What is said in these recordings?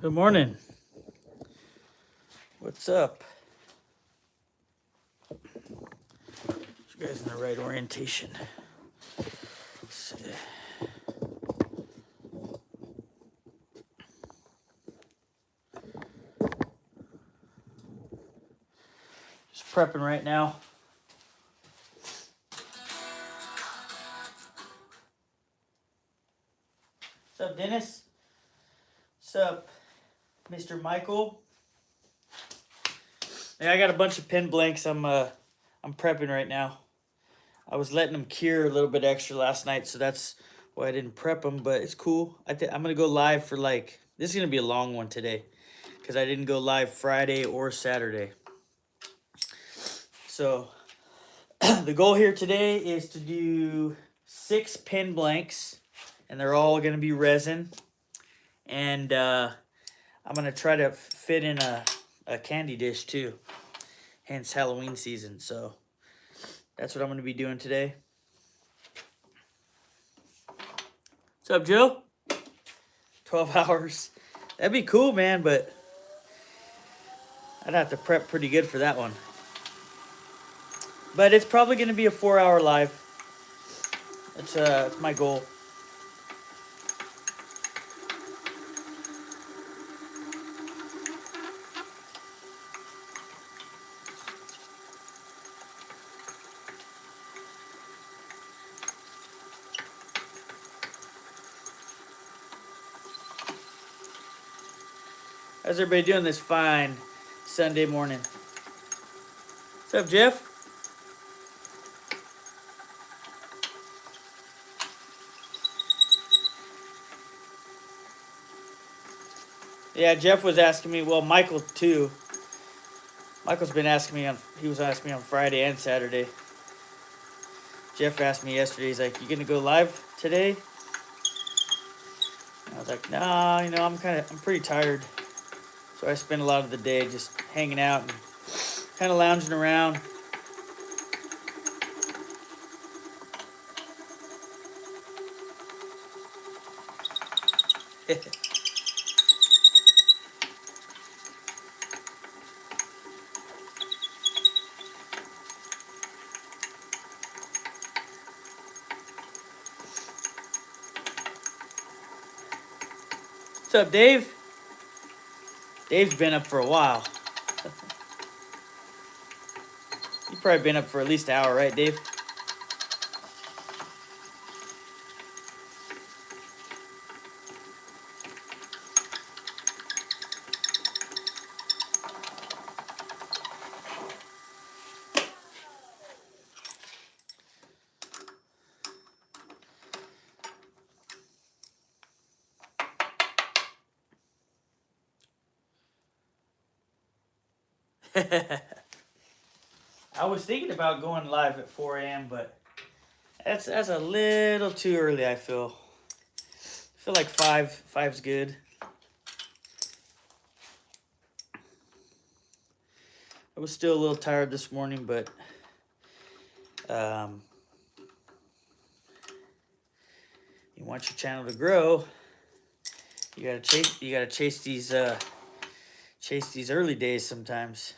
Good morning. What's up? You guys in the right orientation. Just prepping right now. What's up, Dennis? What's up, Mr. Michael? Yeah, I got a bunch of pin blanks. I'm prepping right now. I was letting them cure a little bit extra last night, so that's why I didn't prep them. But it's cool. I'm gonna go live for this is gonna be a long one today, because I didn't go live Friday or Saturday. So the goal here today is to do 6 pin blanks, and they're all gonna be resin. And I'm gonna try to fit in a candy dish too, hence Halloween season. So that's what I'm gonna be doing today. What's up, Joe? 12 hours. That'd be cool, man, but I'd have to prep pretty good for that one. But it's probably gonna be a 4-hour live. That's my goal. How's everybody doing this fine Sunday morning? What's up, Jeff? Yeah, Jeff was asking me, well, Michael too. Michael's been asking me he was asking me on Friday and Saturday. Jeff asked me yesterday, he's like, you gonna go live today? And I was like, nah, I'm pretty tired. So I spend a lot of the day just hanging out and kind of lounging around. What's up, Dave? Dave's been up for a while. You've probably been up for at least an hour, right, Dave? I was thinking about going live at 4 a.m., but that's a little too early, I feel. I feel like 5's good. I was still a little tired this morning, but you want your channel to grow, you gotta chase these early days sometimes.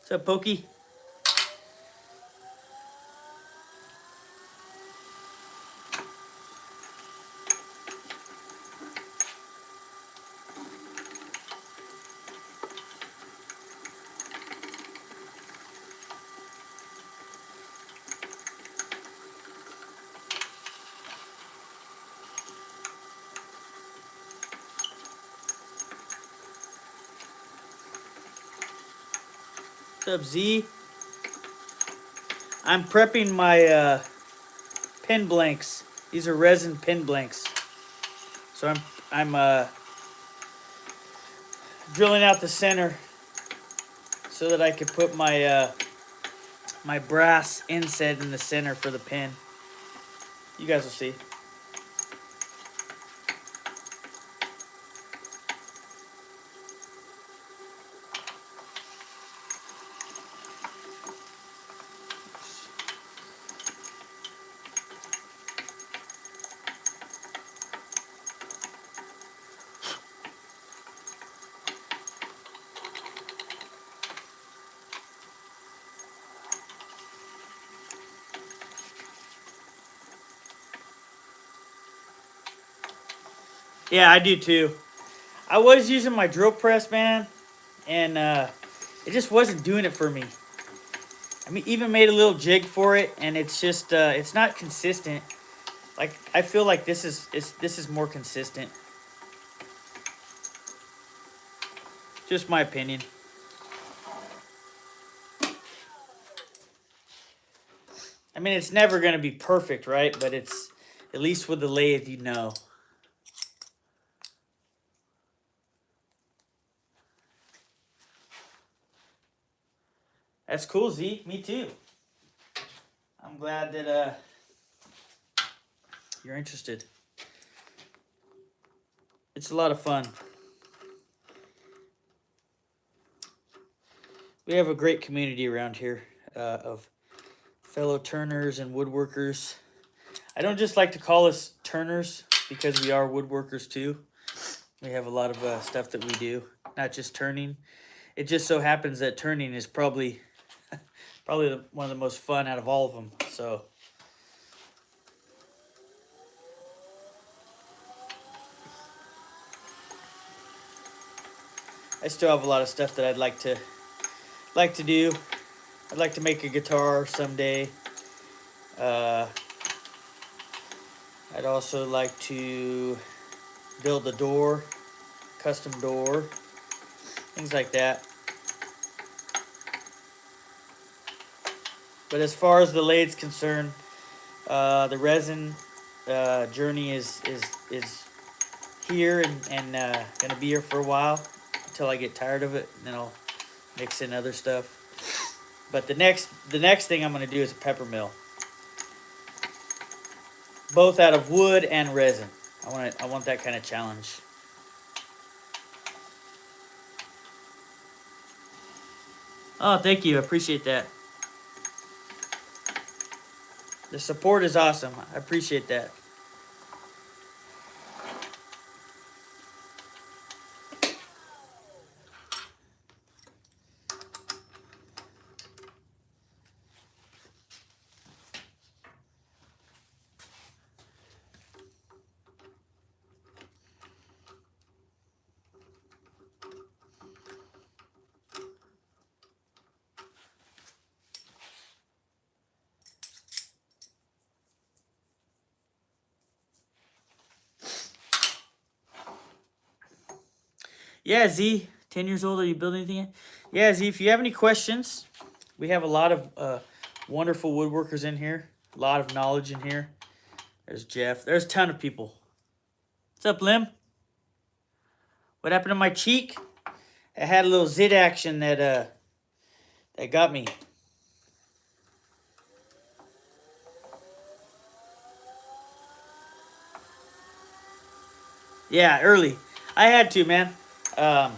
What's up, Pokey? What's up, Z? I'm prepping my pin blanks. These are resin pin blanks. So I'm drilling out the center so that I could put my my brass inset in the center for the pin. You guys will see. Yeah, I do too. I was using my drill press, man, and it just wasn't doing it for me. I mean, even made a little jig for it, and it's just it's not consistent. Like I feel like this is more consistent. Just my opinion. I mean, it's never gonna be perfect, right? But it's at least with the lathe, you know. That's cool, Z. Me too. I'm glad that you're interested. It's a lot of fun. We have a great community around here of fellow turners and woodworkers. I don't just like to call us turners because we are woodworkers too. We have a lot of stuff that we do, not just turning. It just so happens that turning is probably one of the most fun out of all of them. So I still have a lot of stuff that I'd like to do. I'd like to make a guitar someday. I'd also like to build a door, custom door, things like that. But as far as the lathe's concerned, the resin journey is here and gonna be here for a while until I get tired of it, and then I'll mix in other stuff. But the next thing I'm gonna do is a pepper mill, both out of wood and resin. I want that kind of challenge. Oh, thank you. I appreciate that. The support is awesome. I appreciate that. Yeah, Z, 10 years old. Are you building anything? Yeah, Z, if you have any questions, we have a lot of wonderful woodworkers in here. A lot of knowledge in here. There's Jeff. There's a ton of people. What's up, Lim? What happened to my cheek? I had a little zit action that got me. Yeah, early. I had to, man. I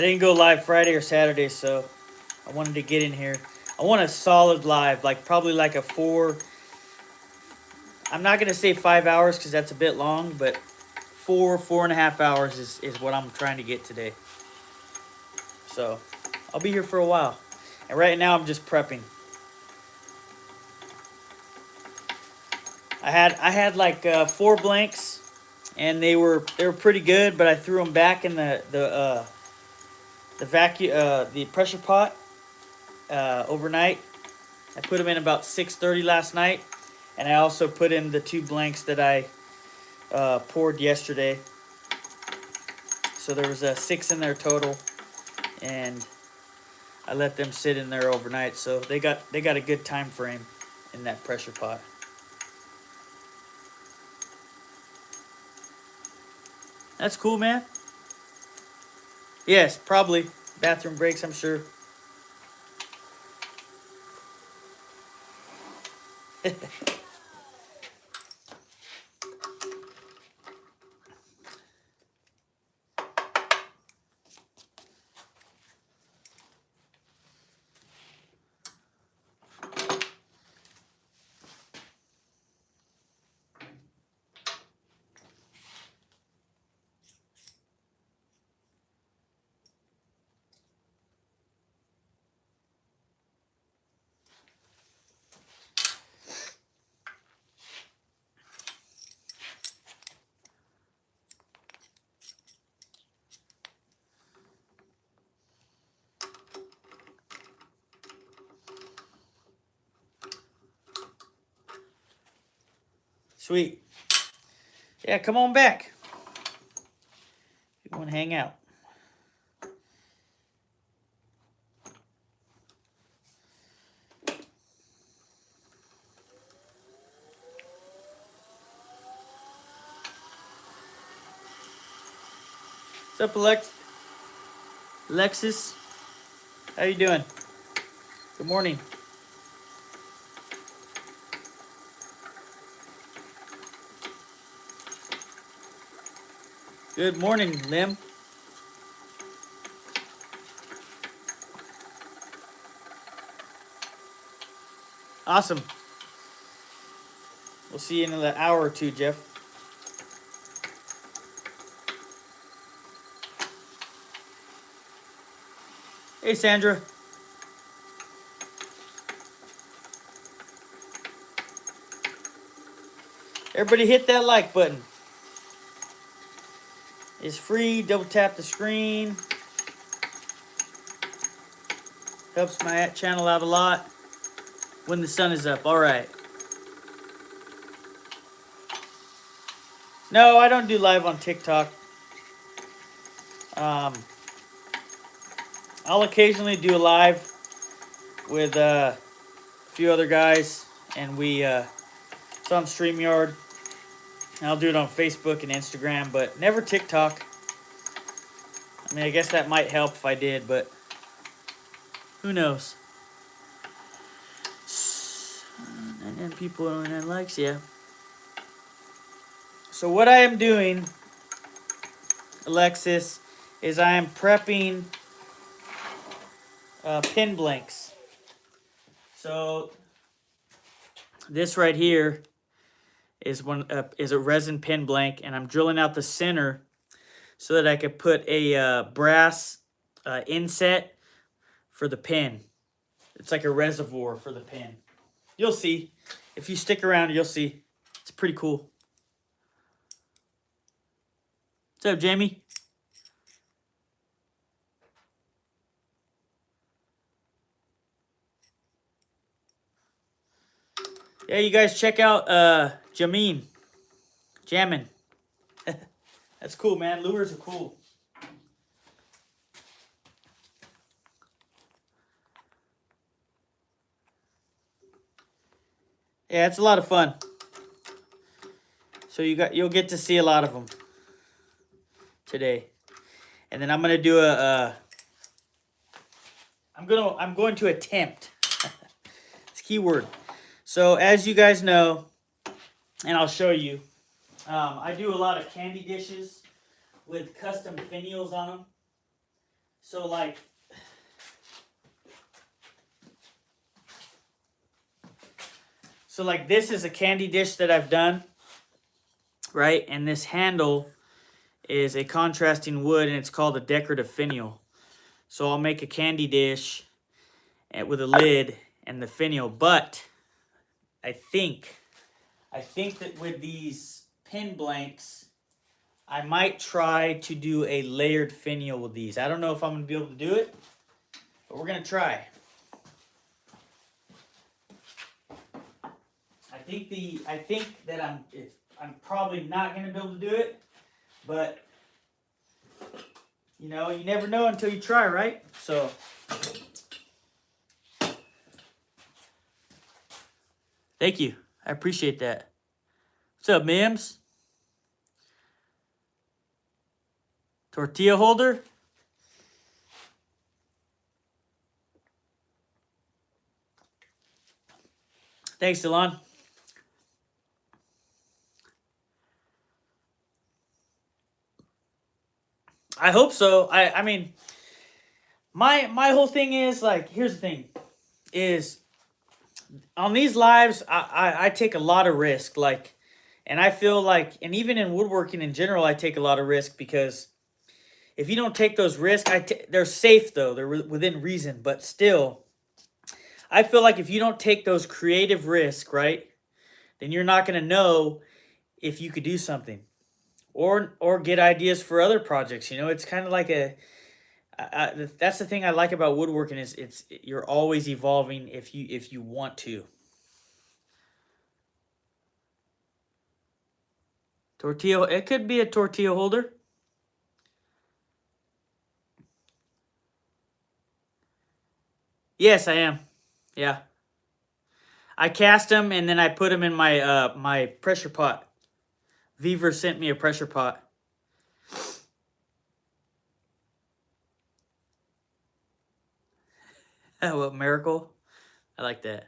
didn't go live Friday or Saturday, so I wanted to get in here. I want a solid live, like probably like a 4. I'm not gonna say 5 hours because that's a bit long, but 4.5 hours is what I'm trying to get today. So I'll be here for a while. And right now I'm just prepping. I had like 4 blanks, and they were pretty good, but I threw them back in the vacuum the pressure pot overnight. I put them in about 6:30 last night, and I also put in the 2 blanks that I poured yesterday. So there was 6 in there total, and I let them sit in there overnight. So they got a good time frame in that pressure pot. That's cool, man. Yes, probably bathroom breaks, I'm sure. Sweet. Yeah, come on back. You want to hang out. What's up, Alexis? How you doing? Good morning. Good morning, Lim. Awesome. We'll see you in an hour or two, Jeff. Hey, Sandra. Everybody hit that like button. It's free. Double tap the screen. Helps my channel out a lot when the sun is up. All right. No, I don't do live on TikTok. I'll occasionally do a live with a few other guys, and it's on StreamYard. I'll do it on Facebook and Instagram, but never TikTok. I mean, I guess that might help if I did, but who knows? And people and likes, yeah. So what I am doing, Alexis, is I am prepping pin blanks. So this right here is a resin pin blank, and I'm drilling out the center so that I could put a brass inset for the pin. It's like a reservoir for the pin. You'll see. If you stick around, you'll see. It's pretty cool. What's up, Jamie? Yeah, you guys check out Jameen. Jammin'. That's cool, man. Lures are cool. Yeah, it's a lot of fun. So you'll get to see a lot of them today. And then I'm gonna do I'm going to attempt. It's a key word. So as you guys know, and I'll show you, I do a lot of candy dishes with custom finials on them. So like this is a candy dish that I've done, right? And this handle is a contrasting wood, and it's called a decorative finial. So I'll make a candy dish with a lid and the finial, but I think that with these pin blanks, I might try to do a layered finial with these. I don't know if I'm going to be able to do it, but we're going to try. I think that I'm probably not going to be able to do it, but you know, you never know until you try, right? So thank you. I appreciate that. What's up, Mims? Tortilla holder? Thanks, Delon. I hope so. I mean, my whole thing is, like, here's the thing, is on these lives, I take a lot of risk, like, and I feel like, and even in woodworking in general, I take a lot of risk, because if you don't take those risks, they're safe though, they're within reason, but still, I feel like if you don't take those creative risks, right, then you're not going to know if you could do something, or get ideas for other projects. You know, it's kind of like that's the thing I like about woodworking, is you're always evolving if you want to. Tortilla, it could be a tortilla holder. Yes, I am. Yeah. I cast them and then I put them in my my pressure pot. VEVOR sent me a pressure pot. What miracle? I like that.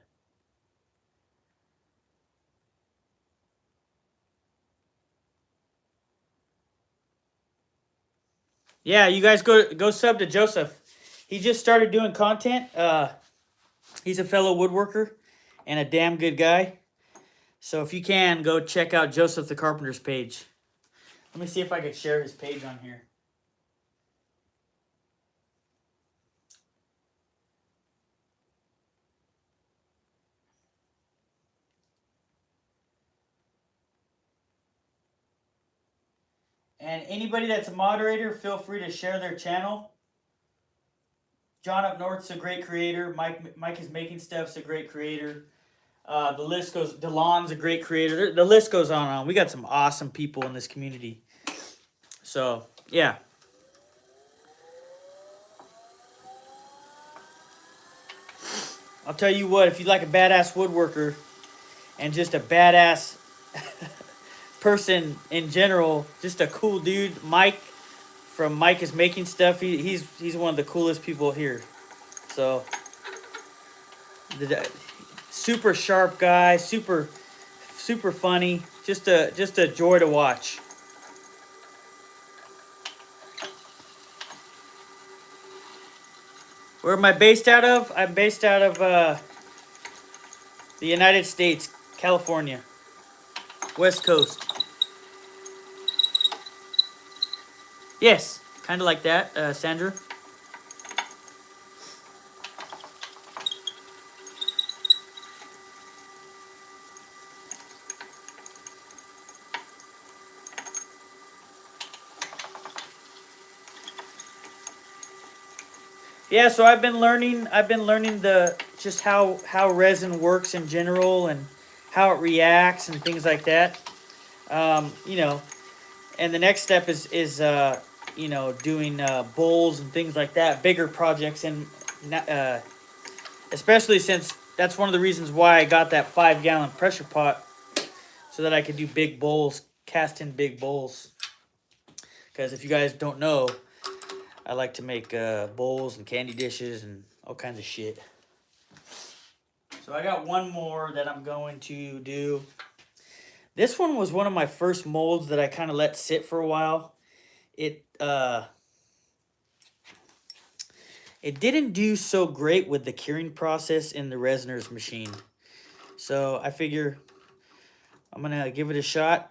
Yeah, you guys go sub to Joseph. He just started doing content. He's a fellow woodworker and a damn good guy. So if you can, go check out Joseph the Carpenter's page. Let me see if I can share his page on here. And anybody that's a moderator, feel free to share their channel. John Up North's a great creator. Mike is Making Stuff's a great creator. The list goes. DeLon's a great creator. The list goes on and on. We got some awesome people in this community. So yeah. I'll tell you what. If you like a badass woodworker and just a badass person in general, just a cool dude, Mike from Mike is Making Stuff. He's one of the coolest people here. So super sharp guy, super funny, just a joy to watch. Where am I based out of? I'm based out of the United States, California, West Coast. Yes, kind of like that, Sandra. Yeah, so I've been learning the just how resin works in general and how it reacts and things like that. You know, and the next step is you know, doing bowls and things like that, bigger projects, and especially since that's one of the reasons why I got that 5-gallon pressure pot, so that I could do big bowls, cast in big bowls. Because if you guys don't know, I like to make bowls and candy dishes and all kinds of shit. So I got one more that I'm going to do. This one was one of my first molds that I kind of let sit for a while. It didn't do so great with the curing process in the RESINERS machine. So I figure I'm going to give it a shot,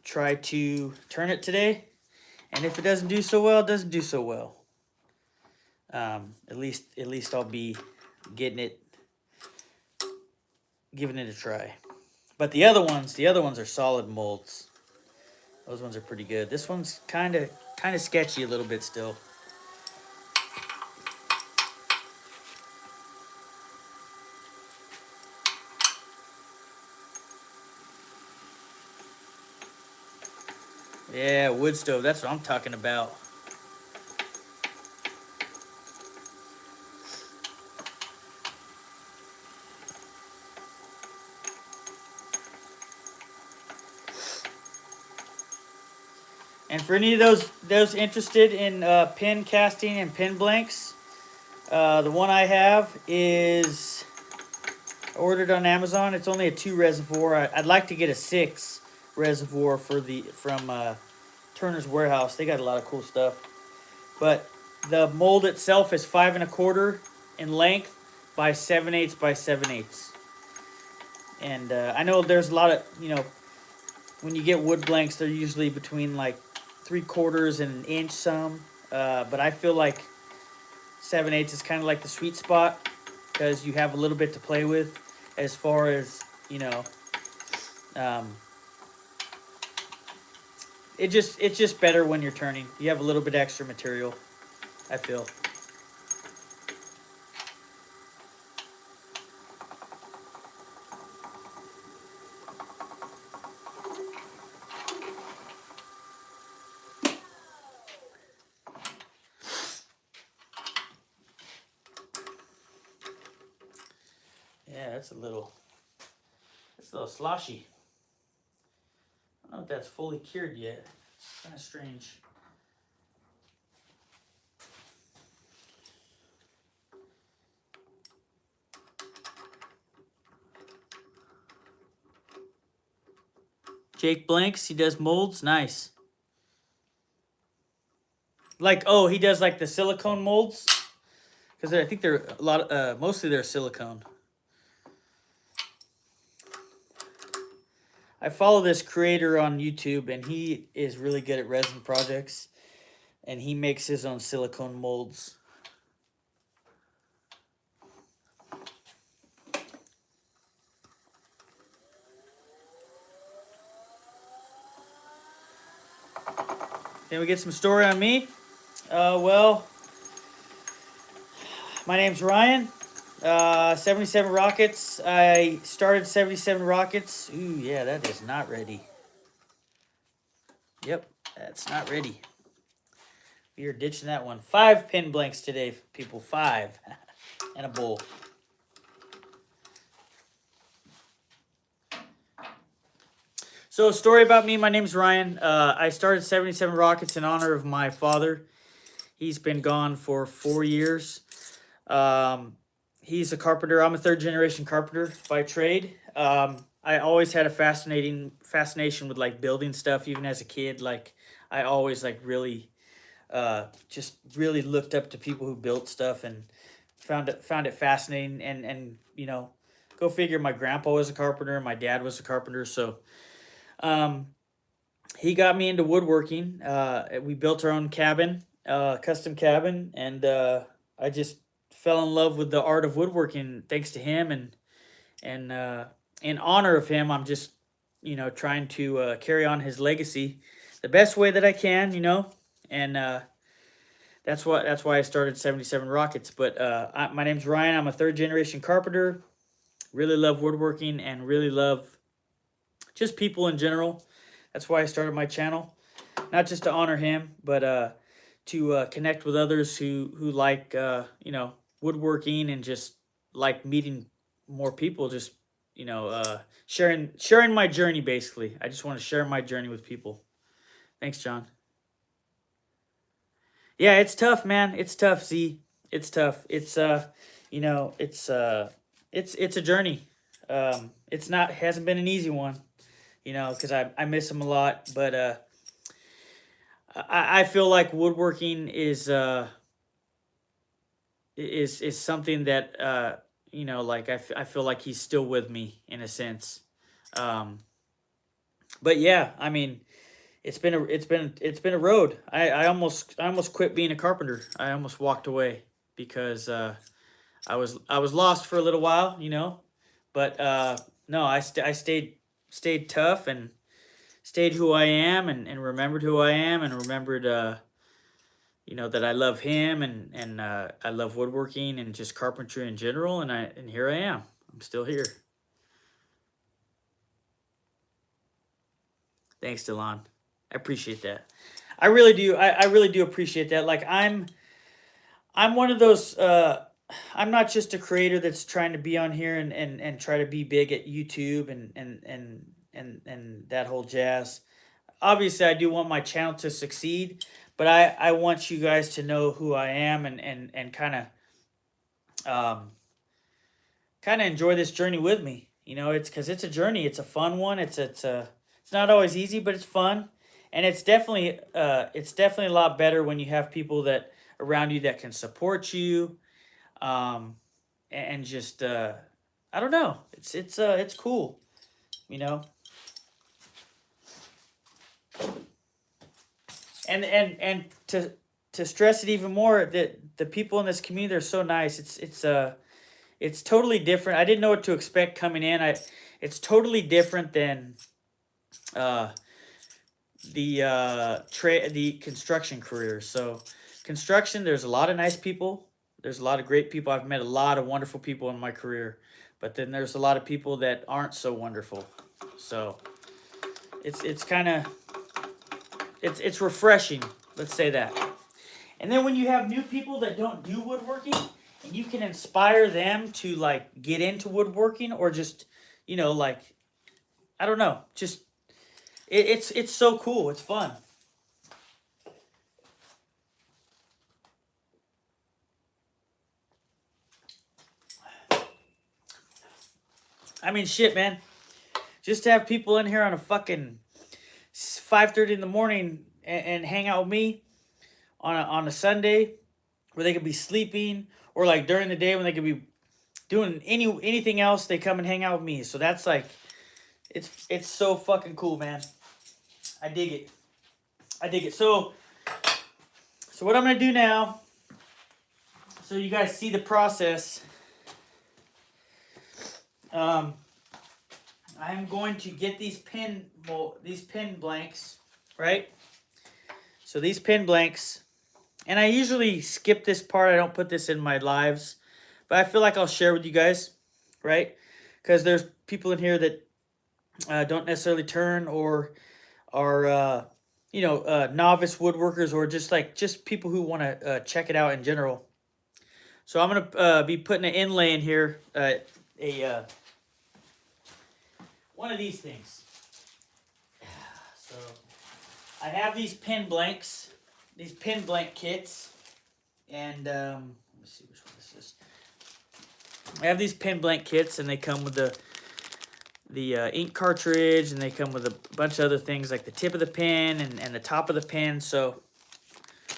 try to turn it today. And if it doesn't do so well, it doesn't do so well. At least I'll be giving it a try. But the other ones are solid molds. Those ones are pretty good. This one's kind of sketchy a little bit still. Yeah, wood stove. That's what I'm talking about. And for any of those interested in pin casting and pin blanks, the one I have is ordered on Amazon. It's only a 2 reservoir. I'd like to get a 6 reservoir from Turner's Warehouse. They got a lot of cool stuff. But the mold itself is 5 1/4 in length by 7/8 by 7/8. And I know there's a lot of, you know, when you get wood blanks, they're usually between like 3/4 and 1 inch some. But I feel like 7/8 is kind of like the sweet spot, because you have a little bit to play with as far as, you know, it's just better when you're turning. You have a little bit extra material, I feel. Yeah, that's a little sloshy. I don't know if that's fully cured yet. It's kind of strange. Jake blanks. He does molds. Nice. Like, oh, he does like the silicone molds, because I think they're a lot. Mostly they're silicone. I follow this creator on YouTube, and he is really good at resin projects, and he makes his own silicone molds. Can we get some story on me? Well, my name's Ryan. 77 rockets. I started 77 rockets. Ooh, yeah, that is not ready. Yep, that's not ready. We are ditching that one. 5 pin blanks today, people. 5. And a bowl. So, a story about me. My name's Ryan. I started 77 rockets in honor of my father. He's been gone for 4 years. He's a carpenter. I'm a 3rd generation carpenter by trade. I always had a fascination with like building stuff, even as a kid. Like, I always like really, just really looked up to people who built stuff and found it fascinating. And you know, go figure. My grandpa was a carpenter. My dad was a carpenter. So, he got me into woodworking. We built our own cabin, custom cabin, and I just fell in love with the art of woodworking thanks to him. And in honor of him, I'm just, you know, trying to carry on his legacy the best way that I can, you know. And that's why I started 77 Rockets. But my name's Ryan. I'm a 3rd generation carpenter. Really love woodworking and really love just people in general. That's why I started my channel, not just to honor him, but to connect with others who like you know, woodworking, and just like meeting more people. Just, you know, sharing my journey. Basically, I just want to share my journey with people. Thanks, John. Yeah, it's tough, man. It's tough. Z. It's tough. It's you know, it's a journey. It's not hasn't been an easy one, you know, because I miss him a lot. But I feel like woodworking is something that you know, like I feel like he's still with me in a sense. But yeah, I mean, it's been a road. I almost quit being a carpenter. I almost walked away because I was lost for a little while, you know. But no, I stayed tough and stayed who I am, and remembered who I am, and remembered you know, that I love him, and I love woodworking and just carpentry in general, and here I am. I'm still here. Thanks, Delon. I appreciate that. I really do. I really do appreciate that. Like, I'm one of those. I'm not just a creator that's trying to be on here and try to be big at YouTube and that whole jazz. Obviously, I do want my channel to succeed, but I want you guys to know who I am, and kind of enjoy this journey with me. You know, it's because it's a journey. It's a fun one. It's not always easy, but it's fun, and it's definitely a lot better when you have people that around you that can support you, and just I don't know. It's cool, you know. And to stress it even more, that the people in this community are so nice. It's totally different. I didn't know what to expect coming in. It's totally different than the construction career. So construction, there's a lot of nice people. There's a lot of great people. I've met a lot of wonderful people in my career, but then there's a lot of people that aren't so wonderful. So it's kind of refreshing. Let's say that. And then when you have new people that don't do woodworking, And you can inspire them to like get into woodworking, or just, you know, like, I don't know, just it's so cool. It's fun. I mean, shit, man. Just to have people in here on a fucking 5:30 in the morning and hang out with me on a Sunday, where they could be sleeping, or like during the day when they could be doing anything else, they come and hang out with me. So that's like, it's so fucking cool, man. I dig it. I dig it. So what I'm gonna do now, so you guys see the process. I'm going to get these pin blanks, right? So these pin blanks, and I usually skip this part. I don't put this in my lives, but I feel like I'll share with you guys, right? Because there's people in here that don't necessarily turn, or are novice woodworkers, or just people who want to check it out in general. So I'm gonna be putting an inlay in here, one of these things. So I have these pin blanks, these pin blank kits, and let me see which one this is. I have these pin blank kits, and they come with the ink cartridge, and they come with a bunch of other things like the tip of the pen and the top of the pen. So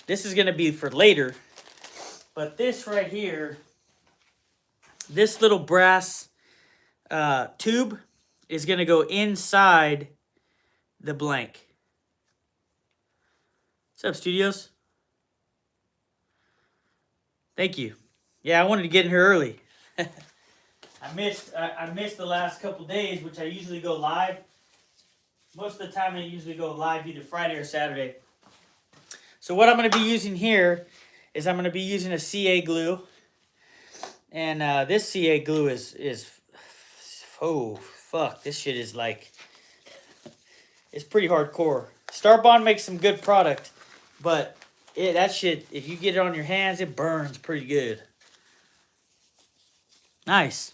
this is going to be for later, but this right here, this little brass tube is going to go inside the blank. What's up, studios? Thank you. Yeah, I wanted to get in here early. I missed the last couple days, which I usually go live. Most of the time I usually go live either Friday or Saturday. So what I'm going to be using here is I'm going to be using a CA glue. And this CA glue is oh, fuck. This shit is like, it's pretty hardcore. Starbond makes some good product, but that shit, if you get it on your hands, it burns pretty good. Nice.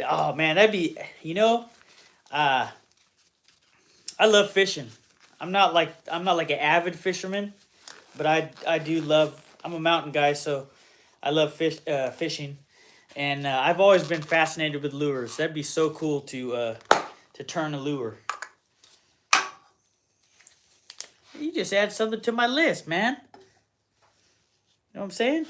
Oh man, that'd be, I love fishing. I'm not like an avid fisherman, but I do love. I'm a mountain guy, so I love fishing, and I've always been fascinated with lures. That'd be so cool to turn a lure. You just add something to my list, man. You know what I'm saying?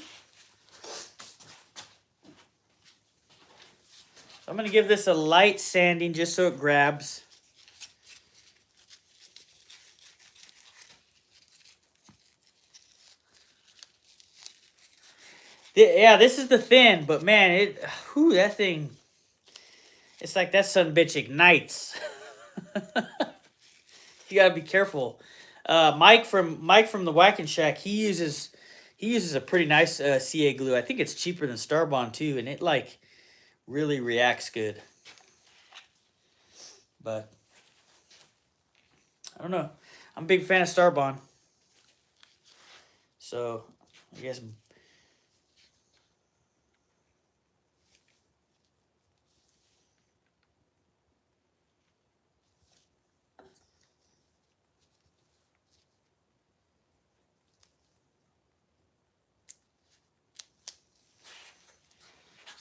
I'm gonna give this a light sanding just so it grabs. Yeah, this is the thin, but man, that thing, it's like that son bitch ignites. You gotta be careful. Mike from the Whacking Shack, he uses a pretty nice CA glue. I think it's cheaper than Starbond too, and it like really reacts good. But I don't know. I'm a big fan of Starbond. So I guess.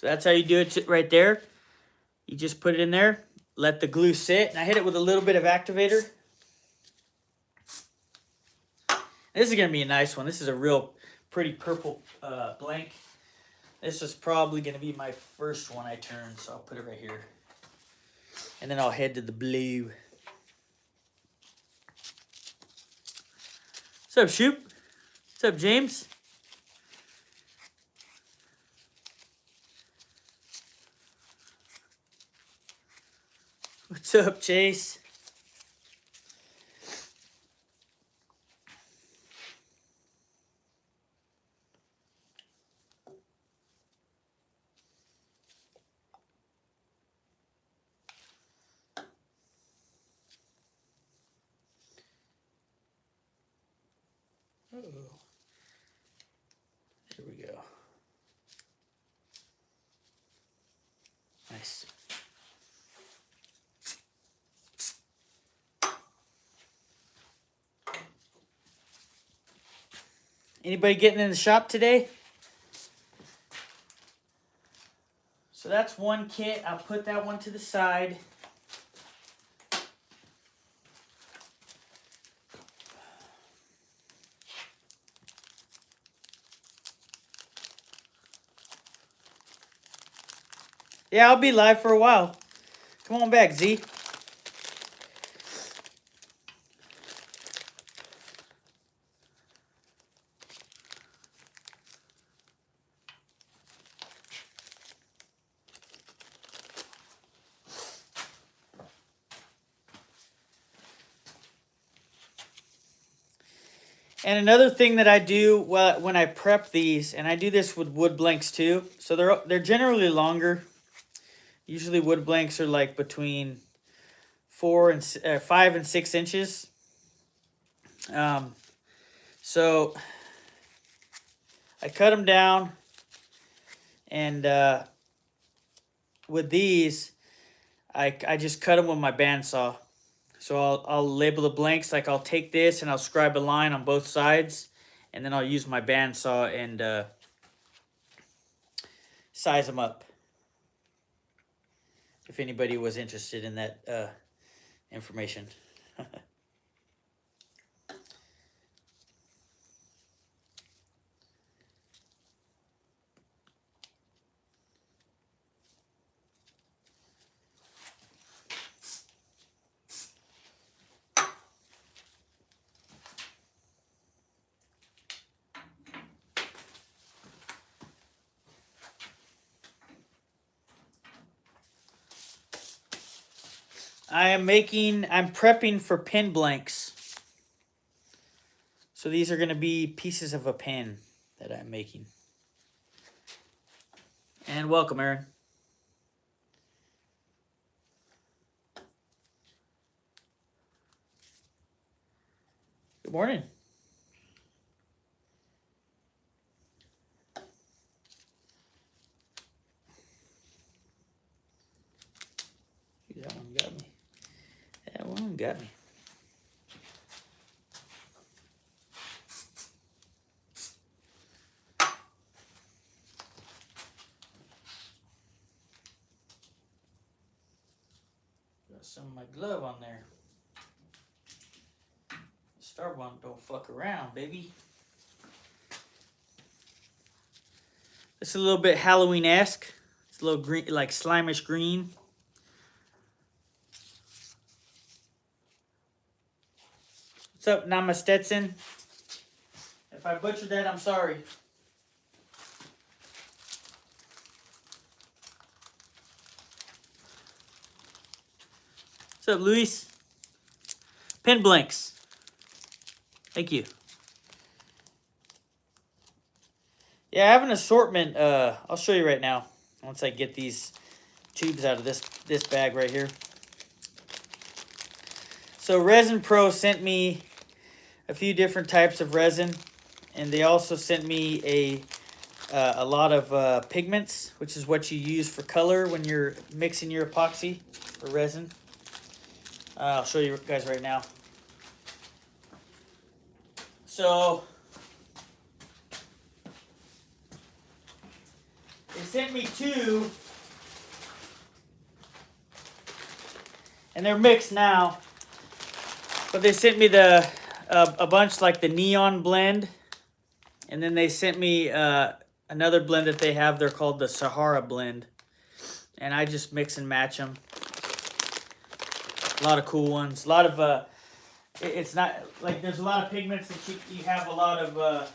So that's how you do it right there. You just put it in there, let the glue sit, and I hit it with a little bit of activator. This is going to be a nice one. This is a real pretty purple blank. This is probably going to be my first one I turn, so I'll put it right here. And then I'll head to the blue. What's up, Shoop? What's up, James? What's up, Chase? Uh-oh. There we go. Nice. Anybody getting in the shop today? So that's one kit. I'll put that one to the side. Yeah, I'll be live for a while. Come on back, Z. And another thing that I do when I prep these, and I do this with wood blanks too, so they're generally longer. Usually wood blanks are like between 5 and 6 inches. So I cut them down, and with these, I just cut them with my bandsaw. So I'll label the blanks, like I'll take this and I'll scribe a line on both sides, and then I'll use my bandsaw and size them up. If anybody was interested in that information. I'm prepping for pen blanks. So these are going to be pieces of a pen that I'm making. And welcome, Aaron. Good morning. That one got me. That one got me. Got some of my glove on there. Star one don't fuck around, baby. It's a little bit Halloween-esque. It's a little green, like slimish green. What's up, Nama Stetson? If I butchered that, I'm sorry. What's up, Luis? Pen blanks. Thank you. Yeah, I have an assortment. I'll show you right now. Once I get these tubes out of this bag right here. So Resin Pro sent me a few different types of resin, and they also sent me a lot of pigments, which is what you use for color when you're mixing your epoxy or resin. I'll show you guys right now. So they sent me 2, and they're mixed now. But they sent me a bunch like the neon blend, and then they sent me another blend that they have. They're called the Sahara blend, and I just mix and match them. A lot of cool ones. A lot of it's not like there's a lot of pigments that you have a lot of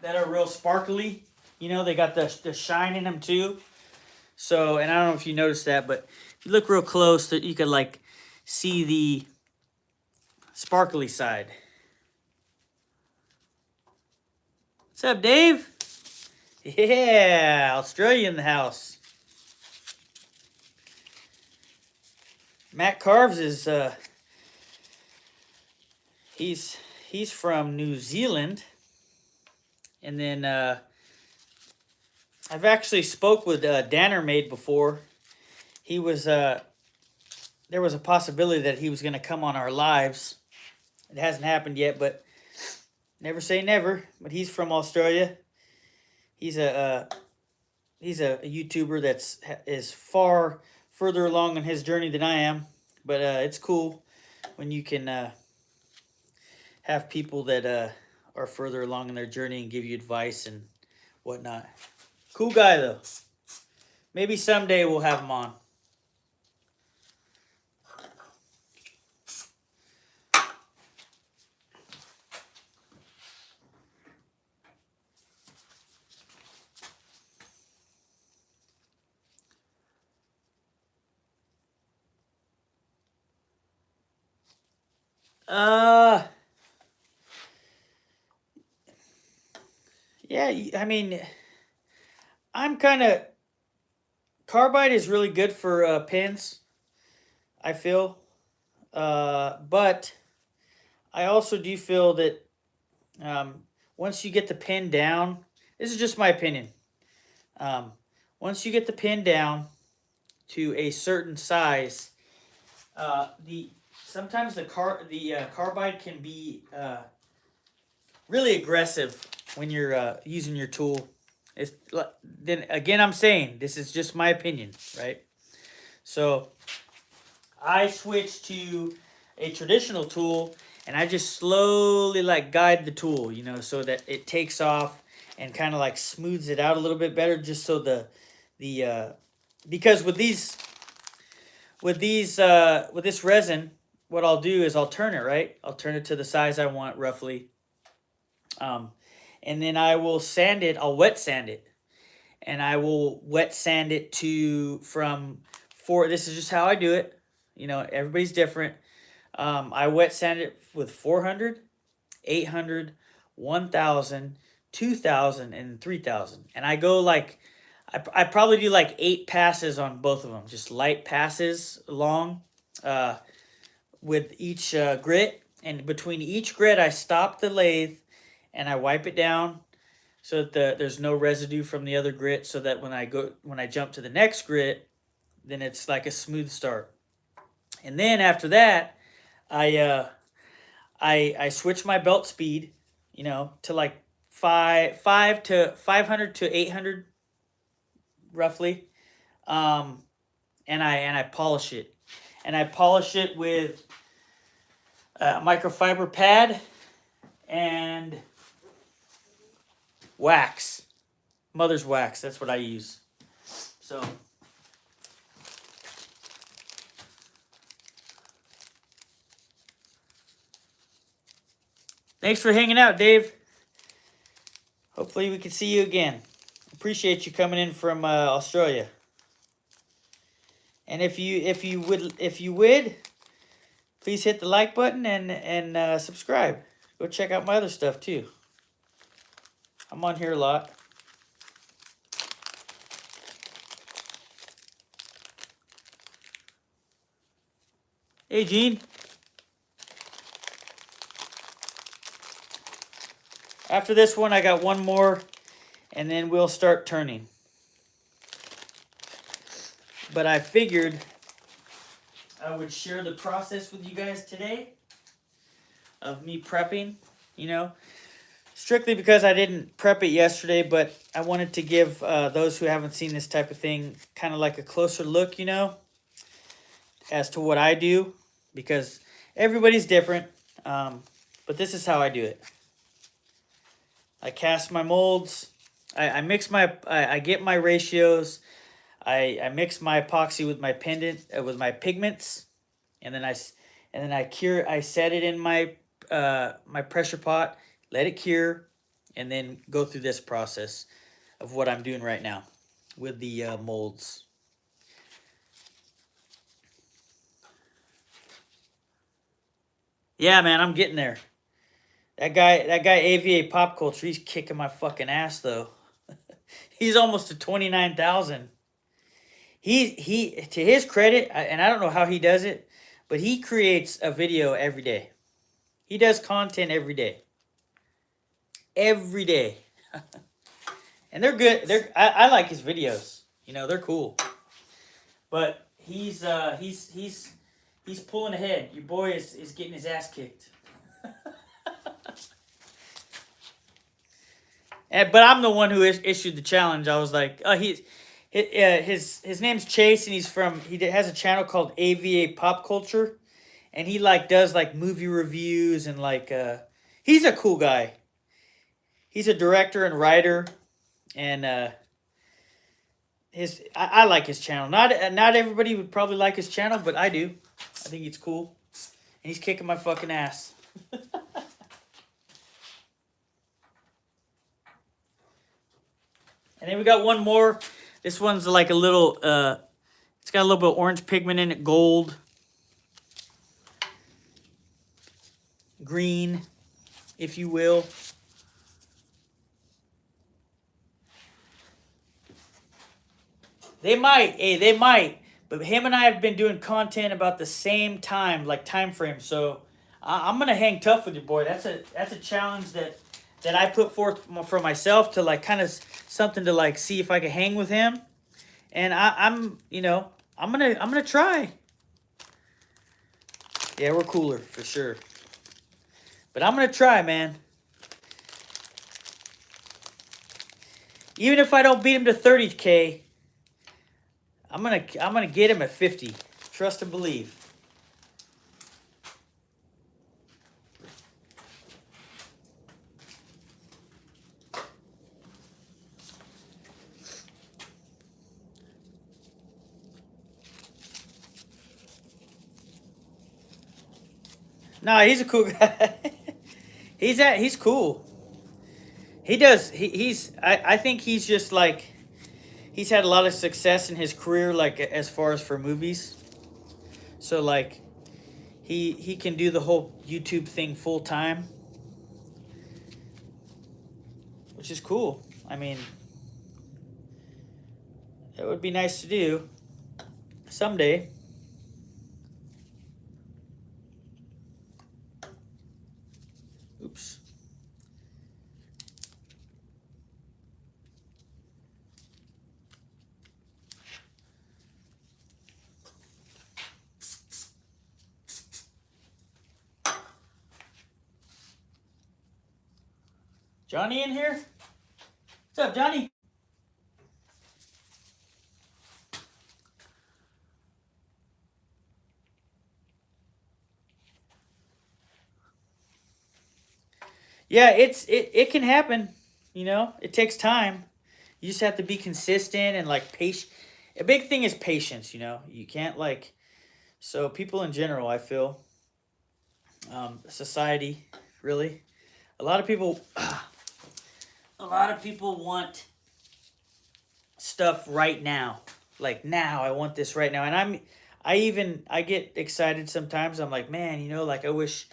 that are real sparkly. You know, they got the shine in them too. So, and I don't know if you noticed that, but if you look real close, that you could like see the sparkly side. What's up, Dave? Yeah, Australia in the house. Matt Carves is he's from New Zealand, And then I've actually spoke with Danner Made before. He was there was a possibility that he was going to come on our lives. It hasn't happened yet, but never say never. But he's from Australia. He's a YouTuber is far further along in his journey than I am. But it's cool when you can have people that are further along in their journey and give you advice and whatnot. Cool guy, though. Maybe someday we'll have him on. Yeah, I mean, I'm kind of... Carbide is really good for pins, I feel. But I also do feel that once you get the pin down, this is just my opinion. Once you get the pin down to a certain size, sometimes the carbide can be really aggressive when you're using your tool. Then again, I'm saying this is just my opinion, right? So I switched to a traditional tool, and I just slowly like guide the tool, you know, so that it takes off and kind of like smooths it out a little bit better, just so because with this resin, what I'll do is I'll turn it, right? I'll turn it to the size I want roughly. And then I will sand it. I'll wet sand it. And I will wet sand it this is just how I do it. You know, everybody's different. I wet sand it with 400, 800, 1000, 2000, and 3000. And I go like, I probably do like 8 passes on both of them. Just light passes long with each grit. And between each grit, I stop the lathe and I wipe it down so that there's no residue from the other grit, so that when I jump to the next grit, then it's like a smooth start. And then after that, I switch my belt speed, you know, to like 500 to 800 roughly, and I polish it, and I polish it with a microfiber pad and wax, mother's wax. That's what I use. So thanks for hanging out, Dave. Hopefully we can see you again. Appreciate you coming in from Australia. And if you would, please hit the like button and subscribe. Go check out my other stuff too. I'm on here a lot. Hey, Gene. After this one, I got one more, and then we'll start turning. But I figured I would share the process with you guys today of me prepping, you know. Strictly because I didn't prep it yesterday, but I wanted to give those who haven't seen this type of thing kind of like a closer look, you know, as to what I do, because everybody's different, but this is how I do it. I cast my molds, I get my ratios, I mix my epoxy with my with my pigments, and then I set it in my my pressure pot. Let it cure, and then go through this process of what I'm doing right now with the molds. Yeah, man, I'm getting there. That guy AVA Pop Culture, he's kicking my fucking ass though. He's almost to 29,000. He to his credit, and I don't know how he does it, but he creates a video every day. He does content every day. Every day. And they're good. I like his videos. You know, they're cool. But he's pulling ahead. Your boy is getting his ass kicked. But I'm the one who issued the challenge. I was like, oh, his name's Chase, and he has a channel called AVA Pop Culture, and he like does like movie reviews and like he's a cool guy. He's a director and writer, and I like his channel. Not everybody would probably like his channel, but I do. I think it's cool, and he's kicking my fucking ass. And then we got one more. This one's like a little, it's got a little bit of orange pigment in it, gold, green, if you will. They might. But him and I have been doing content about the same time, like time frame. So I'm gonna hang tough with you, boy. That's a challenge that I put forth for myself to like kind of something to like see if I can hang with him. And I'm gonna try. Yeah, we're cooler for sure. But I'm gonna try, man. Even if I don't beat him to 30K, I'm gonna get him at 50. Trust and believe. No, he's a cool guy. He's cool. He does. I think he's just like, he's had a lot of success in his career, like as far as for movies. So like, he can do the whole YouTube thing full time, which is cool. I mean, it would be nice to do someday. Oops. Johnny in here? What's up, Johnny? Yeah, it can happen. You know, it takes time. You just have to be consistent and like patient. A big thing is patience. You know, you can't like. So people in general, I feel, society, really, a lot of people want stuff right now. Like now, I want this right now, and I get excited sometimes. I'm like, man, you know, like I wish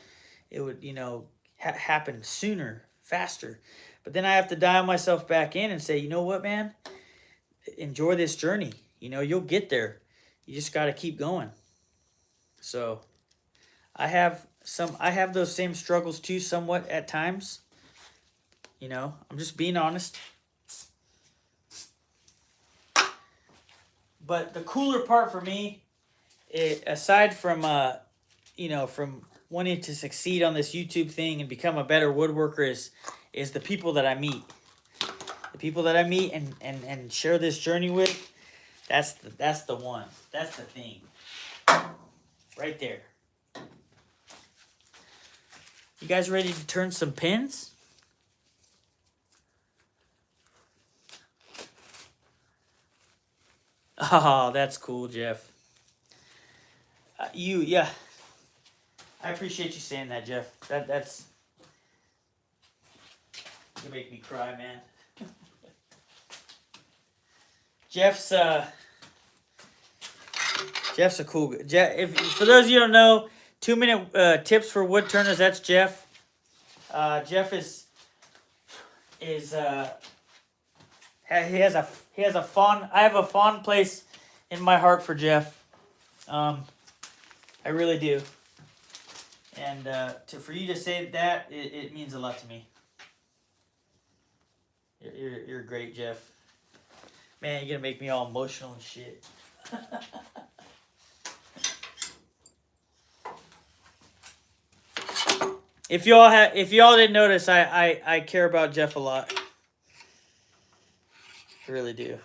it would, you know, happen sooner, faster. But then I have to dial myself back in and say, you know what, man, enjoy this journey. You know, you'll get there. You just got to keep going. So I have those same struggles too, somewhat at times. You know, I'm just being honest. But the cooler part for me, aside from you know, from wanting to succeed on this YouTube thing and become a better woodworker, is the people that I meet. The people that I meet and share this journey with. That's the one. That's the thing. Right there. You guys ready to turn some pins? Oh, that's cool, Jeff. Yeah. I appreciate you saying that, Jeff. That's you make me cry, man. Jeff's a cool guy. Jeff, for those of you who don't know, 2-minute tips for wood turners. That's Jeff. Jeff he has a fond. I have a fond place in my heart for Jeff. I really do. And for you to say that, it means a lot to me. You're great, Jeff. Man, you're gonna make me all emotional and shit. If y'all didn't notice, I care about Jeff a lot. I really do.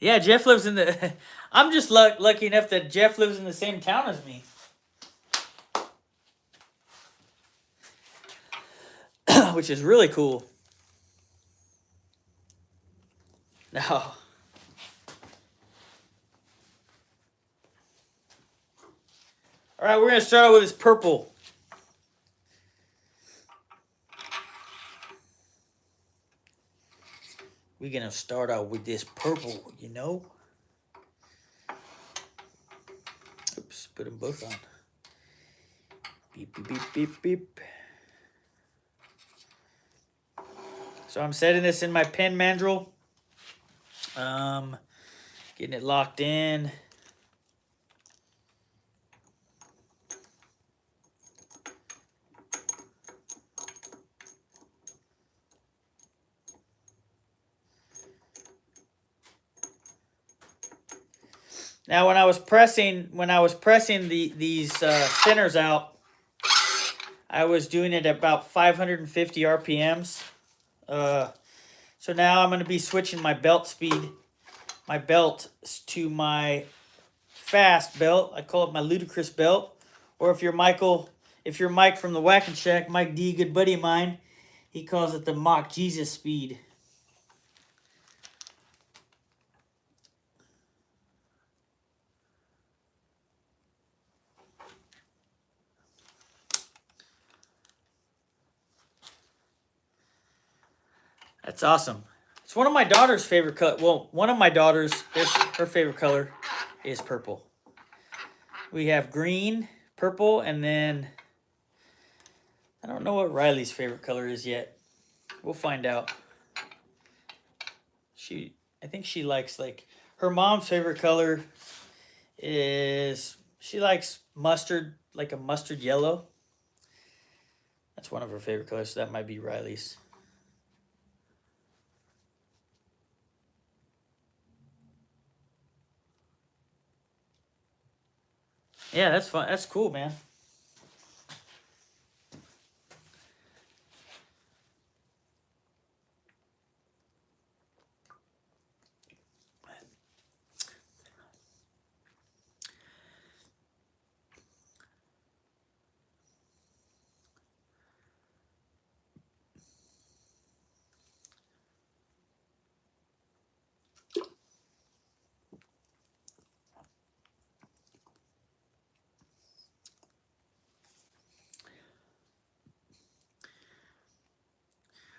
Yeah, Jeff lives in the. I'm just lucky enough that Jeff lives in the same town as me. Which is really cool. Now, all right, we're gonna start out with this purple. We're gonna start out with this purple, you know. Oops, put them both on. Beep, beep, beep, beep, beep. So I'm setting this in my pen mandrel. Getting it locked in. Now, when I was pressing these centers out, I was doing it at about 550 RPMs. So now I'm going to be switching my belt speed, my belt to my fast belt. I call it my ludicrous belt. Or if you're Mike from the Whack and Shack, Mike D, good buddy of mine, he calls it the Mock Jesus speed. That's awesome. It's one of my daughter's favorite color. Well, one of my daughters, her favorite color is purple. We have green, purple, and then I don't know what Riley's favorite color is yet. We'll find out. I think she likes, like, her mom's favorite color is, she likes mustard, like a mustard yellow. That's one of her favorite colors, so that might be Riley's. Yeah, that's fun. That's cool, man.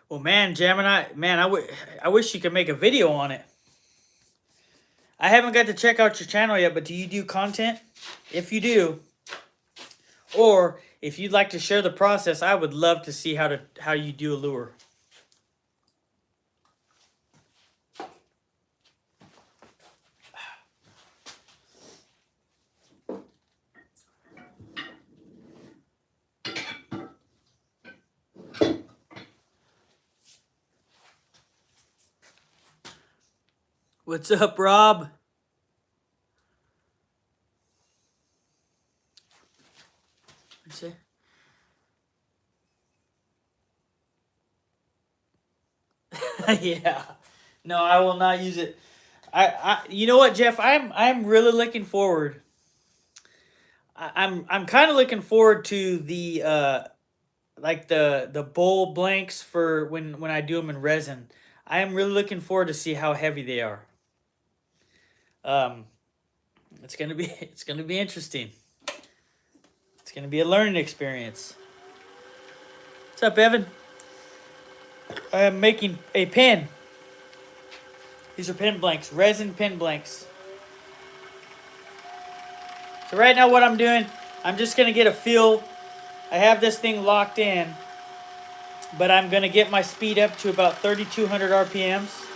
Well, man, Gemini, man, I wish you could make a video on it. I haven't got to check out your channel yet, but do you do content? If you do, or if you'd like to share the process, I would love to see how you do a lure. What's up, Rob? What's that? Yeah. No, I will not use it. You know what, Jeff? I'm really looking forward. I'm kind of looking forward to the like the bowl blanks for when I do them in resin. I am really looking forward to see how heavy they are. It's gonna be interesting. It's gonna be a learning experience. What's up, Evan? I am making a pen. These are pen blanks, resin pen blanks. So right now what I'm doing, I'm just gonna get a feel. I have this thing locked in, but I'm gonna get my speed up to about 3,200 RPMs.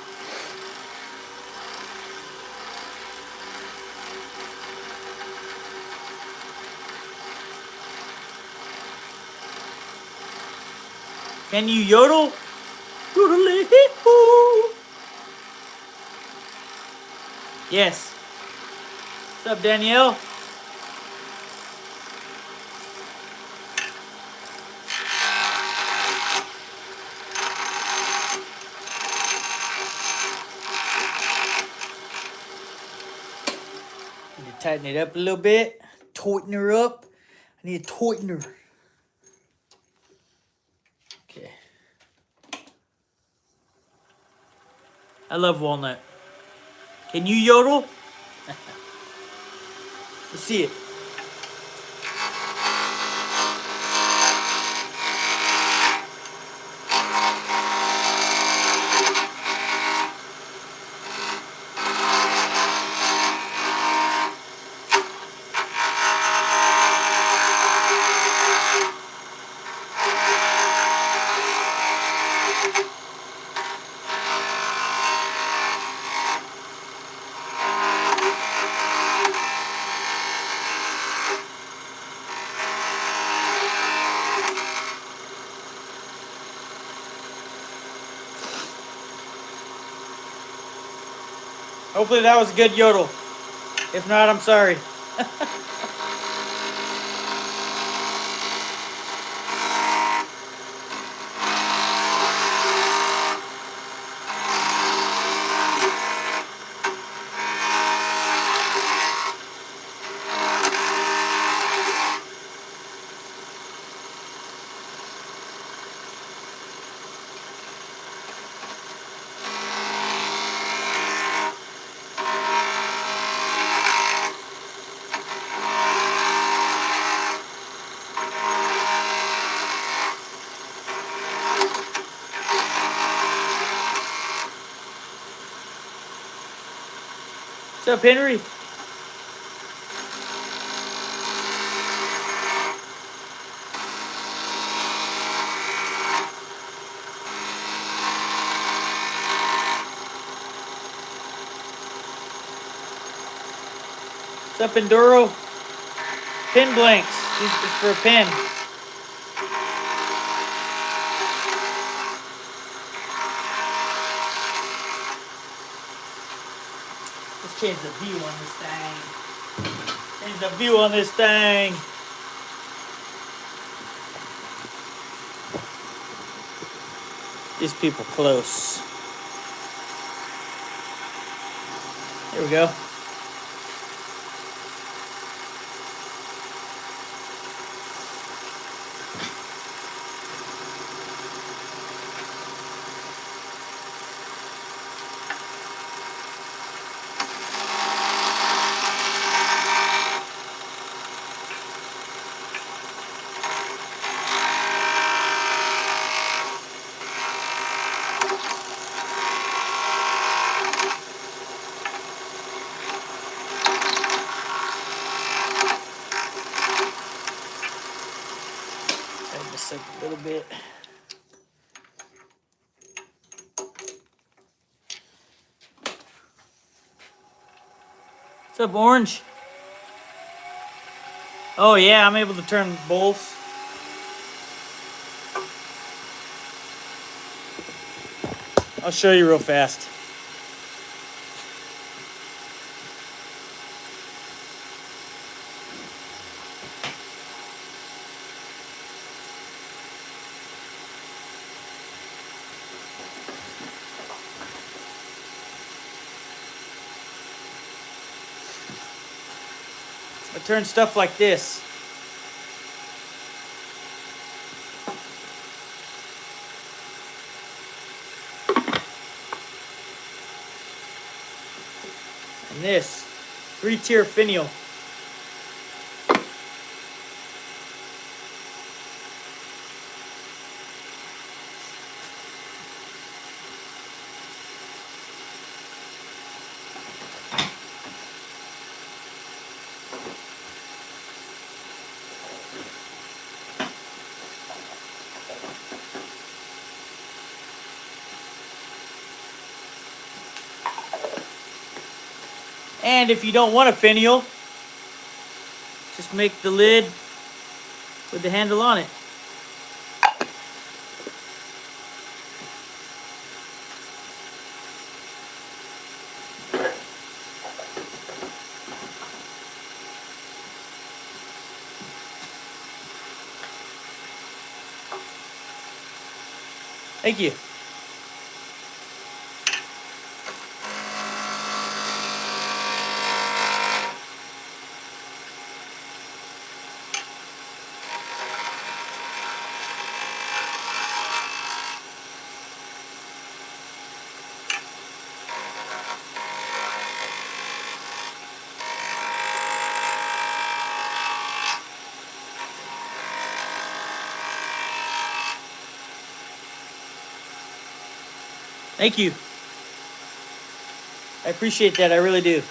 Can you yodel? Yodelay-hee-hoo. Yes. What's up, Danielle? Need to tighten it up a little bit. Tighten her up. I need a tightener. Okay. I love walnut. Can you yodel? Let's see it. Hopefully that was a good yodel. If not, I'm sorry. What's up, Henry? What's up, Enduro? Pin blanks. This is for a pin. Let's change the view on this thing. Change the view on this thing. These people close. There we go. Just a little bit. What's up, Orange? Oh yeah, I'm able to turn both. I'll show you real fast. I turn stuff like this. And this 3-tier finial. And if you don't want a finial, just make the lid with the handle on it. Thank you. Thank you. I appreciate that. I really do.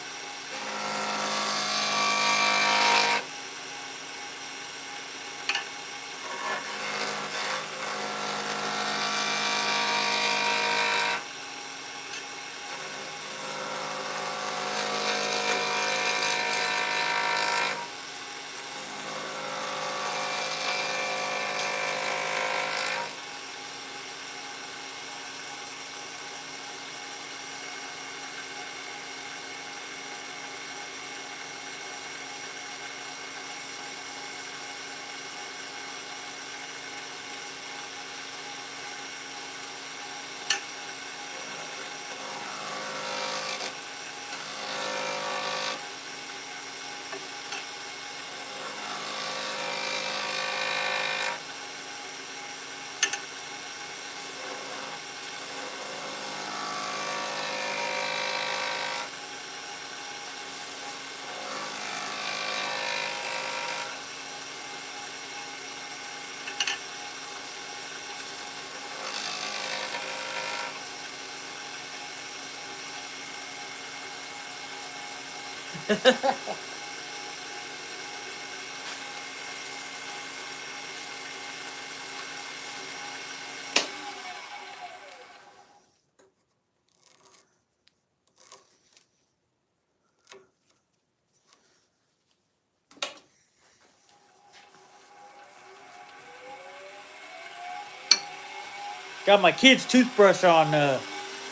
Got my kid's toothbrush on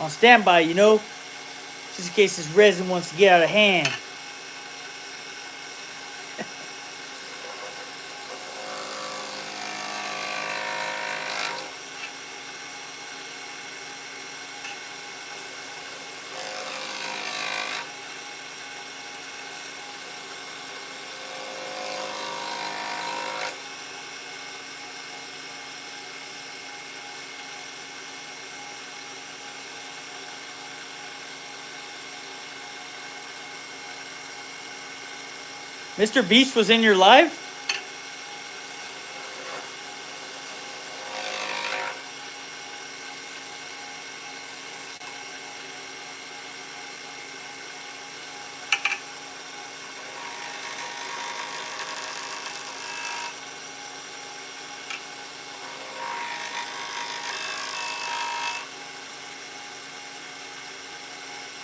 standby, you know, just in case this resin wants to get out of hand. Mr. Beast was in your live?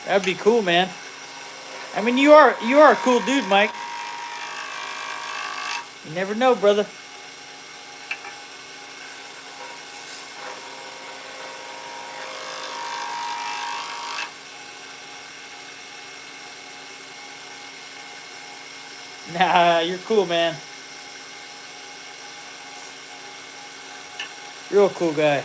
That'd be cool, man. I mean, you are a cool dude, Mike. You never know, brother. Nah, you're cool, man. Real cool guy.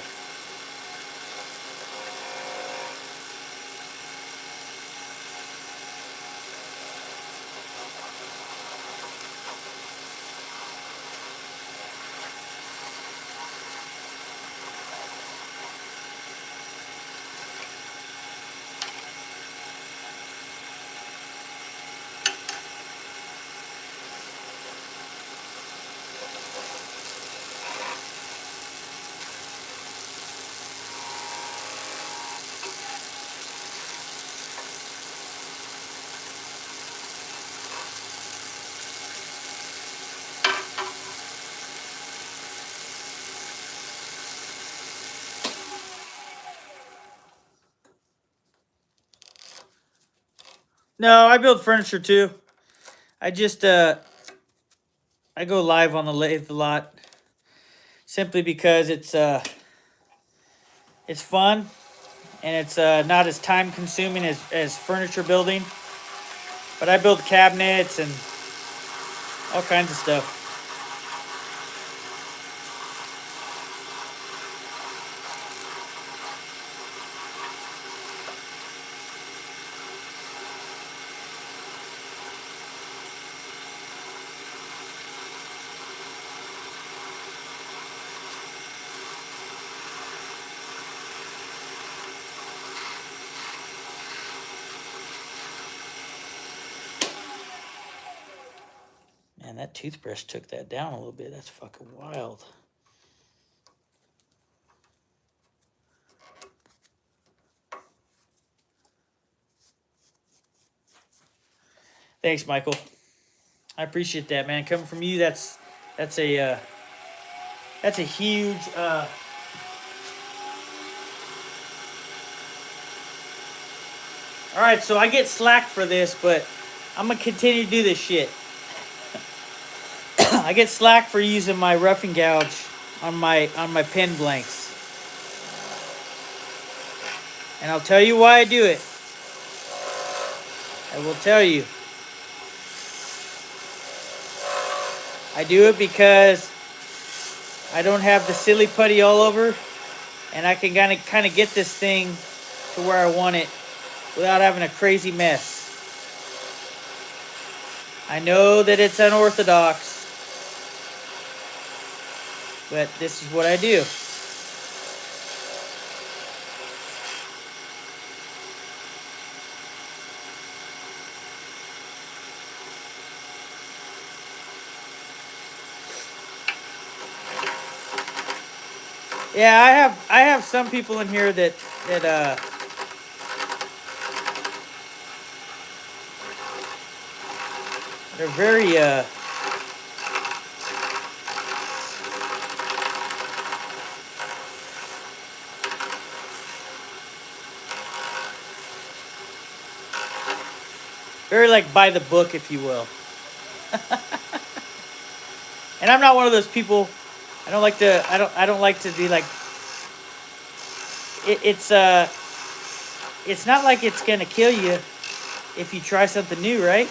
No, I build furniture too. I just I go live on the lathe a lot, simply because it's fun and it's not as time consuming as furniture building. But I build cabinets and all kinds of stuff. Man, that toothbrush took that down a little bit. That's fucking wild. Thanks, Michael. I appreciate that, man. Coming from you, that's a huge All right, so I get slack for this, but I'm gonna continue to do this shit. I get slack for using my roughing gouge on my pen blanks, and I'll tell you why I do it. I will tell you. I do it because I don't have the silly putty all over, and I can kind of get this thing to where I want it without having a crazy mess. I know that it's unorthodox, but this is what I do. Yeah, I have some people in here that they're very very like by the book, if you will. And I'm not one of those people. I don't like to be like it's not like it's gonna kill you if you try something new, right?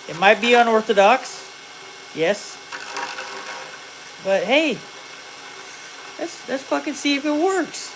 It might be unorthodox, yes, but hey, let's fucking see if it works.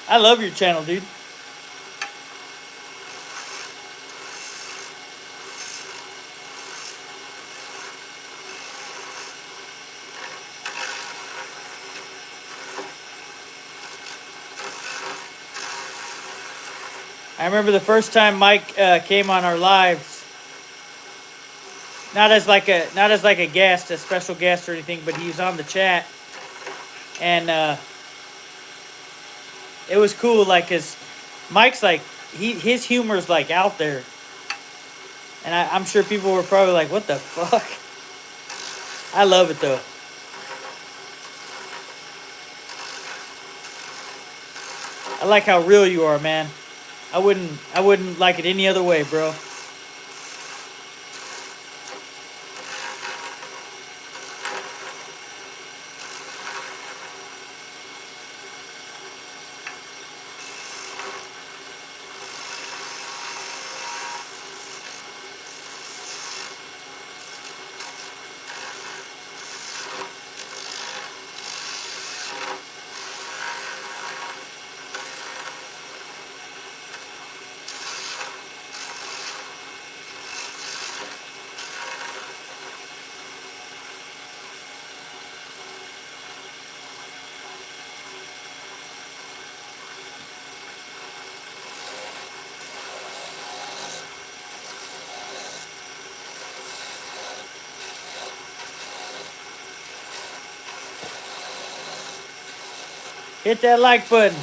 I love your channel, dude. I remember the first time Mike came on our lives, not as like a guest, a special guest or anything, but he was on the chat, and it was cool. Like, cause Mike's like his humor is like out there, and I'm sure people were probably like, "What the fuck?" I love it though. I like how real you are, man. I wouldn't like it any other way, bro. Hit that like button.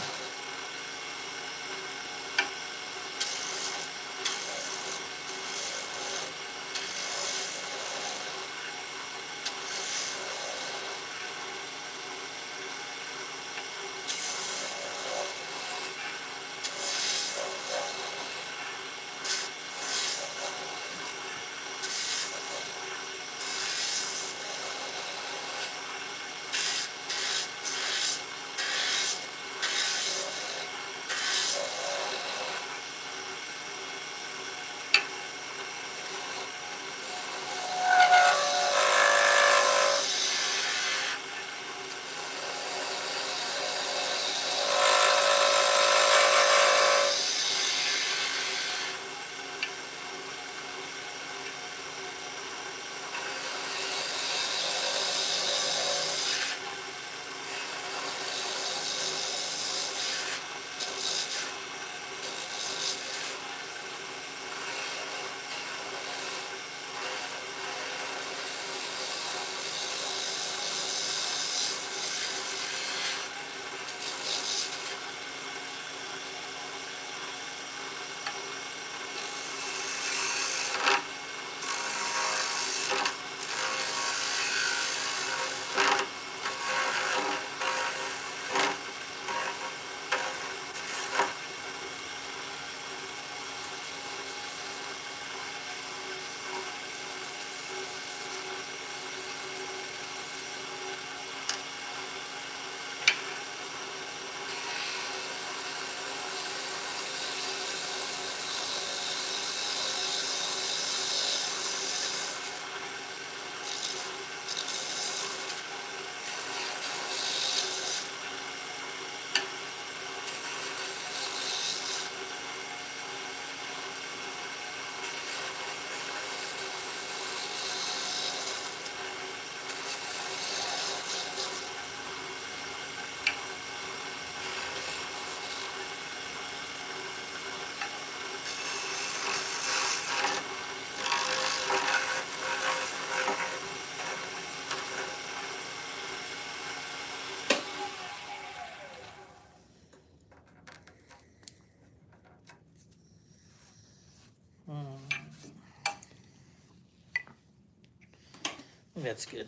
that's good.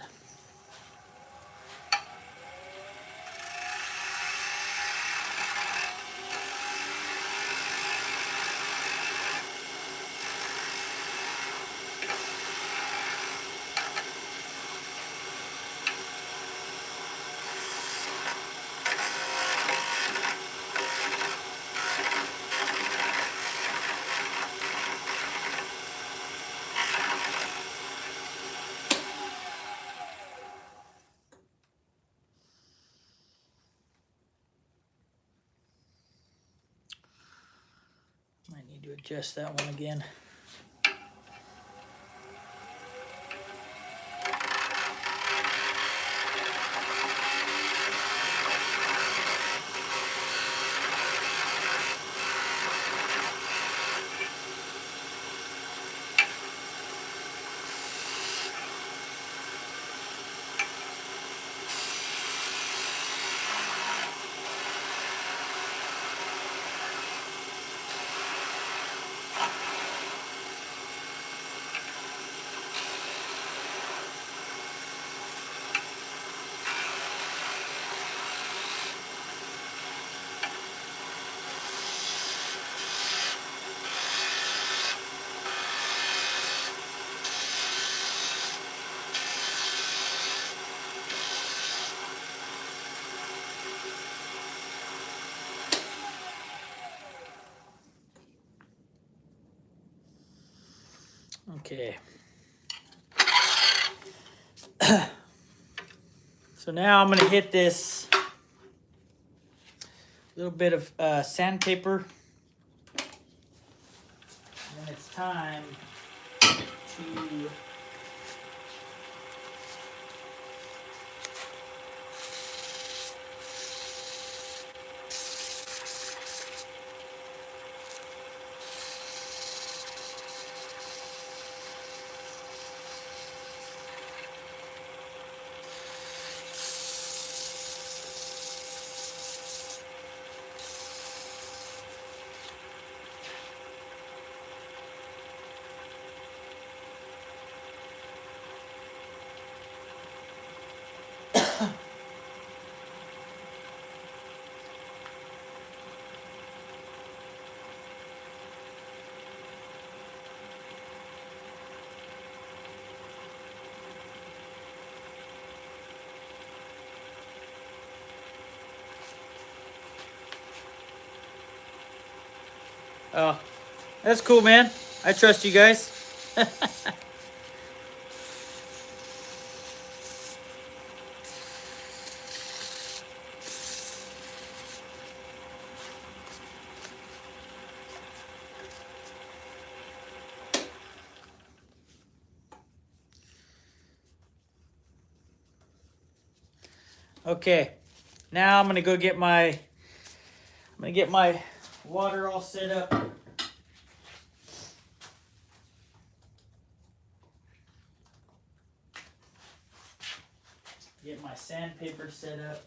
Might need to adjust that one again. Okay. So now I'm going to hit this little bit of sandpaper. And then it's time to oh, that's cool, man. I trust you guys. Okay, now I'm gonna go get my water all set up. Get my sandpaper set up.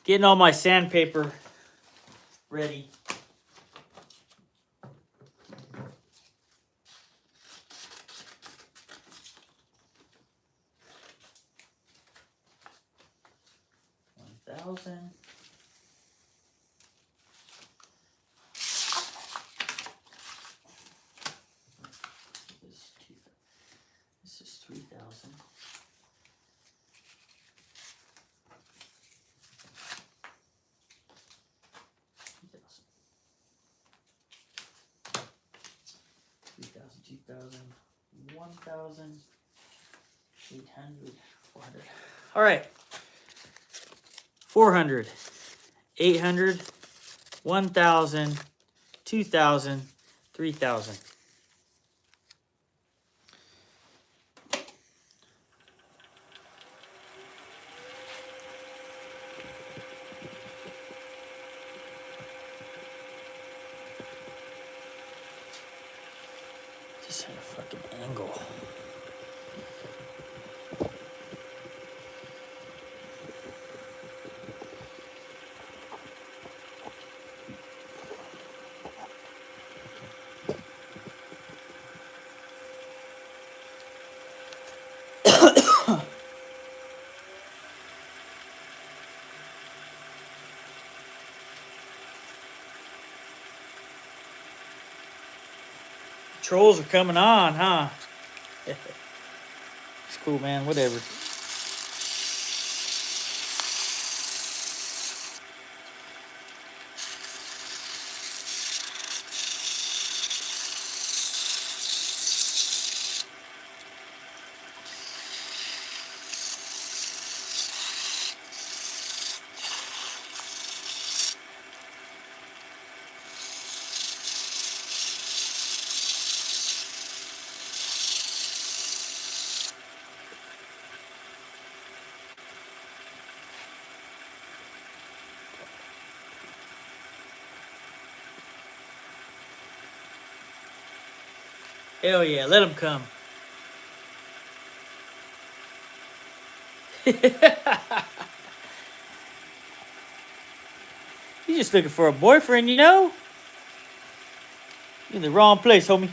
Getting all my sandpaper ready. $1,000. This is 3,000. $1,000, 800, 400. All right. 400, 800, 1,000, 2,000, 3,000. Just had a fucking angle. Trolls are coming on, huh? It's cool, man. Whatever. Hell yeah, let them come. You're just looking for a boyfriend, you know? You're in the wrong place, homie.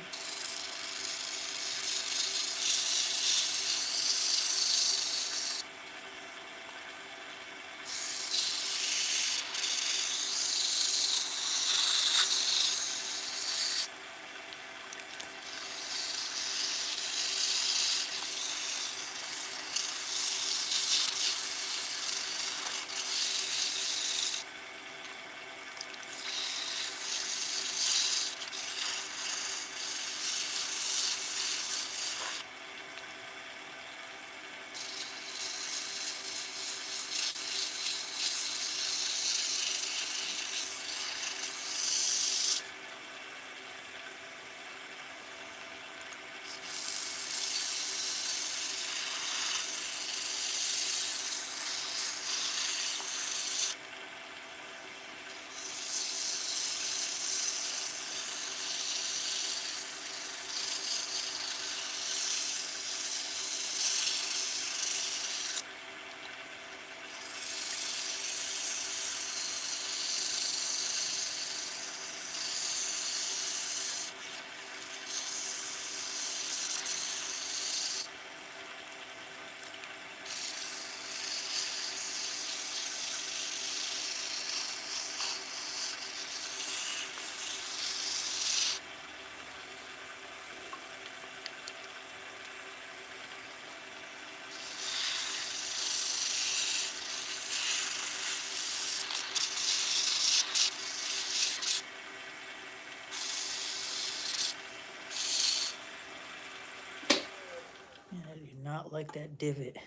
Man, I do not like that divot.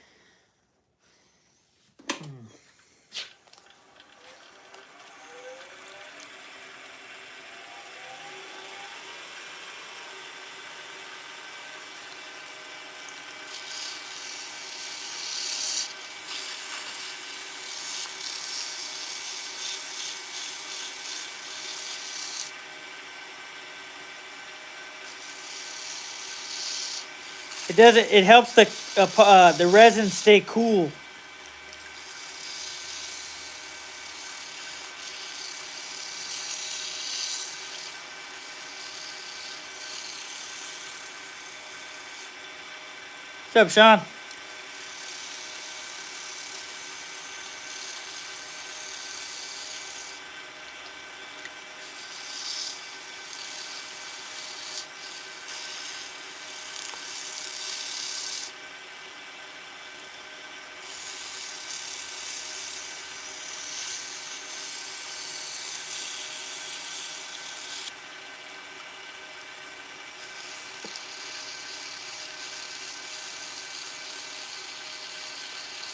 It doesn't. It helps the resin stay cool. What's up, Sean?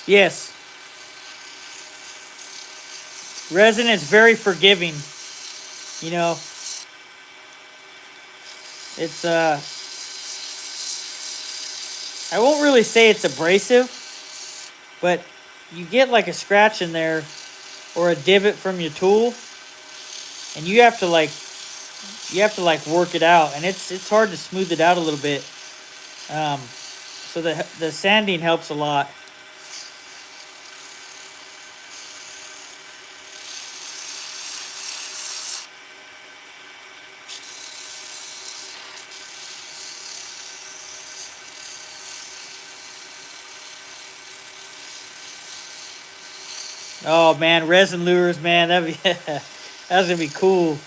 Yes. Resin is very forgiving. You know, it's I won't really say it's abrasive, but you get like a scratch in there or a divot from your tool, and you have to like work it out, and it's hard to smooth it out a little bit. So the sanding helps a lot. Oh man, resin lures, man, that's gonna be cool.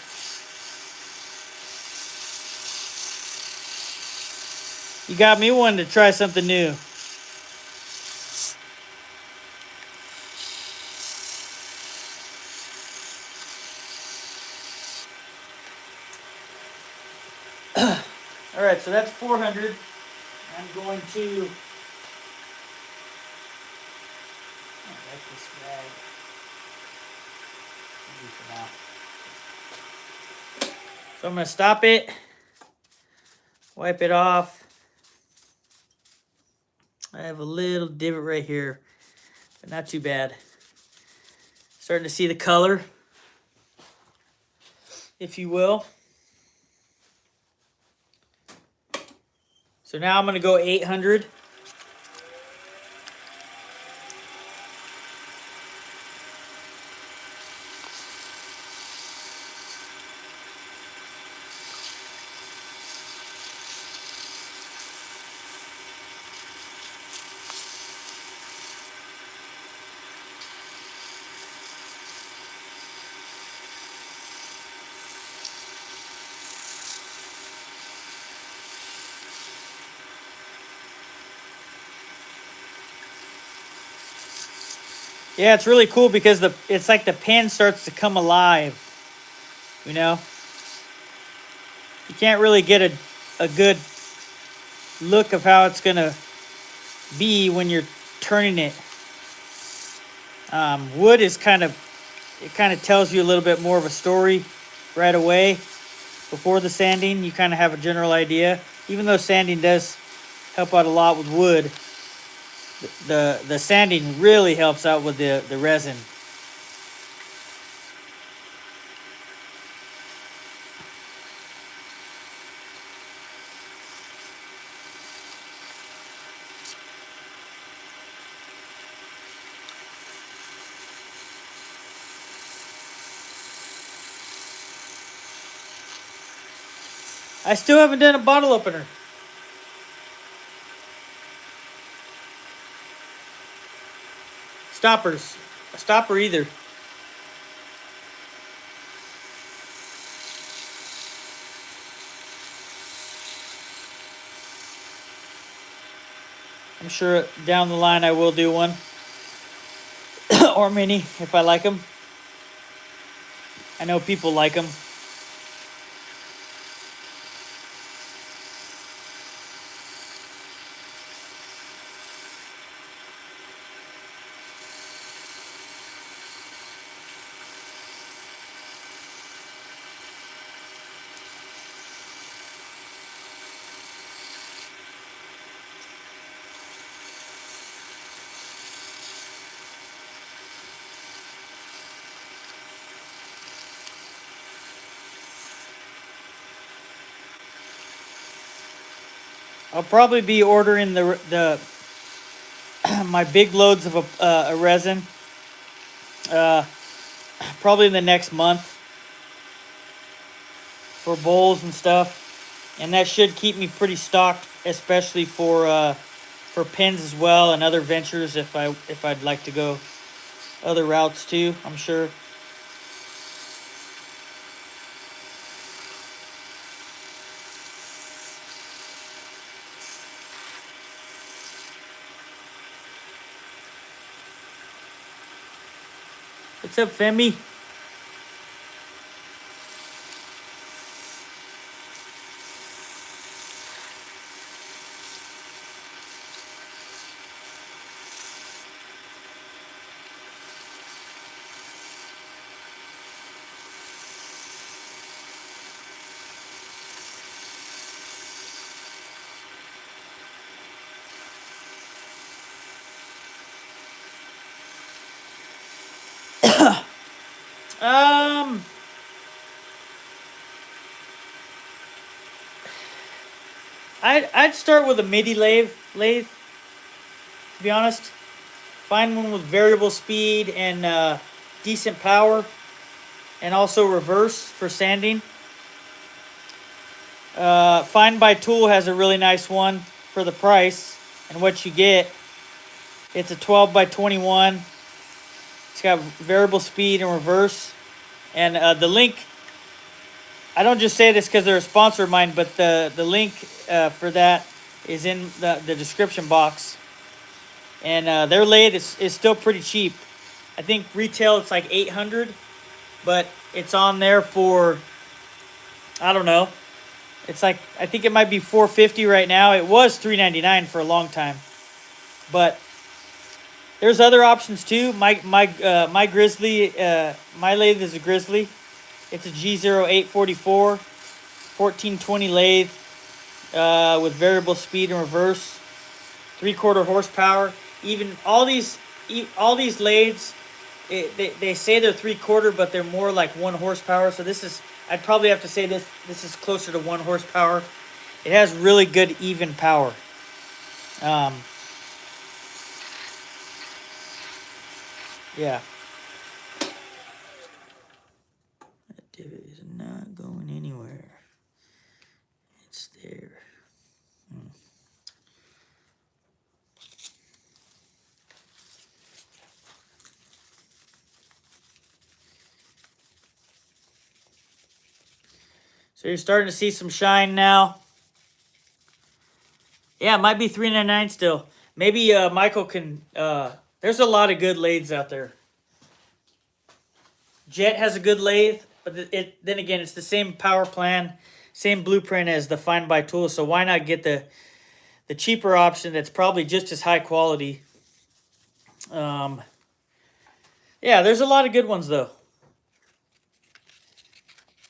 You got me wanting to try something new. All right, so that's 400. I'm going to. I like this rag. For now. So I'm gonna stop it, wipe it off. I have a little divot right here, but not too bad. Starting to see the color, if you will. So now I'm gonna go 800. Yeah, it's really cool because it's like the pen starts to come alive. You know, you can't really get a good look of how it's gonna be when you're turning it. Wood is kind of tells you a little bit more of a story right away. Before the sanding, you kind of have a general idea. Even though sanding does help out a lot with wood, the sanding really helps out with the resin. I still haven't done a bottle opener. Stoppers. A stopper either. I'm sure down the line I will do one. Or mini, if I like them. I know people like them. I'll probably be ordering the my big loads of a resin probably in the next month for bowls and stuff, and that should keep me pretty stocked, especially for for pins as well and other ventures if I'd like to go other routes too, I'm sure. What's up, Femi? I'd start with a MIDI lathe, to be honest. Find one with variable speed and decent power, and also reverse for sanding. FINDBUYTOOL has a really nice one for the price and what you get. It's a 12 by 21. It's got variable speed and reverse. And the link, I don't just say this because they're a sponsor of mine, but the link for that is in the description box. And their lathe is still pretty cheap. I think retail it's like $800, but it's on there for, I don't know. It's like, I think it might be $450 right now. It was $399 for a long time. But there's other options too. My Grizzly, my lathe is a Grizzly. It's a G0844, 1420 lathe with variable speed and reverse, 3/4 horsepower. Even all these lathes, they say they're 3/4, but they're more like 1 horsepower. So this is, I'd probably have to say this is closer to 1 horsepower. It has really good even power. Yeah. That divot is not going anywhere. It's there. So you're starting to see some shine now. Yeah, it might be $399 still. Maybe Michael can. There's a lot of good lathes out there. Jet has a good lathe, but then again, it's the same power plan, same blueprint as the FINDBUYTOOL. So why not get the cheaper option that's probably just as high quality? Yeah, there's a lot of good ones though.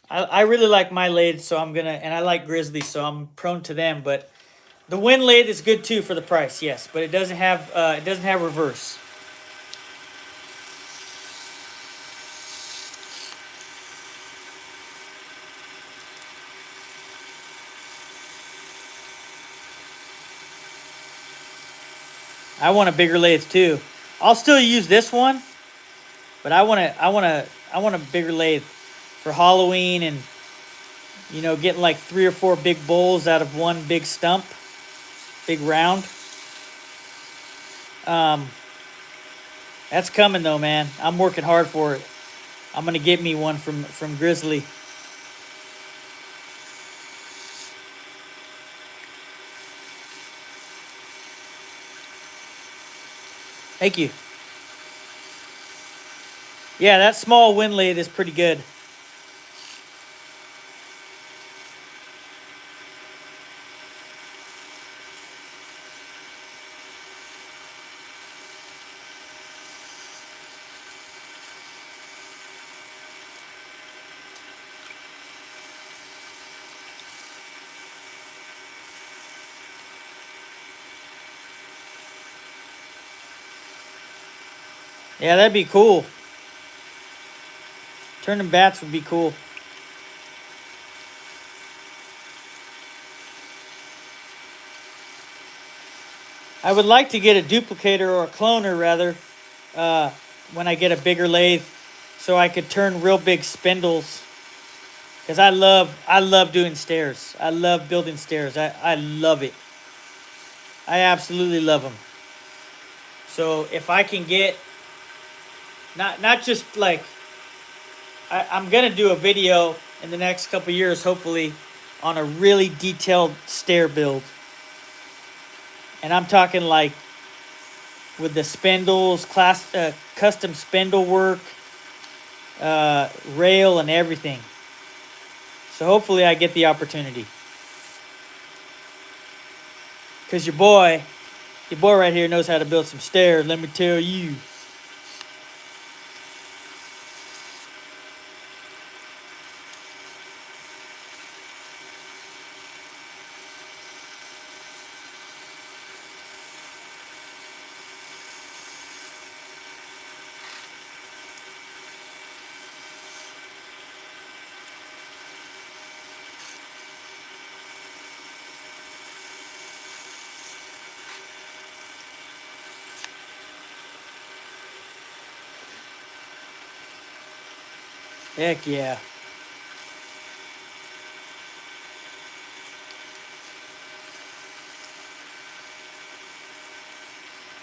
I really like my lathe, so I'm gonna, and I like Grizzly, so I'm prone to them. But the Wind lathe is good too for the price, yes, but it doesn't have reverse. I want a bigger lathe too. I'll still use this one, but I want a bigger lathe for Halloween and, you know, getting like 3 or 4 big bowls out of one big stump, big round. That's coming though, man. I'm working hard for it. I'm gonna get me one from Grizzly. Thank you. Yeah, that small Wind lathe is pretty good. Yeah, that'd be cool. Turning bats would be cool. I would like to get a duplicator or a cloner rather when I get a bigger lathe, so I could turn real big spindles. Because I love doing stairs. I love building stairs. I love it. I absolutely love them. So if I can get, not just like, I'm gonna do a video in the next couple years, hopefully, on a really detailed stair build. And I'm talking like with the spindles, custom spindle work, rail and everything. So hopefully I get the opportunity. Cause your boy right here knows how to build some stairs, let me tell you. Heck yeah.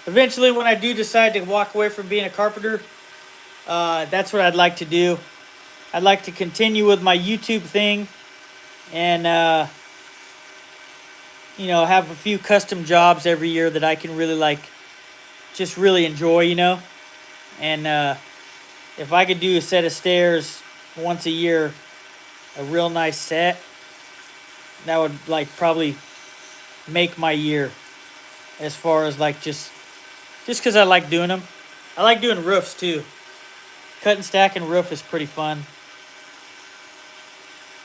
Eventually, when I do decide to walk away from being a carpenter, that's what I'd like to do. I'd like to continue with my YouTube thing and, you know, have a few custom jobs every year that I can really like, just really enjoy, you know. And if I could do a set of stairs once a year, a real nice set, that would like probably make my year. As far as like just because I like doing them. I like doing roofs too. Cut and stack and roof is pretty fun.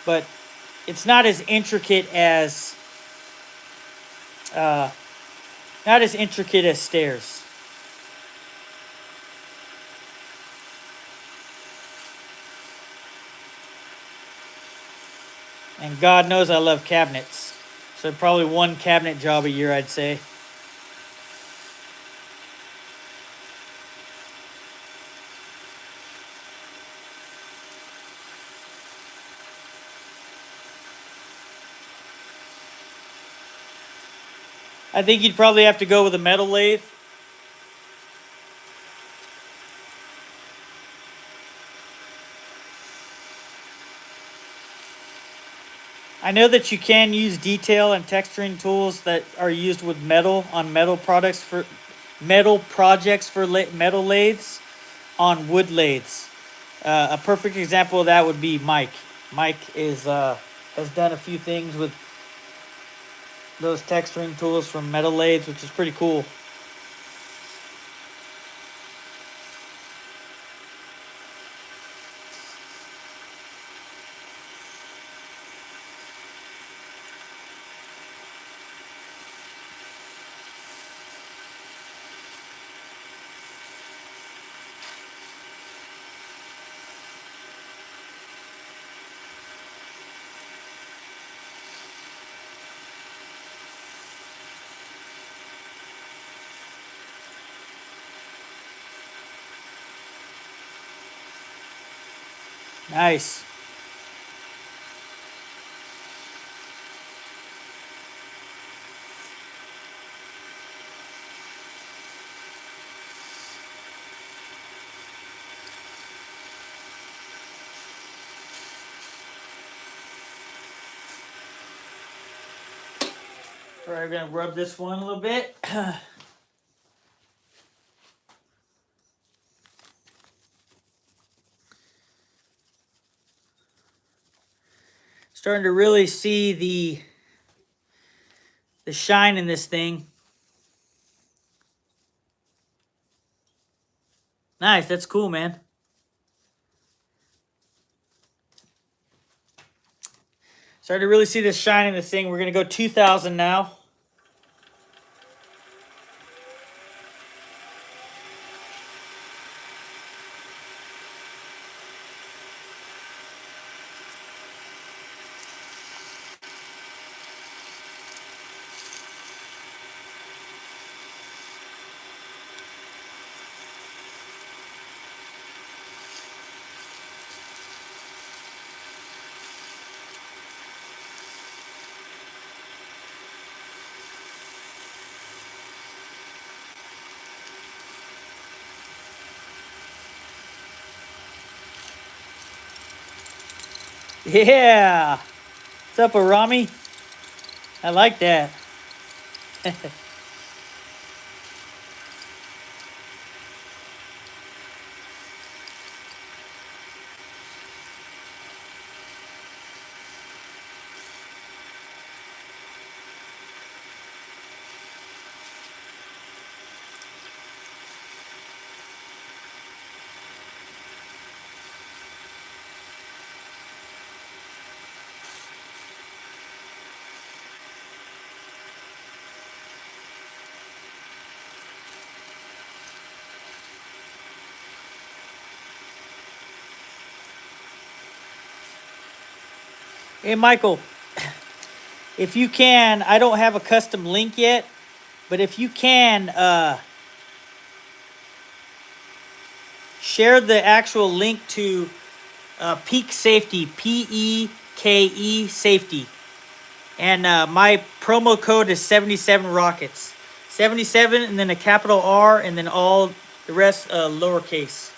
But it's not as intricate as stairs. And God knows I love cabinets. So probably one cabinet job a year, I'd say. I think you'd probably have to go with a metal lathe. I know that you can use detail and texturing tools that are used with metal on metal projects for metal lathes on wood lathes. A perfect example of that would be Mike. Mike has done a few things with those texturing tools from metal lathes, which is pretty cool. Nice. All right, we're gonna rub this one a little bit. Starting to really see the shine in this thing. Nice, that's cool, man. Starting to really see the shine in this thing. We're gonna go 2000 now. Yeah. What's up, Arami? I like that. Hey, Michael, if you can, I don't have a custom link yet, but if you can, share the actual link to Peak Safety, P-E-K-E Safety. And my promo code is 77 Rockets. 77 and then a capital R and then all the rest lowercase.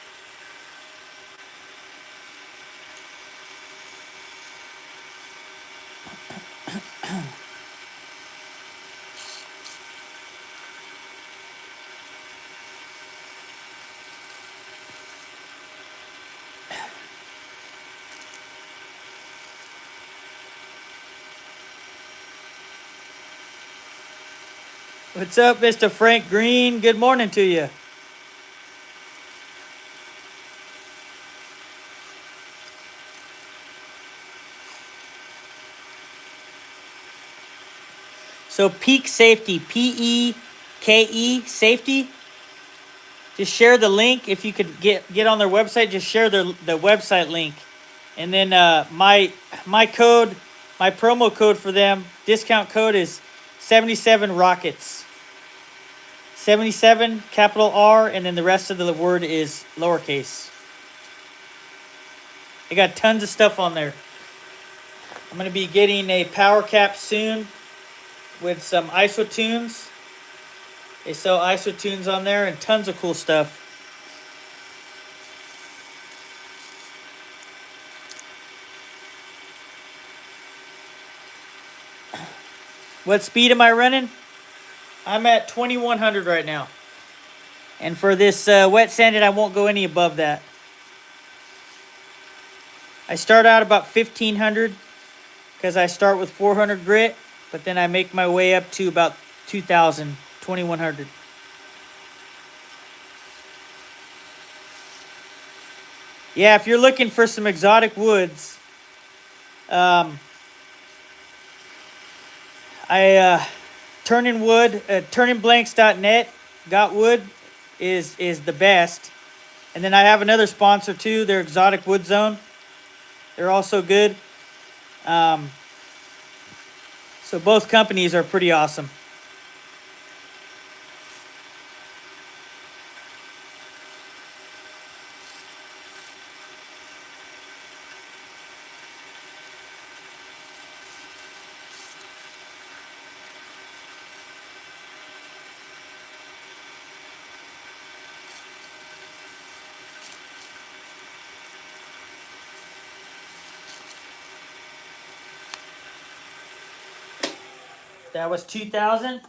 What's up, Mr. Frank Green? Good morning to you. So Peak Safety, P-E-K-E Safety. Just share the link. If you could get on their website, just share the website link. And then my code, my promo code for them, discount code is 77 Rockets. 77, capital R, and then the rest of the word is lowercase. They got tons of stuff on there. I'm going to be getting a power cap soon with some ISO tunes. They sell ISO tunes on there and tons of cool stuff. What speed am I running? I'm at 2100 right now. And for this wet sanded, I won't go any above that. I start out about 1500 because I start with 400 grit, but then I make my way up to about 2000, 2100. Yeah, if you're looking for some exotic woods, turningblanks.net, got wood is the best. And then I have another sponsor too, their Exotic Wood Zone. They're also good. So both companies are pretty awesome. That was 2000.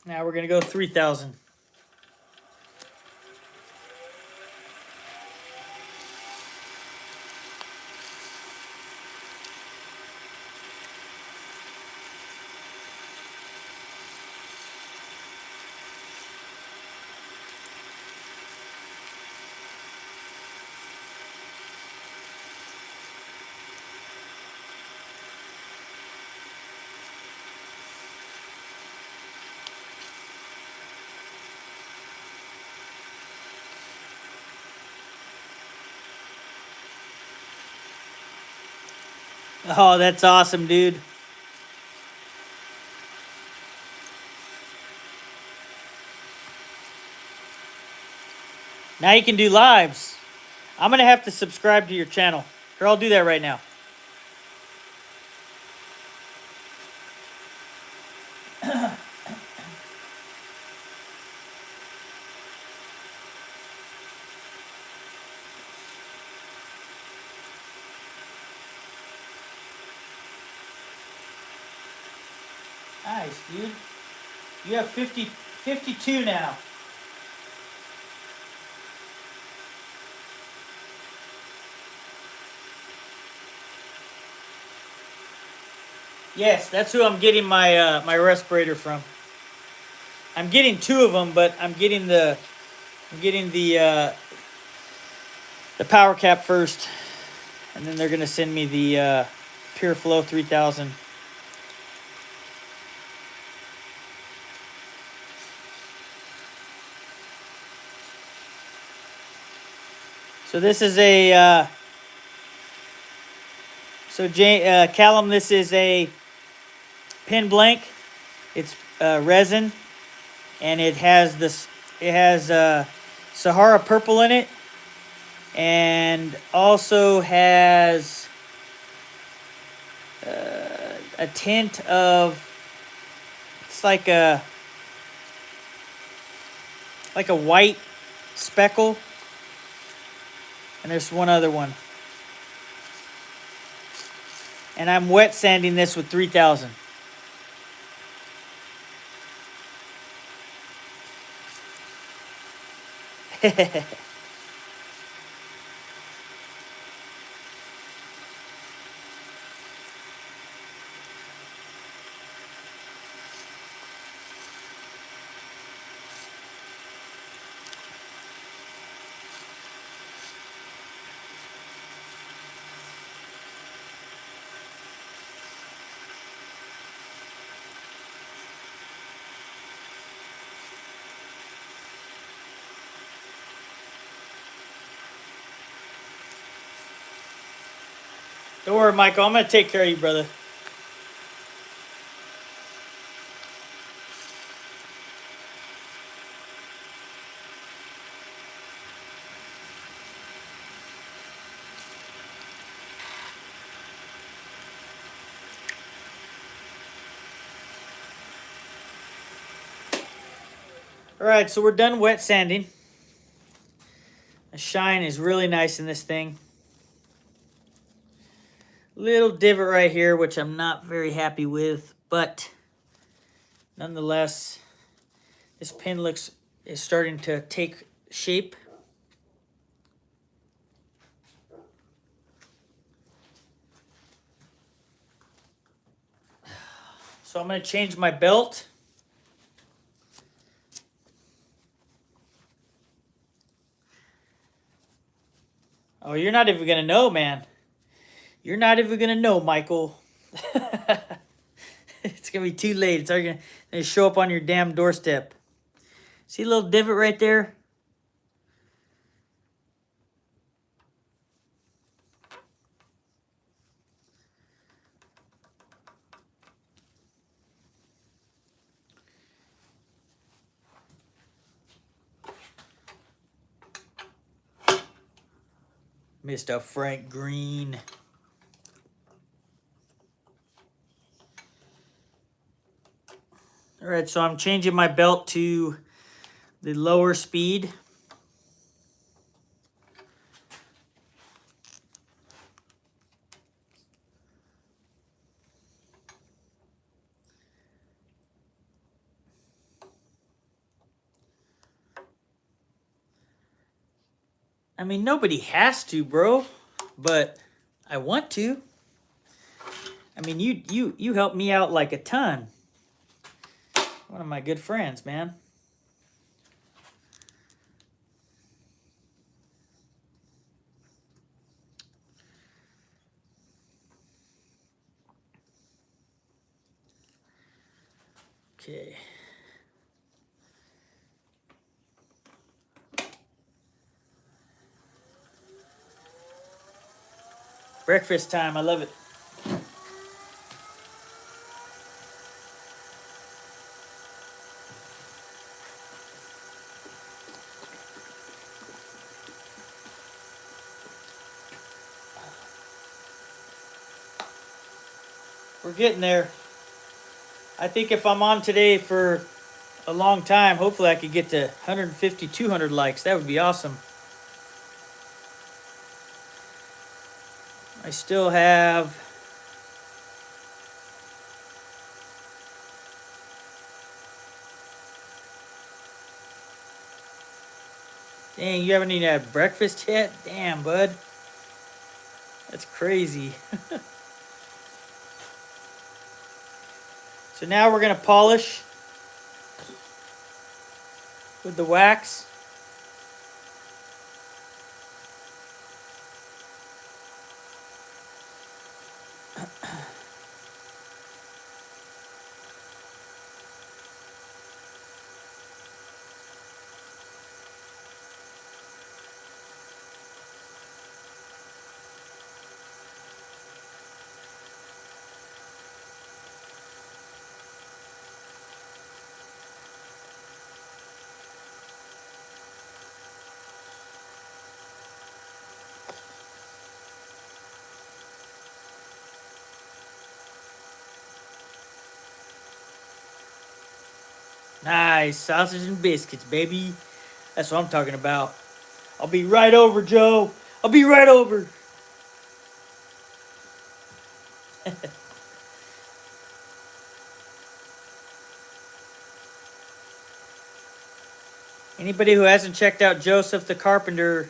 Now we're gonna go 3000. Oh, that's awesome, dude. Now you can do lives. I'm going to have to subscribe to your channel. Here, I'll do that right now. Nice, dude. You have 52 now. Yes, that's who I'm getting my my respirator from. I'm getting 2 of them, but I'm getting the power cap first, and then they're gonna send me the Pure Flow 3000. So this is a Callum, this is a pen blank. It's resin, and it has this. It has Sahara purple in it, and also has a tint of. It's like a white speckle, and there's one other one. And I'm wet sanding this with 3000. Don't worry, Michael. I'm going to take care of you, brother. All right, so we're done wet sanding. The shine is really nice in this thing. Little divot right here, which I'm not very happy with, but nonetheless, this pen is starting to take shape. So I'm going to change my belt. Oh, you're not even going to know, man. You're not even going to know, Michael. It's going to be too late. It's already going to show up on your damn doorstep. See a little divot right there? Mr. Frank Green. All right, so I'm changing my belt to the lower speed. I mean, nobody has to, bro, but I want to. I mean, you helped me out like a ton. One of my good friends, man. Okay. Breakfast time, I love it. We're getting there. I think if I'm on today for a long time, hopefully I could get to 150, 200 likes. That would be awesome. I still have... Dang, you haven't even had breakfast yet? Damn, bud. That's crazy. So now we're going to polish with the wax. Nice. Sausage and biscuits, baby. That's what I'm talking about. I'll be right over, Joe. I'll be right over. Anybody who hasn't checked out Joseph the Carpenter,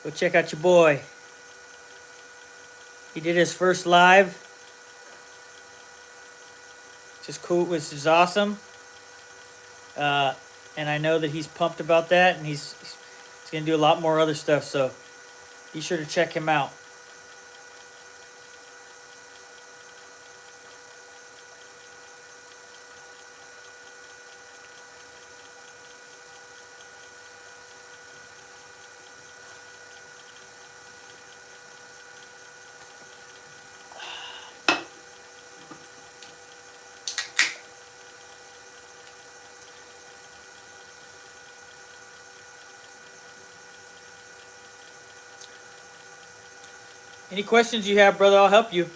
go check out your boy. He did his first live. Just cool, which is awesome. And I know that he's pumped about that, and he's going to do a lot more other stuff, so be sure to check him out. Any questions you have, brother, I'll help you.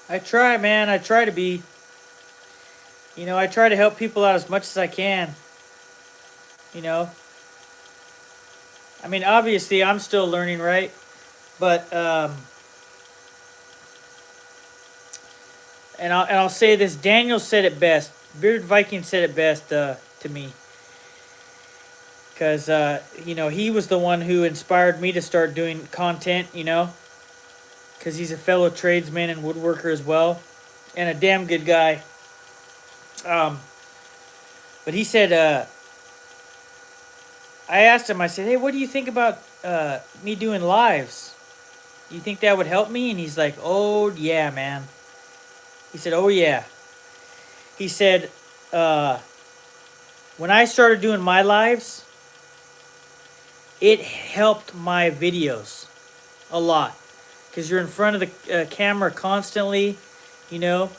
I try, man. I try to be. You know, I try to help people out as much as I can. You know. I mean, obviously, I'm still learning, right? But, and I'll say this. Daniel said it best. Bearded Viking said it best to me. Because, you know, he was the one who inspired me to start doing content, you know. Because he's a fellow tradesman and woodworker as well. And a damn good guy. But he said, I asked him, I said, hey, what do you think about me doing lives? Do you think that would help me? And he's like, oh, yeah, man. He said, oh, yeah. He said, when I started doing my lives, it helped my videos a lot. Because you're in front of the camera constantly, you know.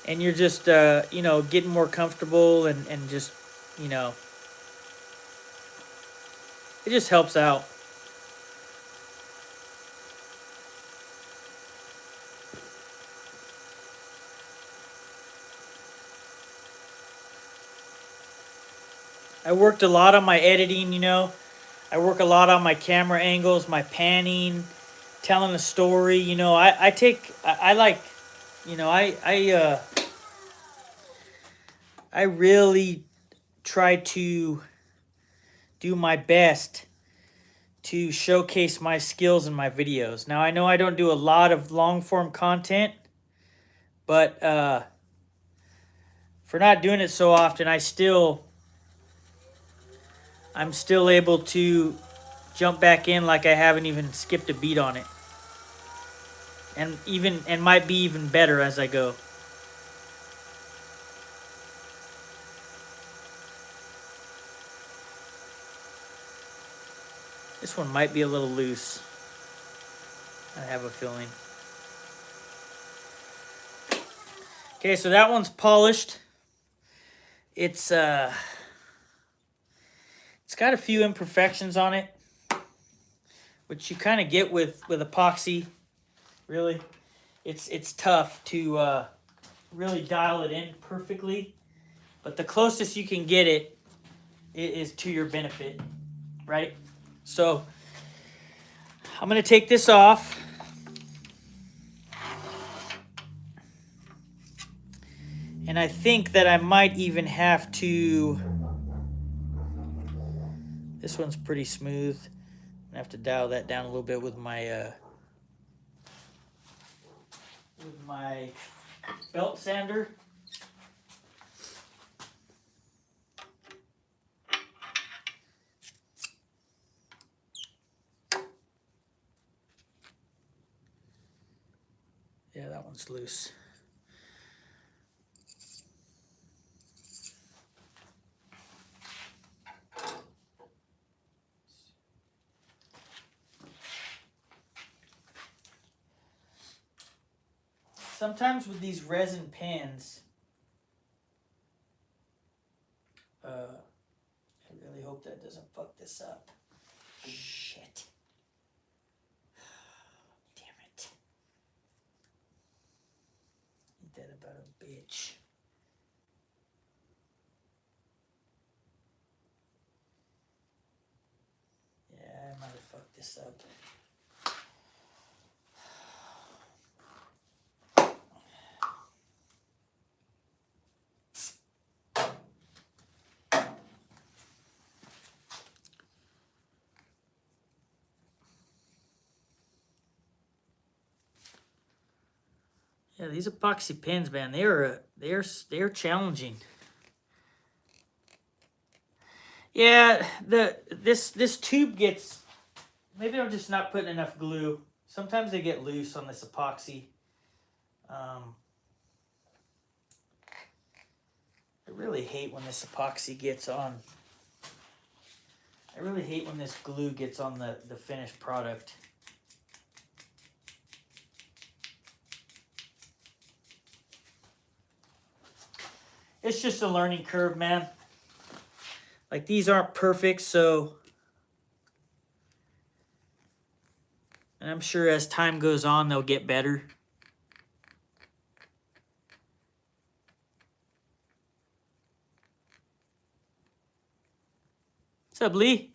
And you're just, you know, getting more comfortable and just, you know. It just helps out. I worked a lot on my editing, you know. I work a lot on my camera angles, my panning, telling a story. You know, I like, you know, I really try to do my best to showcase my skills in my videos. Now, I know I don't do a lot of long form content, but for not doing it so often, I'm still able to jump back in like I haven't even skipped a beat on it. And might be even better as I go. This one might be a little loose. I have a feeling. Okay, so that one's polished. It's got a few imperfections on it, which you kind of get with epoxy. Really, it's tough to really dial it in perfectly, but the closest you can get it is to your benefit, right? So I'm gonna take this off. And I think that I might even have to... This one's pretty smooth. I have to dial that down a little bit with my belt sander. Yeah, that one's loose. Sometimes with these resin pens, I really hope that doesn't fuck this up. Shit. Damn it. Ain't that about a bitch. Yeah, I might have fucked this up. Yeah, these epoxy pens, man, they're challenging. Yeah, this tube gets, maybe I'm just not putting enough glue. Sometimes they get loose on this epoxy. I really hate when this epoxy gets on. I really hate when this glue gets on the finished product. It's just a learning curve, man. Like, these aren't perfect, so... And I'm sure as time goes on, they'll get better. What's up, Lee?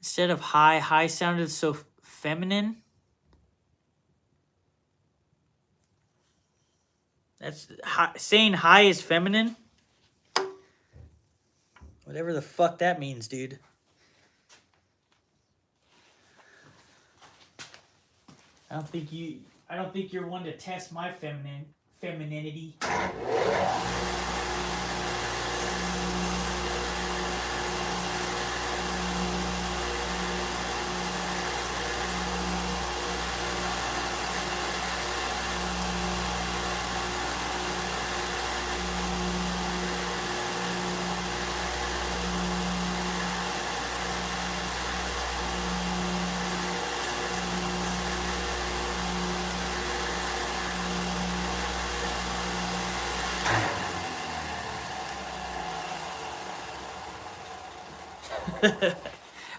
Instead of high sounded so feminine. That's saying high is feminine. Whatever the fuck that means, dude. I don't think you're one to test my femininity.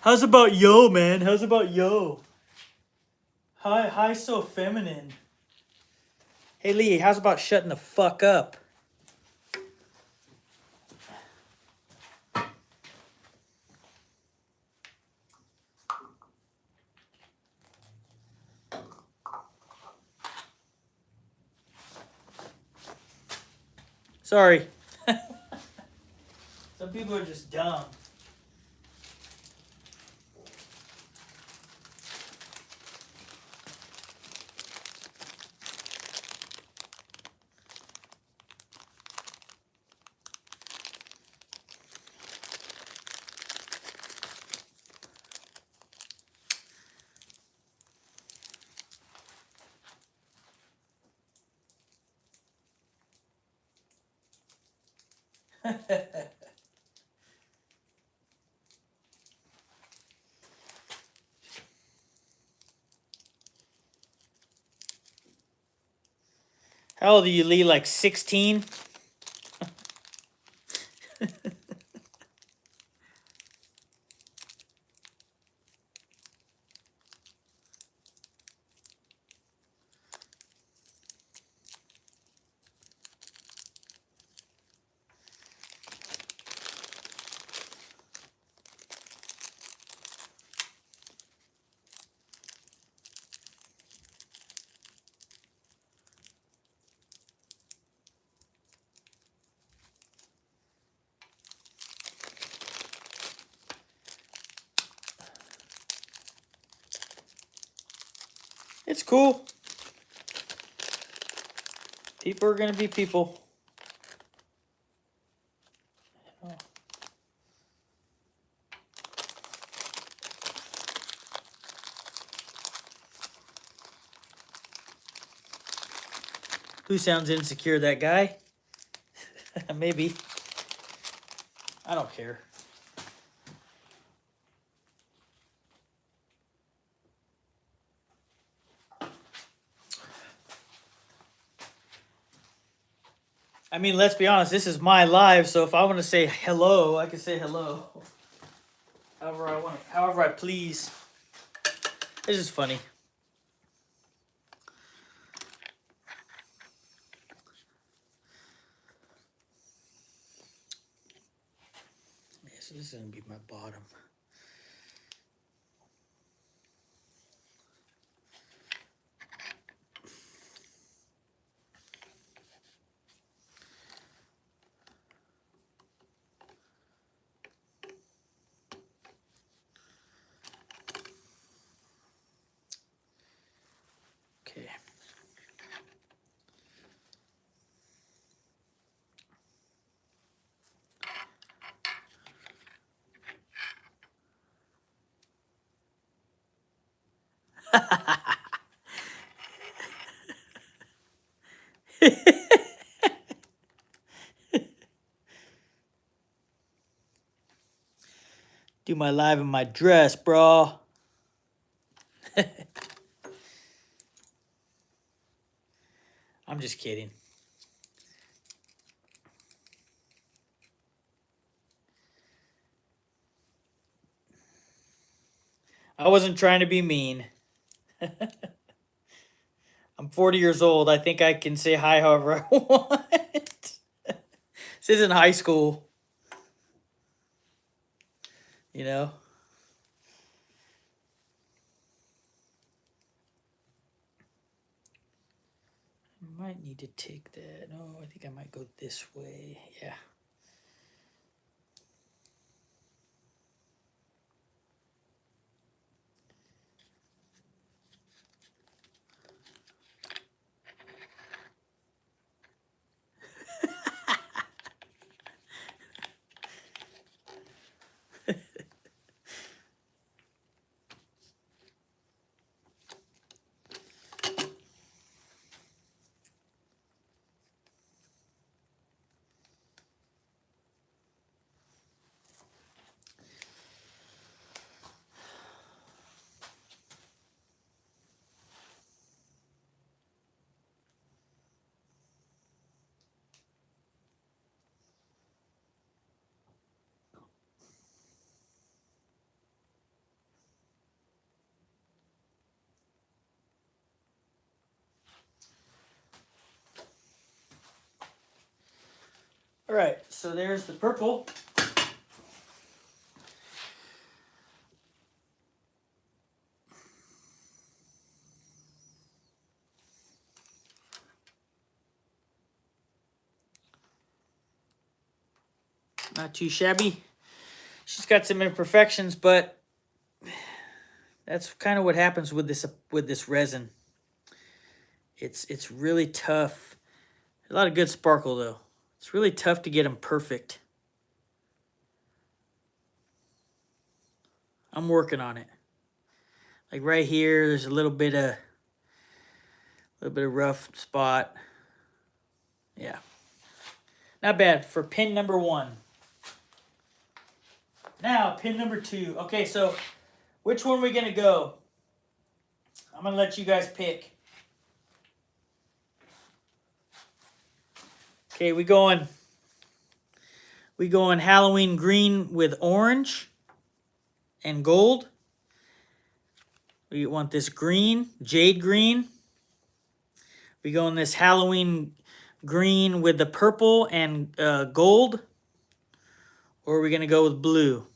How's about yo, man? How's about yo? Hi, so feminine. Hey, Lee, how's about shutting the fuck up? Sorry. Some people are just dumb. How old are you, Lee? Like 16? It's cool. People are gonna be people. Oh. Who sounds insecure? That guy? Maybe. I don't care. I mean, let's be honest, this is my live, so if I want to say hello, I can say hello. However I want, however I please. It's just funny. Yeah, so this is gonna be my bottom. Okay. Do my live in my dress, bro. I'm just kidding. I wasn't trying to be mean. I'm 40 years old. I think I can say hi however I want. This isn't high school. You know? I might need to take that. No, I think I might go this way. Yeah. All right, so there's the purple. Not too shabby. She's got some imperfections, but that's kind of what happens with this resin. It's really tough. A lot of good sparkle though. It's really tough to get them perfect. I'm working on it. Like right here, there's a little bit of rough spot. Yeah, not bad for pin number 1. Now, pin number 2. Okay, so which one are we going to go? I'm going to let you guys pick. Okay, we going Halloween green with orange and gold. We want this green, jade green. We going this Halloween green with the purple and gold. Or are we going to go with blue?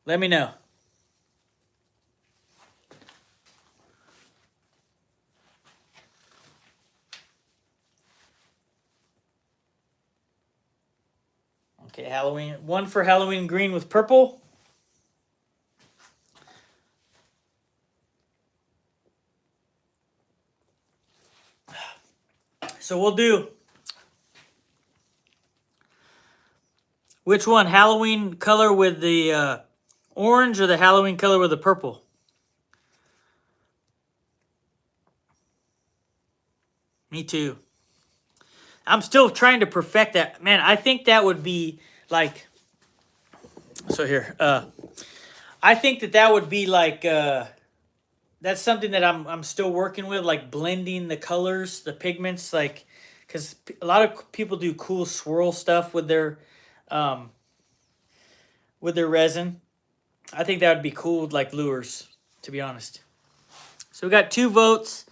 Let me know. Okay, Halloween. One for Halloween green with purple. So we'll do... Which one? Halloween color with the orange or the Halloween color with the purple? Me too. I'm still trying to perfect that. Man, I think that would be like... So here. I think that would be like... that's something that I'm still working with, like blending the colors, the pigments, like... Because a lot of people do cool swirl stuff with their resin. I think that would be cool with like lures, to be honest. So we got 2 votes.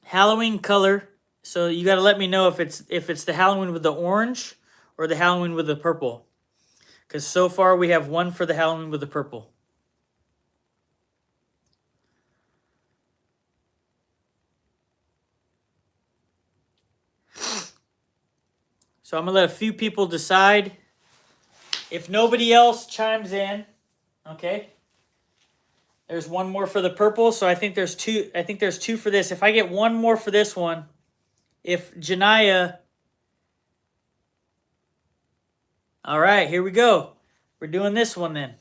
Halloween color. So you got to let me know if it's the Halloween with the orange or the Halloween with the purple. Because so far we have 1 for the Halloween with the purple. So I'm going to let a few people decide. If nobody else chimes in, okay. There's 1 more for the purple, so I think there's 2. I think there's 2 for this. If I get 1 more for this one, if Janaya... All right, here we go. We're doing this one then.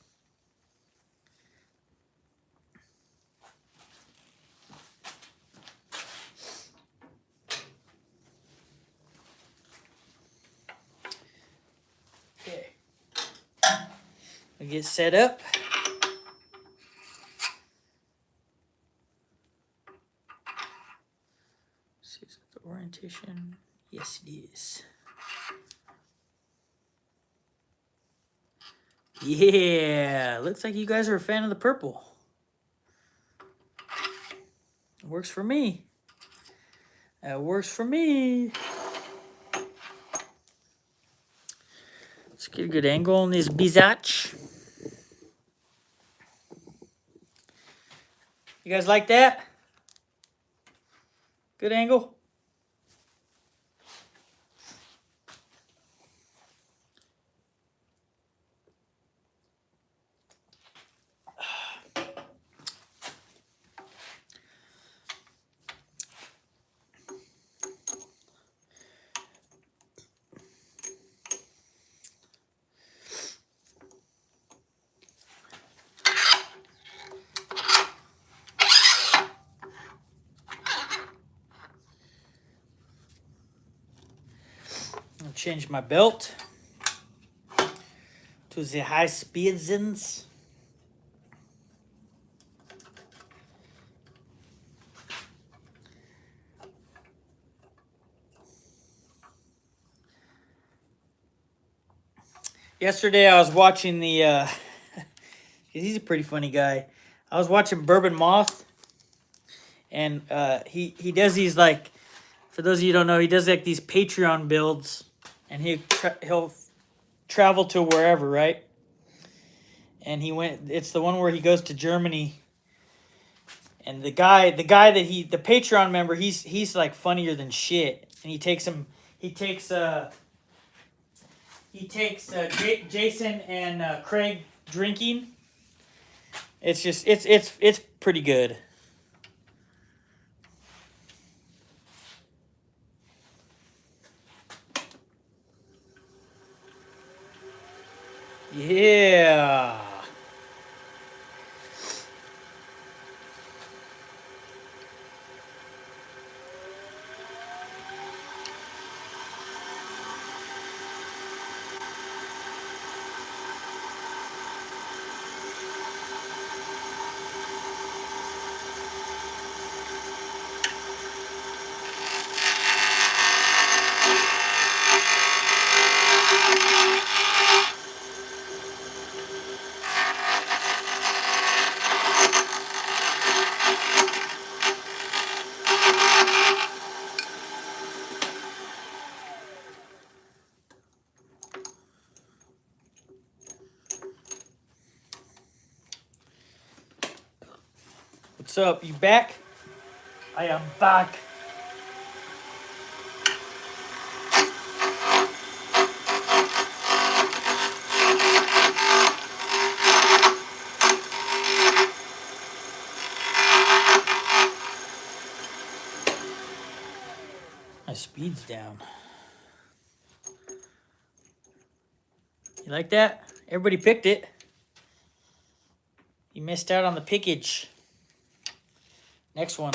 Okay. We get set up. See, is that the orientation? Yes, it is. Yeah, looks like you guys are a fan of the purple. It works for me. That works for me. Let's get a good angle on this bizac. You guys like that? Good angle? I'll change my belt to the high speeds. Yesterday I was watching the he's a pretty funny guy. I was watching Bourbon Moth, and he does these like For those of you who don't know, he does like these Patreon builds, and he'll travel to wherever, right? And he went. It's the one where he goes to Germany, and the Patreon member, he's like funnier than shit, and he takes Jason and Craig drinking. It's just it's pretty good. Yeah. What's up? You back? I am back. My speed's down. You like that? Everybody picked it. You missed out on the pickage. Next one.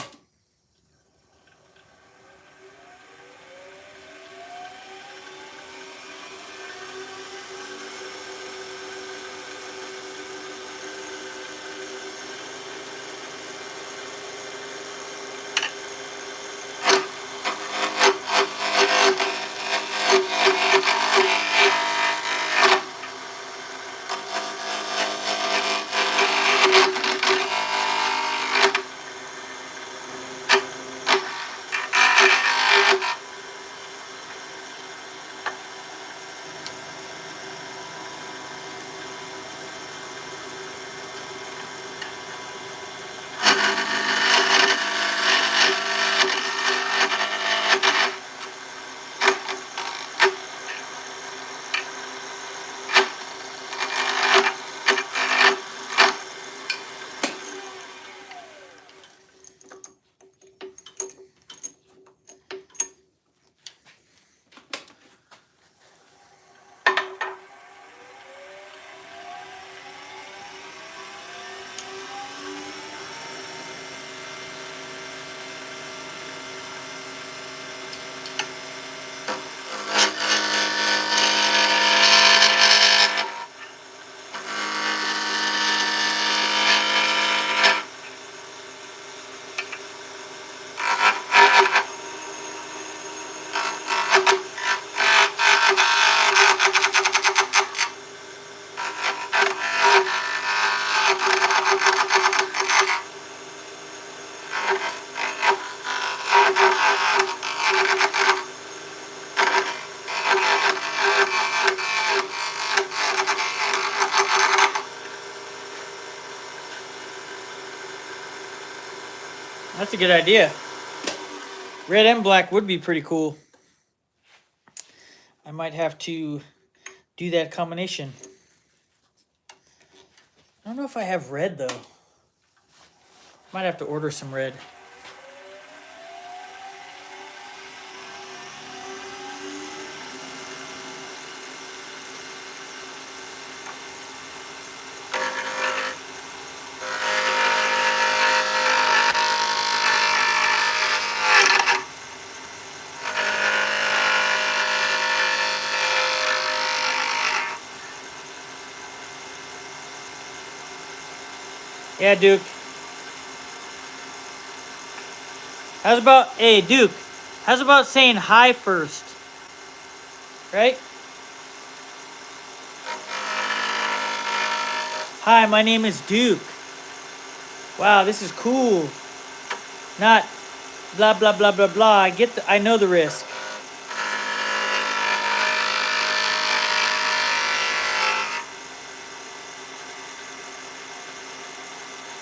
That's a good idea. Red and black would be pretty cool. I might have to do that combination. I don't know if I have red though. Might have to order some red. Yeah, Duke. How's about, hey, Duke, how's about saying hi first? Right? Hi, my name is Duke. Wow, this is cool. Not blah, blah, blah, blah, blah. I know the risk.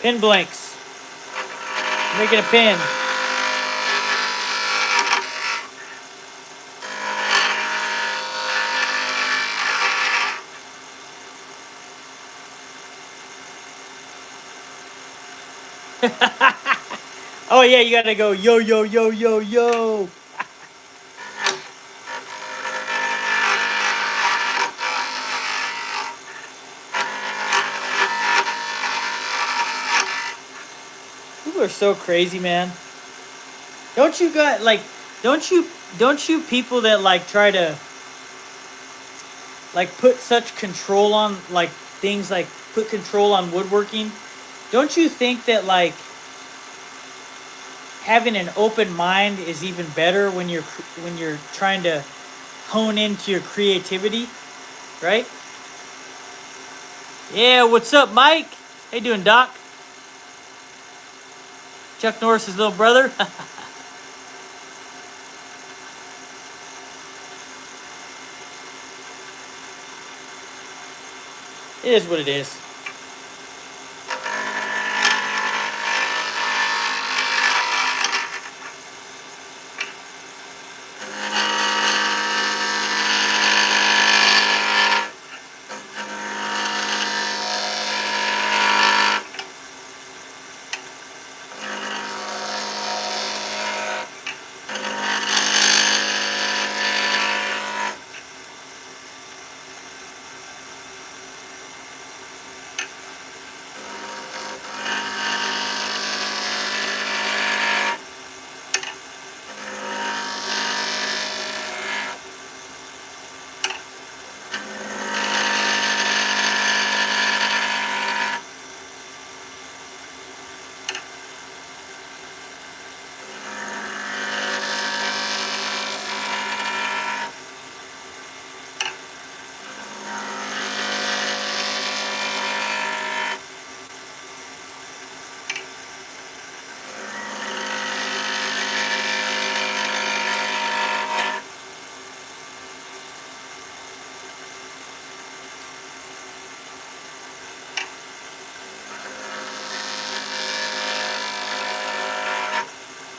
Pin blanks. Making a pin. Oh yeah, you gotta go yo, yo, yo, yo, yo. People are so crazy, man. Don't you got like, don't you people that like try to like put such control on like things, like put control on woodworking? Don't you think that like having an open mind is even better when you're trying to hone into your creativity, right? Yeah, what's up, Mike? How you doing, Doc? Chuck Norris's little brother. It is what it is.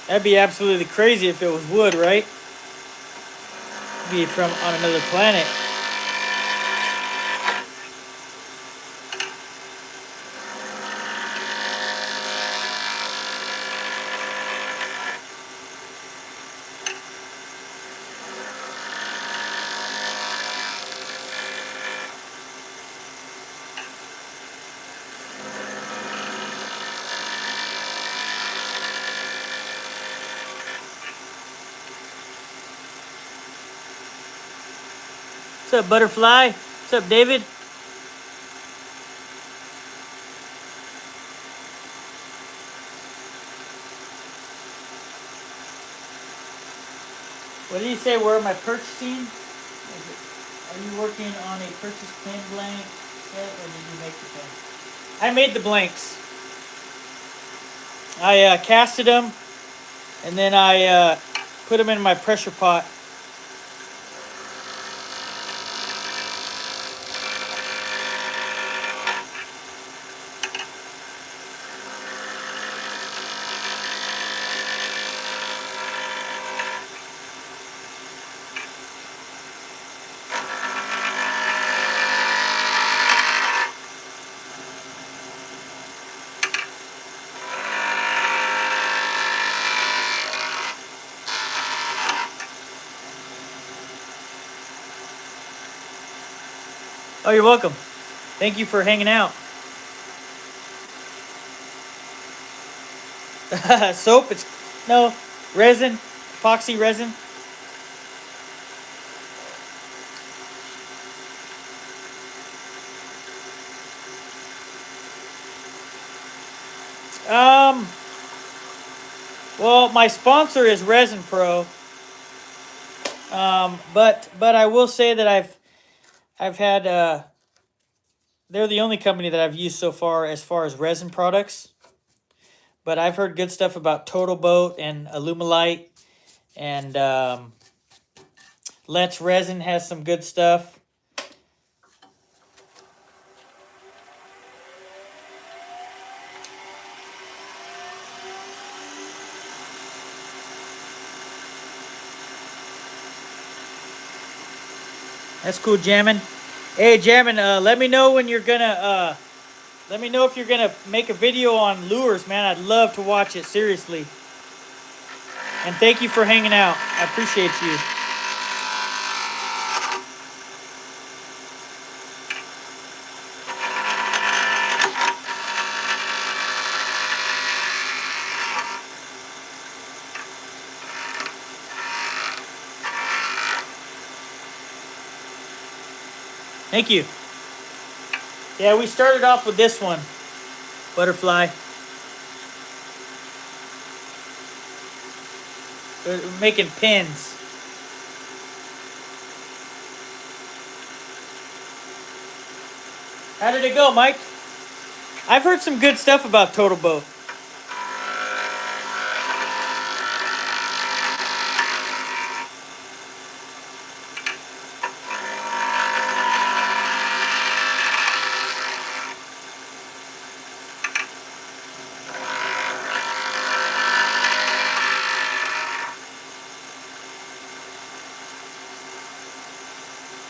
That'd be absolutely crazy if it was wood, right? Be from on another planet. What's up, Butterfly? What's up, David? What did you say? Where am I purchasing? Are you working on a purchase pin blank set, or did you make the pin? I made the blanks. I casted them, and then I put them in my pressure pot. Oh, you're welcome. Thank you for hanging out. Soap? No, resin, epoxy resin. Well, my sponsor is Resin Pro. But I will say that I've had they're the only company that I've used so far as resin products. but I've heard good stuff about Total Boat and Alumilite, and Let's Resin has some good stuff. That's cool, Jammin'. Hey, Jammin', let me know when you're gonna, let me know if you're gonna make a video on lures, man. I'd love to watch it, seriously. And thank you for hanging out. I appreciate you. Thank you. Yeah, we started off with this one, butterfly. We're making pins. How did it go, Mike? I've heard some good stuff about Total Boat.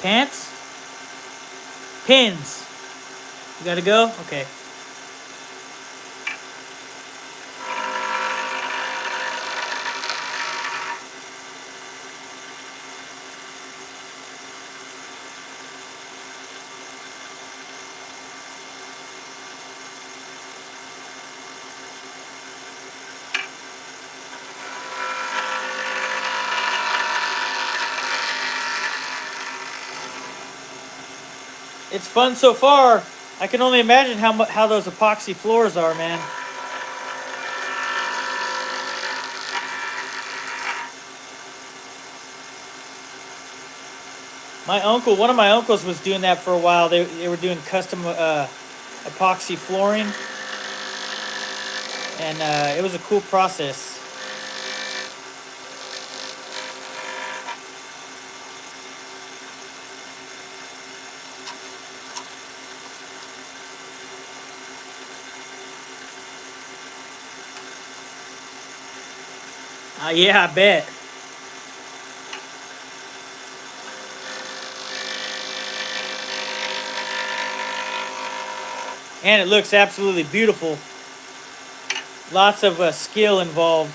Pants? Pins. You gotta go? Okay. It's fun so far. I can only imagine how those epoxy floors are, man. One of my uncles was doing that for a while. They were doing custom epoxy flooring, and it was a cool process. Yeah, I bet. And it looks absolutely beautiful. Lots of skill involved.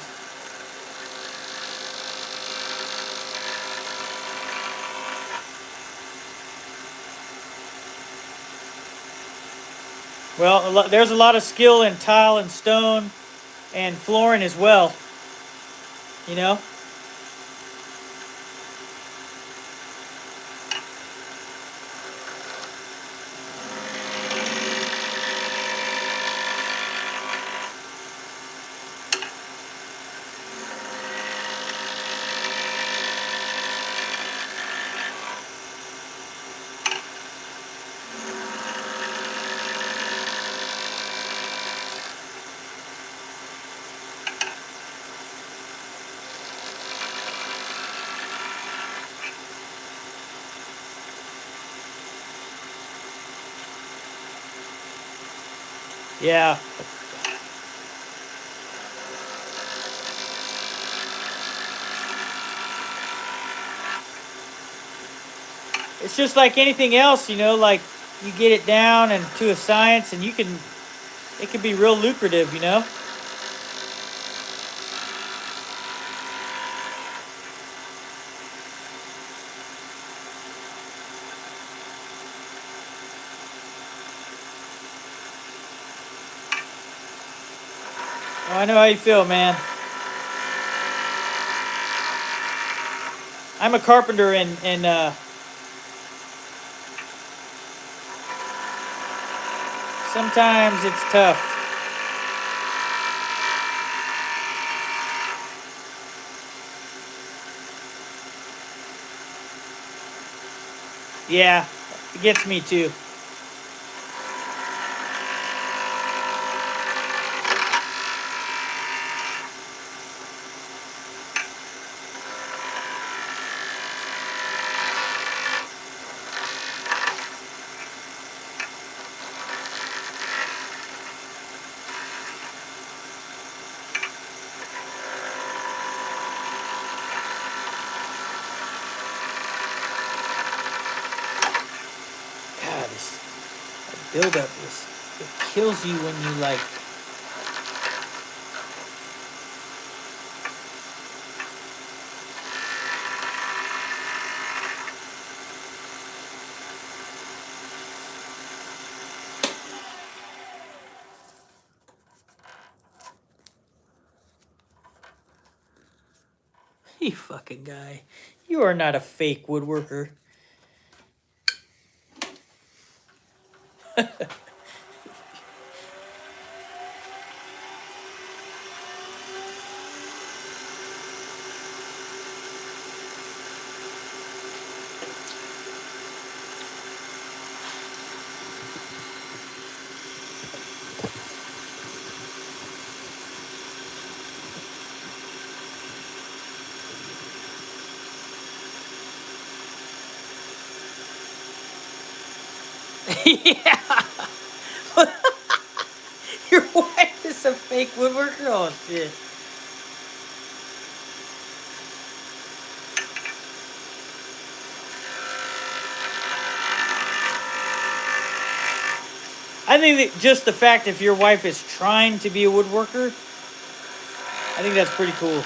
Well, there's a lot of skill in tile and stone and flooring as well. You know? Yeah. It's just like anything else, you know, like you get it down and to a science and it can be real lucrative, you know? Oh, I know how you feel, man. I'm a carpenter and sometimes it's tough. Yeah, it gets me too. buildup is, it kills you when you like. You fucking guy. You are not a fake woodworker. Yeah. Your wife is a fake woodworker? Oh, shit. I think that just the fact if your wife is trying to be a woodworker, I think that's pretty cool.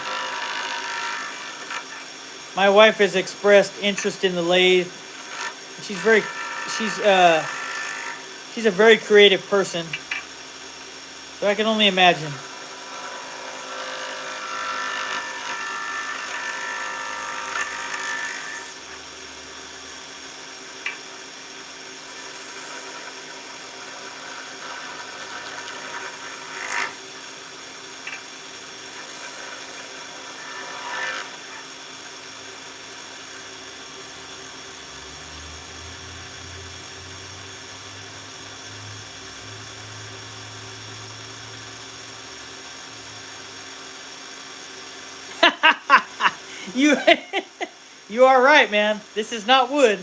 My wife has expressed interest in the lathe. She's a very creative person. So I can only imagine. You you are right, man. This is not wood.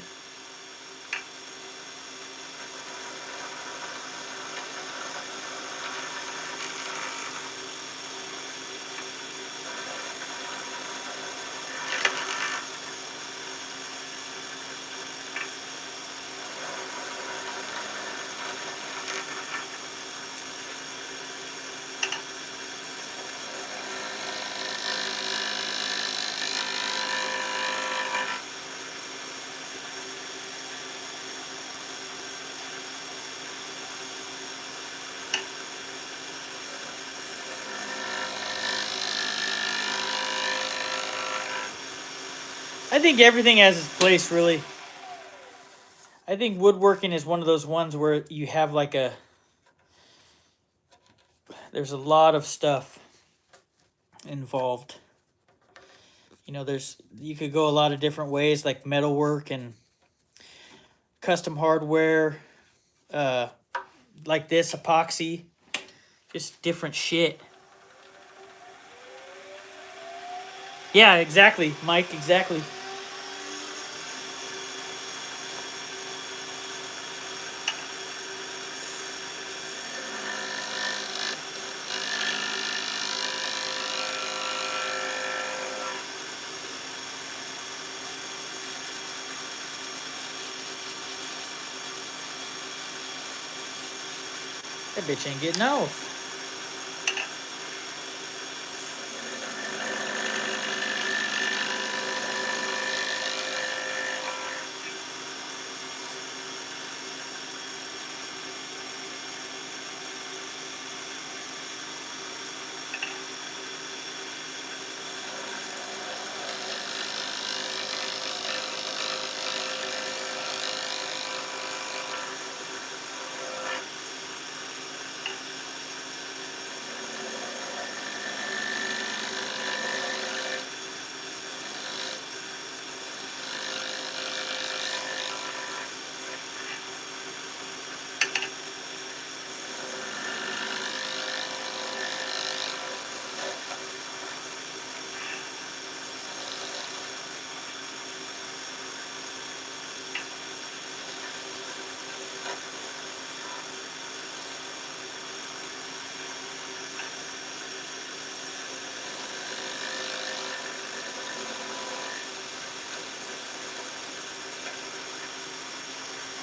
I think everything has its place, really. I think woodworking is one of those ones where you have like there's a lot of stuff involved. You know, you could go a lot of different ways, like metalwork and custom hardware, like this, epoxy, just different shit. Yeah, exactly, Mike, exactly. That bitch ain't getting off.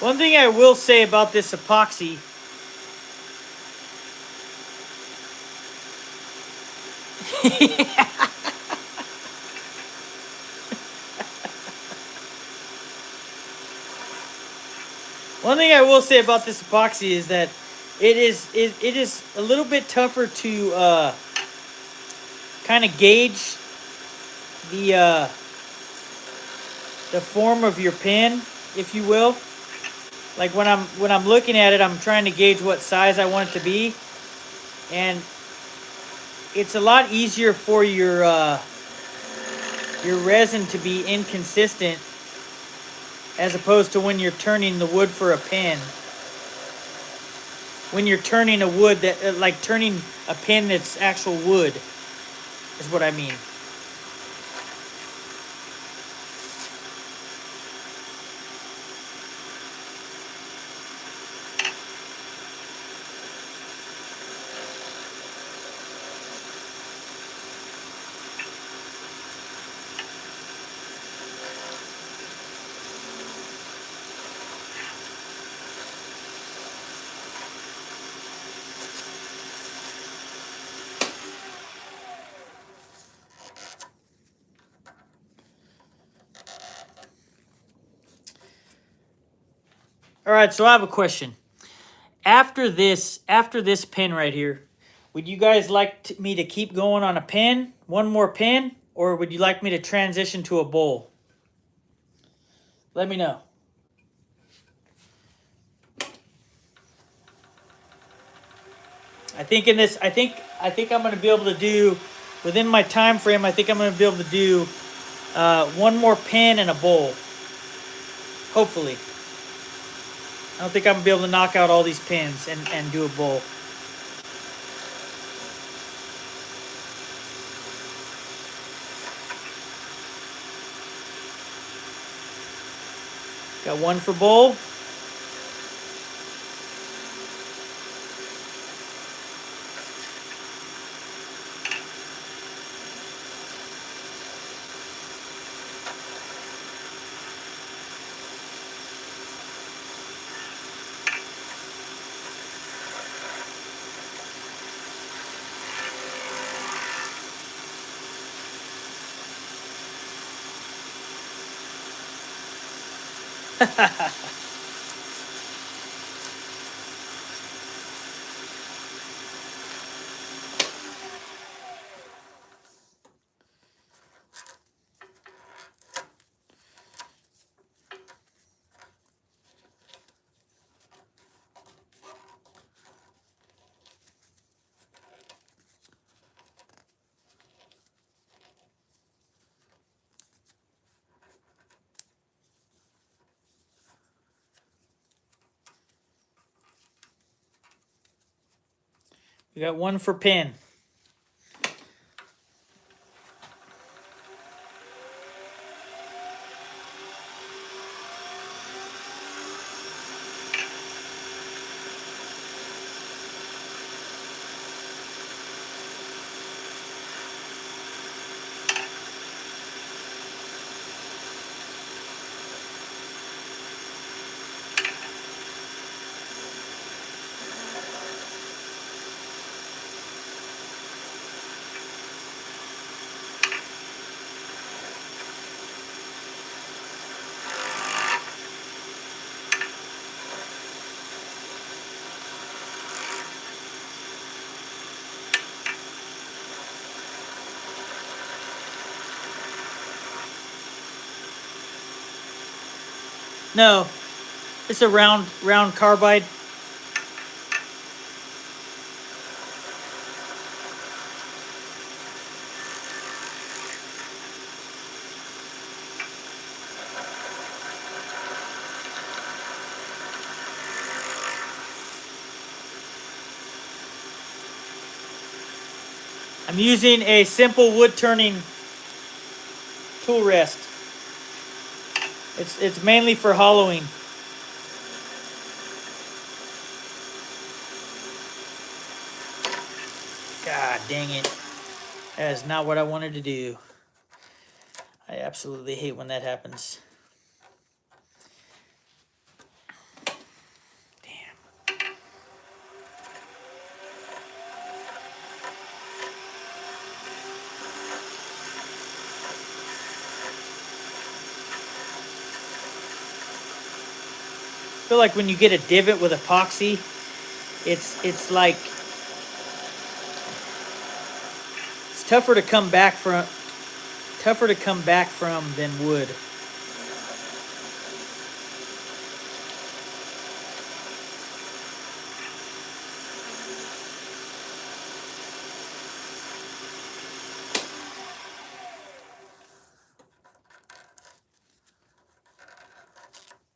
One thing I will say about this epoxy, one thing I will say about this epoxy is that it is a little bit tougher to kind of gauge the form of your pen, if you will. Like when I'm looking at it, I'm trying to gauge what size I want it to be, and it's a lot easier for your resin to be inconsistent as opposed to when you're turning the wood for a pen. When you're turning a wood that like turning a pen that's actual wood is what I mean. All right, so I have a question. After this pen right here, would you guys like me to keep going on a pen, one more pen, or would you like me to transition to a bowl? Let me know. I think I'm going to be able to do, within my time frame, I think I'm going to be able to do one more pen and a bowl. Hopefully. I don't think I'm going to be able to knock out all these pins and do a bowl. Got one for bowl. We got one for pen. No, it's a round carbide. I'm using a simple wood turning tool rest. It's mainly for hollowing. God dang it. That is not what I wanted to do. I absolutely hate when that happens. feel like when you get a divot with epoxy, it's like it's tougher to come back from than wood.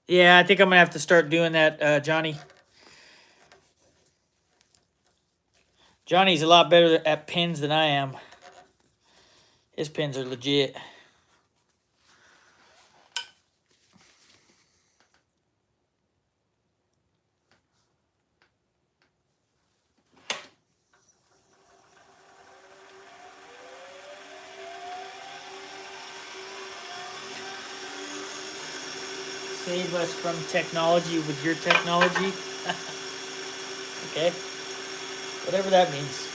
Yeah, I think I'm gonna have to start doing that, Johnny. Johnny's a lot better at pins than I am. His pins are legit. Save us from technology with your technology. Okay. Whatever that means.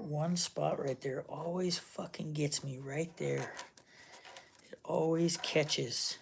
One spot right there always fucking gets me right there. It always catches.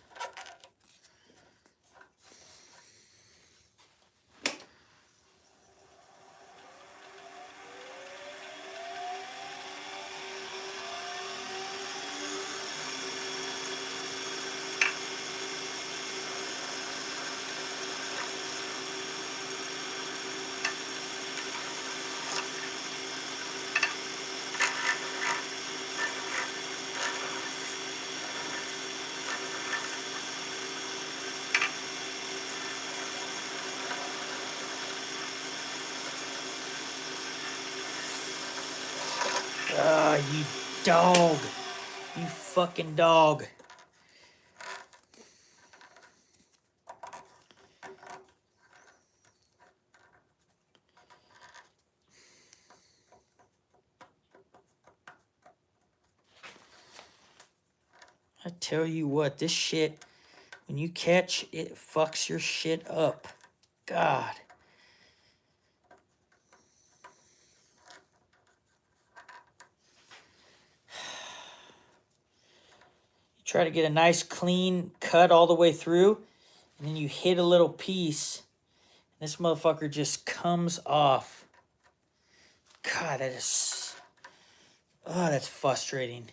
Ah, you dog. You fucking dog. I tell you what, this shit, when you catch, it fucks your shit up. God. You try to get a nice clean cut all the way through, and then you hit a little piece, and this motherfucker just comes off. God, that is... Oh, that's frustrating.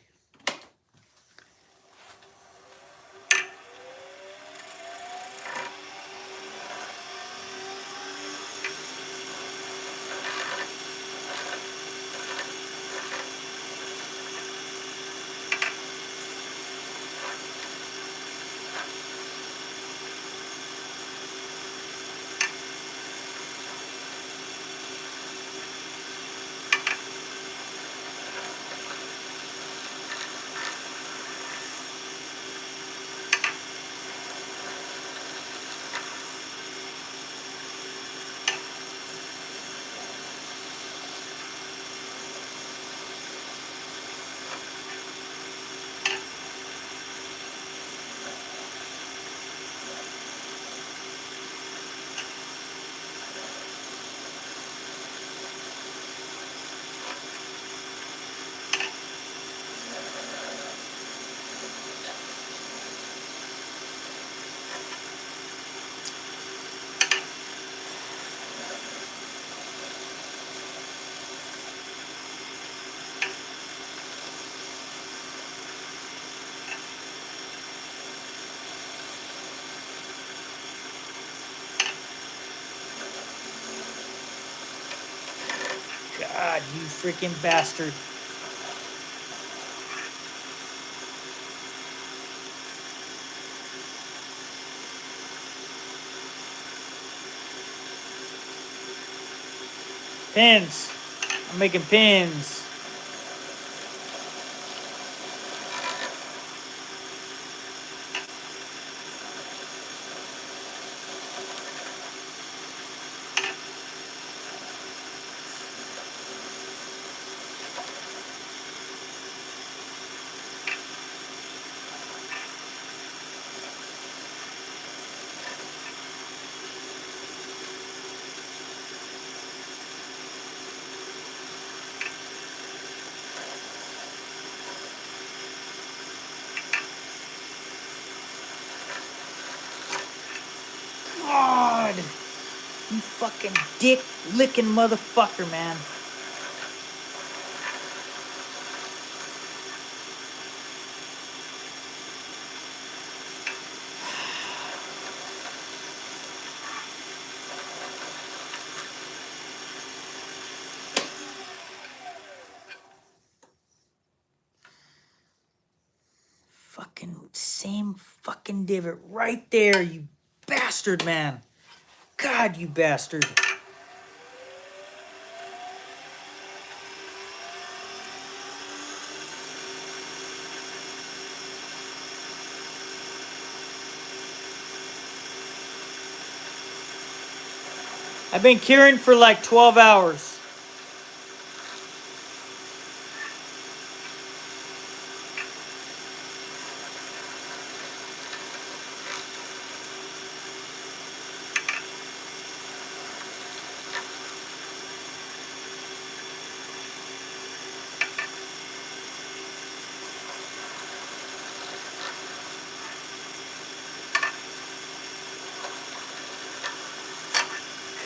God, you freaking bastard. Pins. I'm making pins. God, you fucking dick licking motherfucker, man. Fucking same fucking divot right there, you bastard, man. God, you bastard. I've been curing for like 12 hours.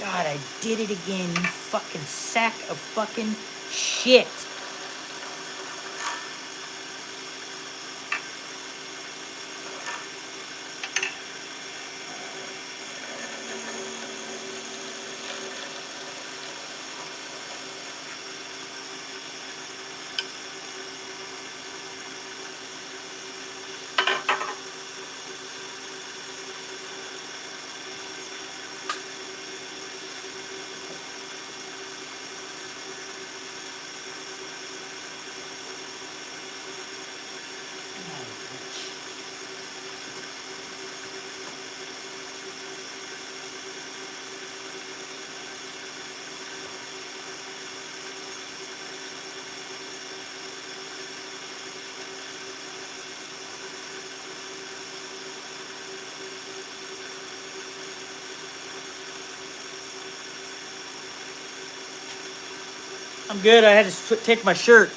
God, I did it again, you fucking sack of fucking shit. I'm good, I had to take my shirt.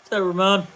What's up, Ramon?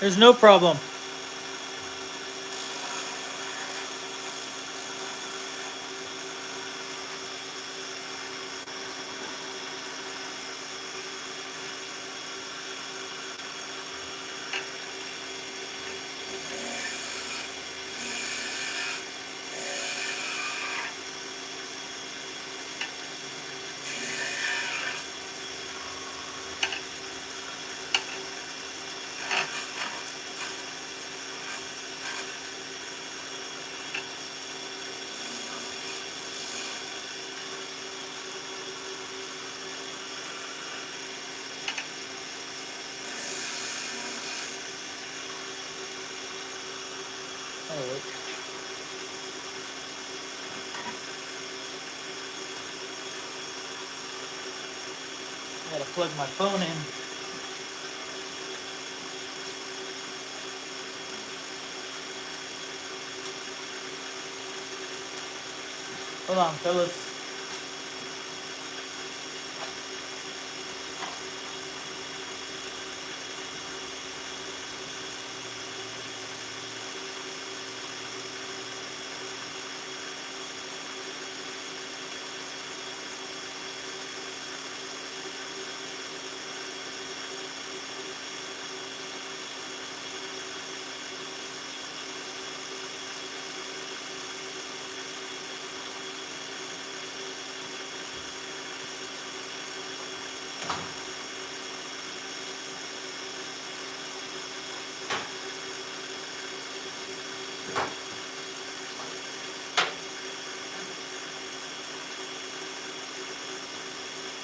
There's no problem. That'll work. I gotta plug my phone in. Hold on, fellas.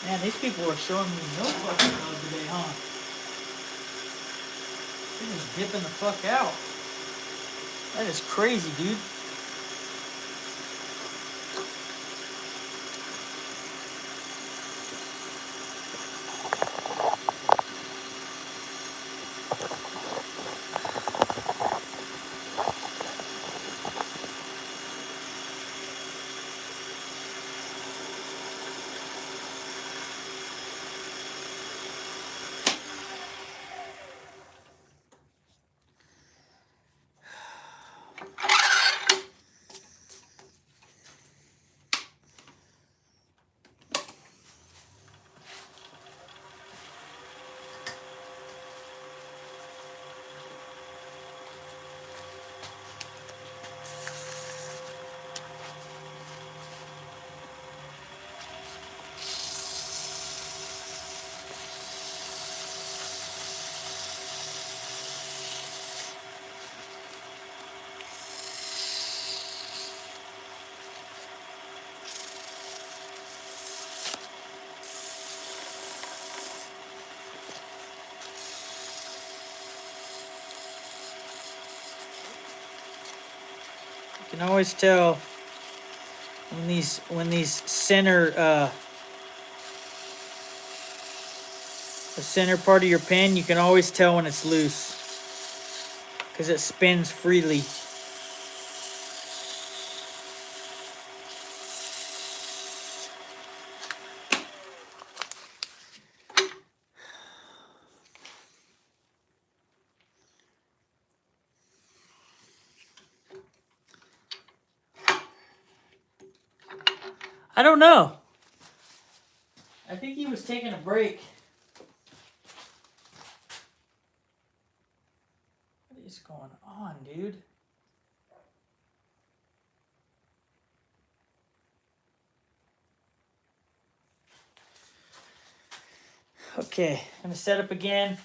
Man, these people are showing me no fucking love today, huh? They're just dipping the fuck out. That is crazy, dude. You can always tell when these center the center part of your pen, you can always tell when it's loose because it spins freely. I don't know. I think he was taking a break. What is going on, dude? Okay, I'm gonna set up again.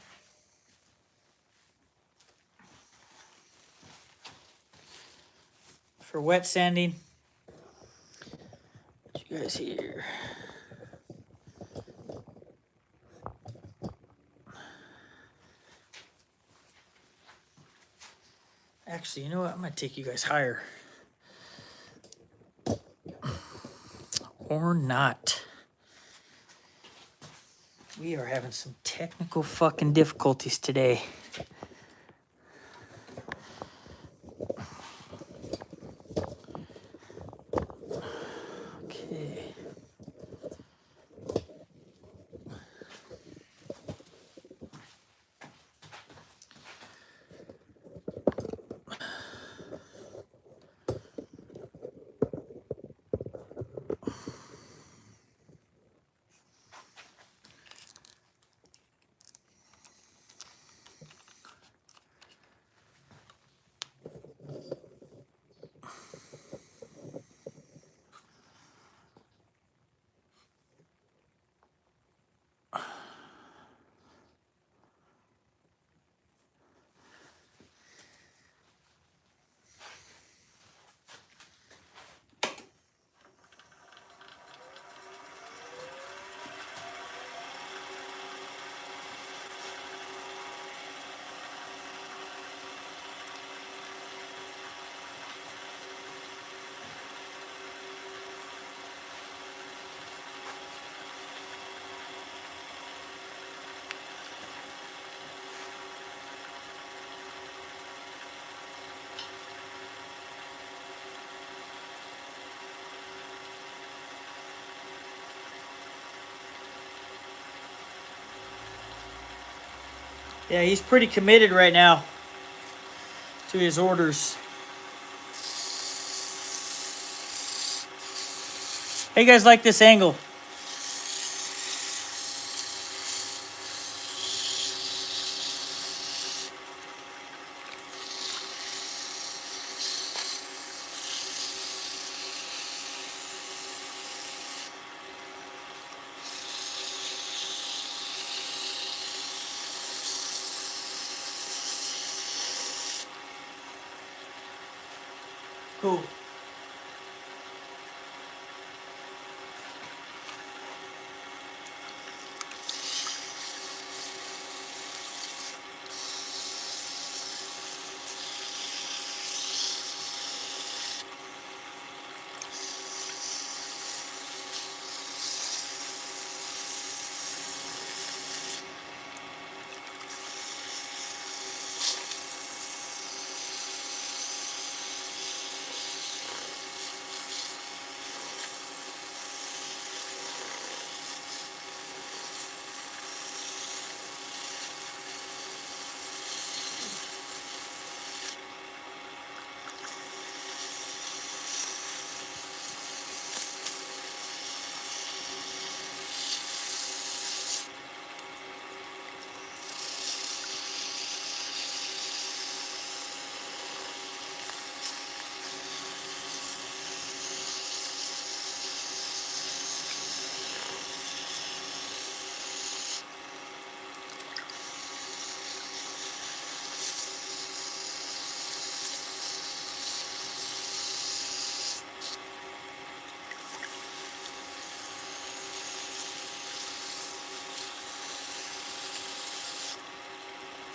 For wet sanding. What you guys here? Actually, you know what? I'm gonna take you guys higher. Or not. We are having some technical fucking difficulties today. Okay. Yeah, he's pretty committed right now to his orders. How you guys like this angle? Cool.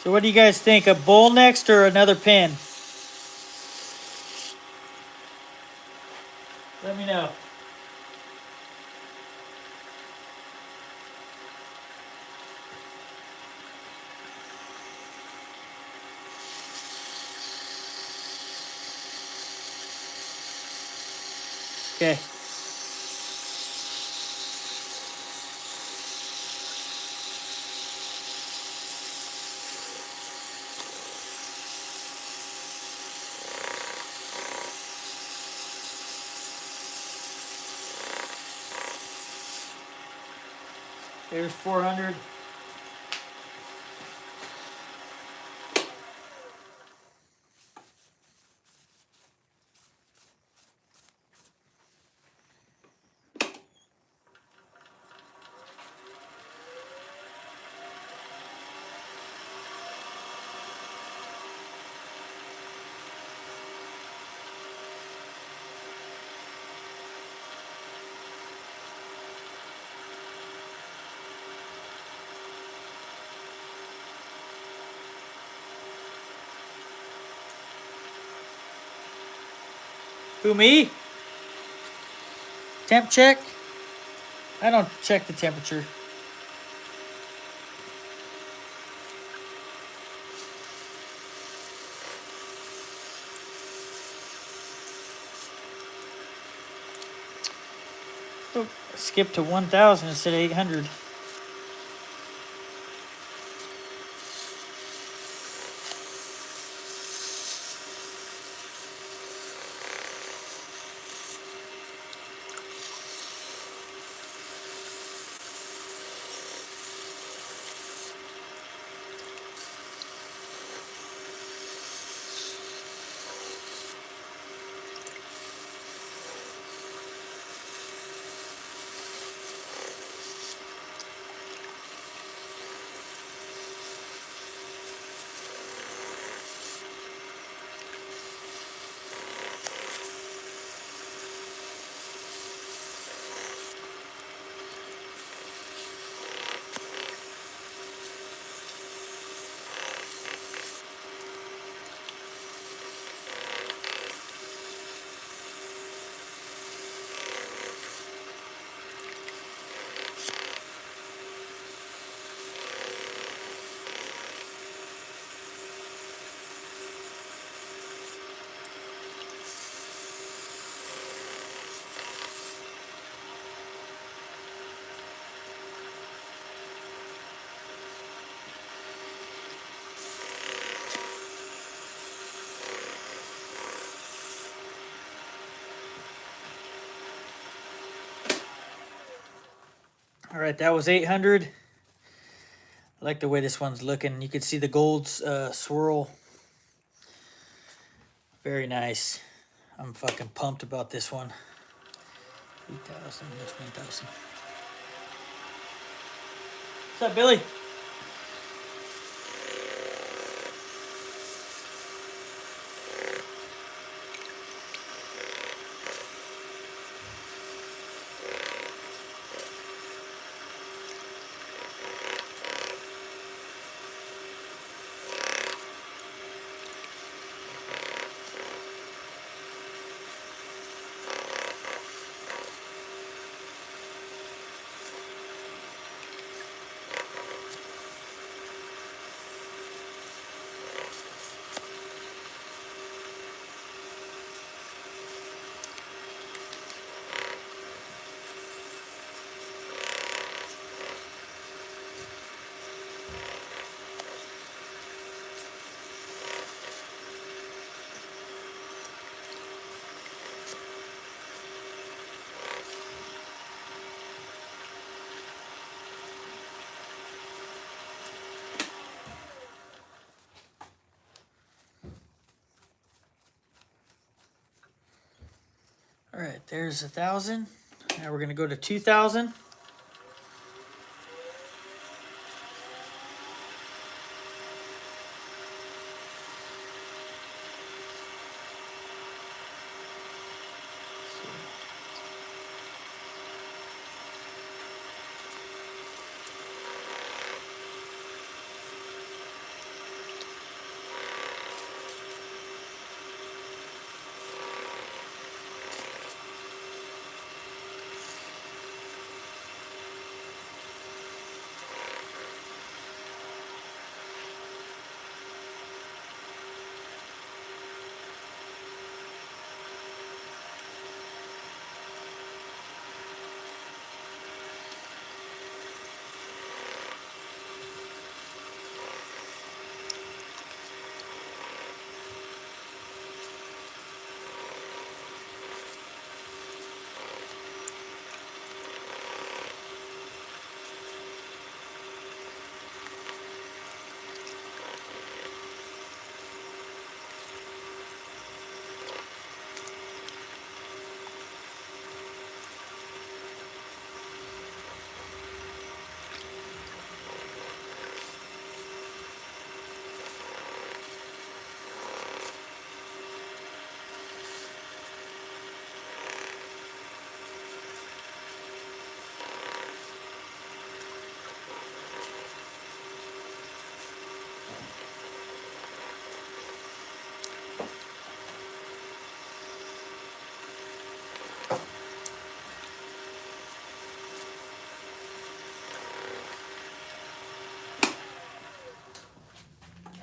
So what do you guys think? A bowl next or another pin? Let me know. Okay. There's 400. Who, me? Temp check? I don't check the temperature. Oh, skip to 1,000 instead of 800. right, that was 800. I like the way this one's looking. You can see the gold swirl. Very nice. I'm fucking pumped about this one. 8,000, that's 1,000. What's up, Billy? All right, there's 1,000. Now we're gonna go to 2,000.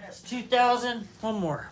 That's 2,000. One more.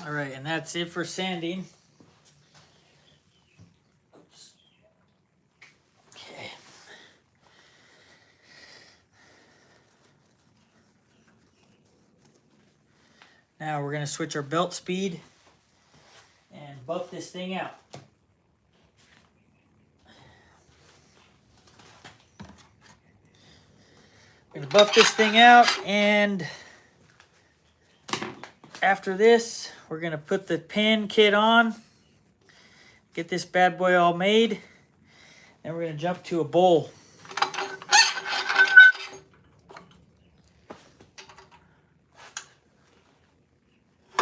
All right, and that's it for sanding. Now we're going to switch our belt speed and buff this thing out. We're going to buff this thing out, and after this, we're going to put the pin kit on, get this bad boy all made, and we're going to jump to a bowl.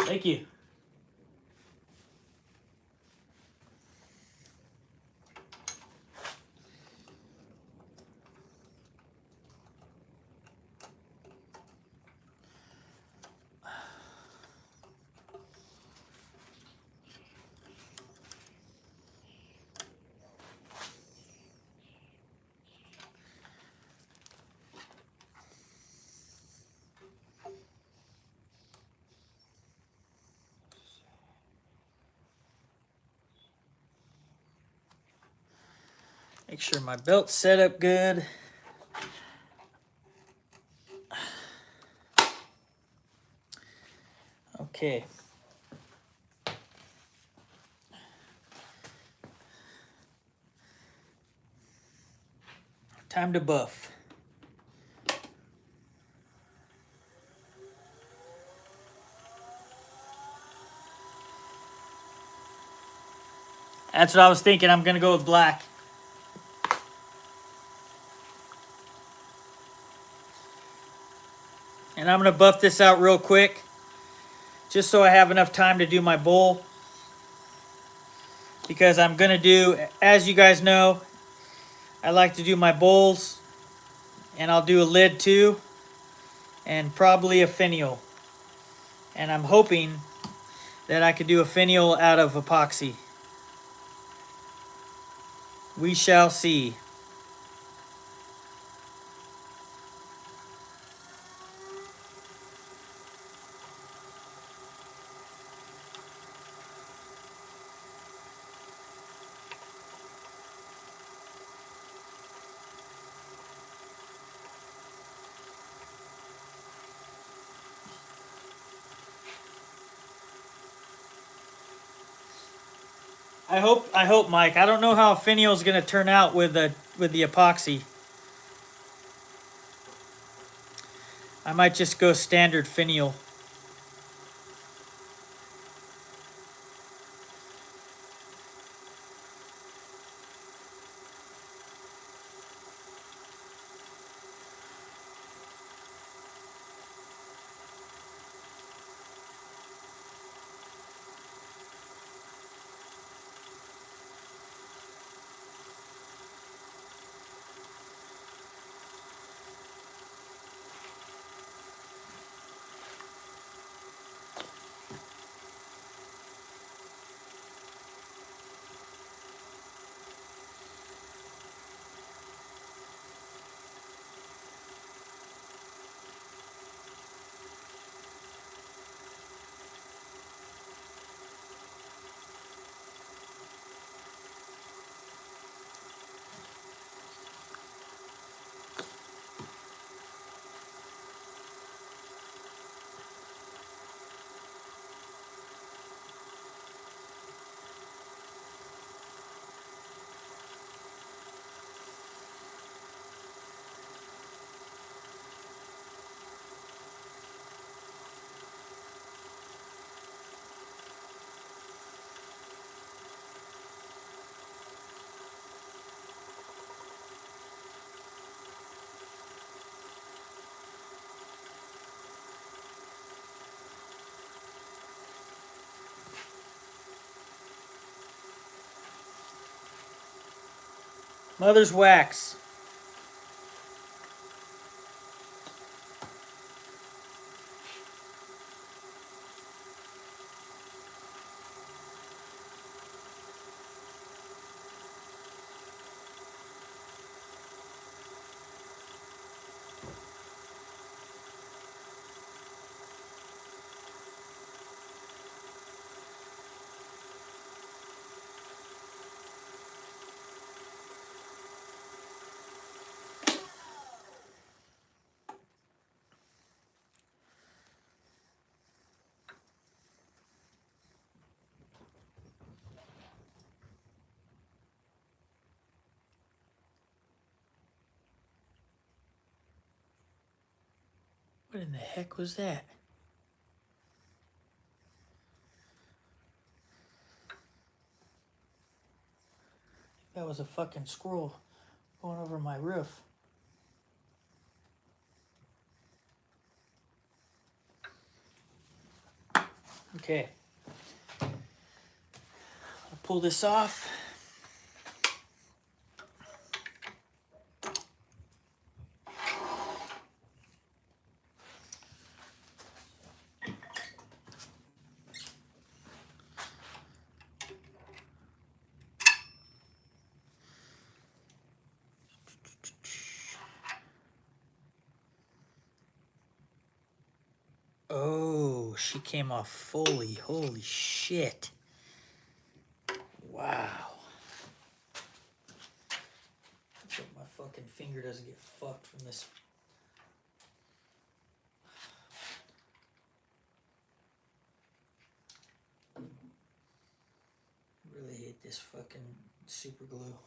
Thank you. Make sure my belt's set up good. Okay. Time to buff. That's what I was thinking. I'm going to go with black. And I'm going to buff this out real quick, just so I have enough time to do my bowl. Because I'm going to do, as you guys know, I like to do my bowls. And I'll do a lid too. And probably a finial. And I'm hoping that I could do a finial out of epoxy. We shall see. I hope, Mike. I don't know how a finial is going to turn out with the epoxy. I might just go standard finial. Mother's wax. What in the heck was that? That was a fucking squirrel going over my roof. Okay. I'll pull this off. Oh, she came off fully. Holy shit. Wow. Let's hope my fucking finger doesn't get fucked from this. I really hate this fucking super glue.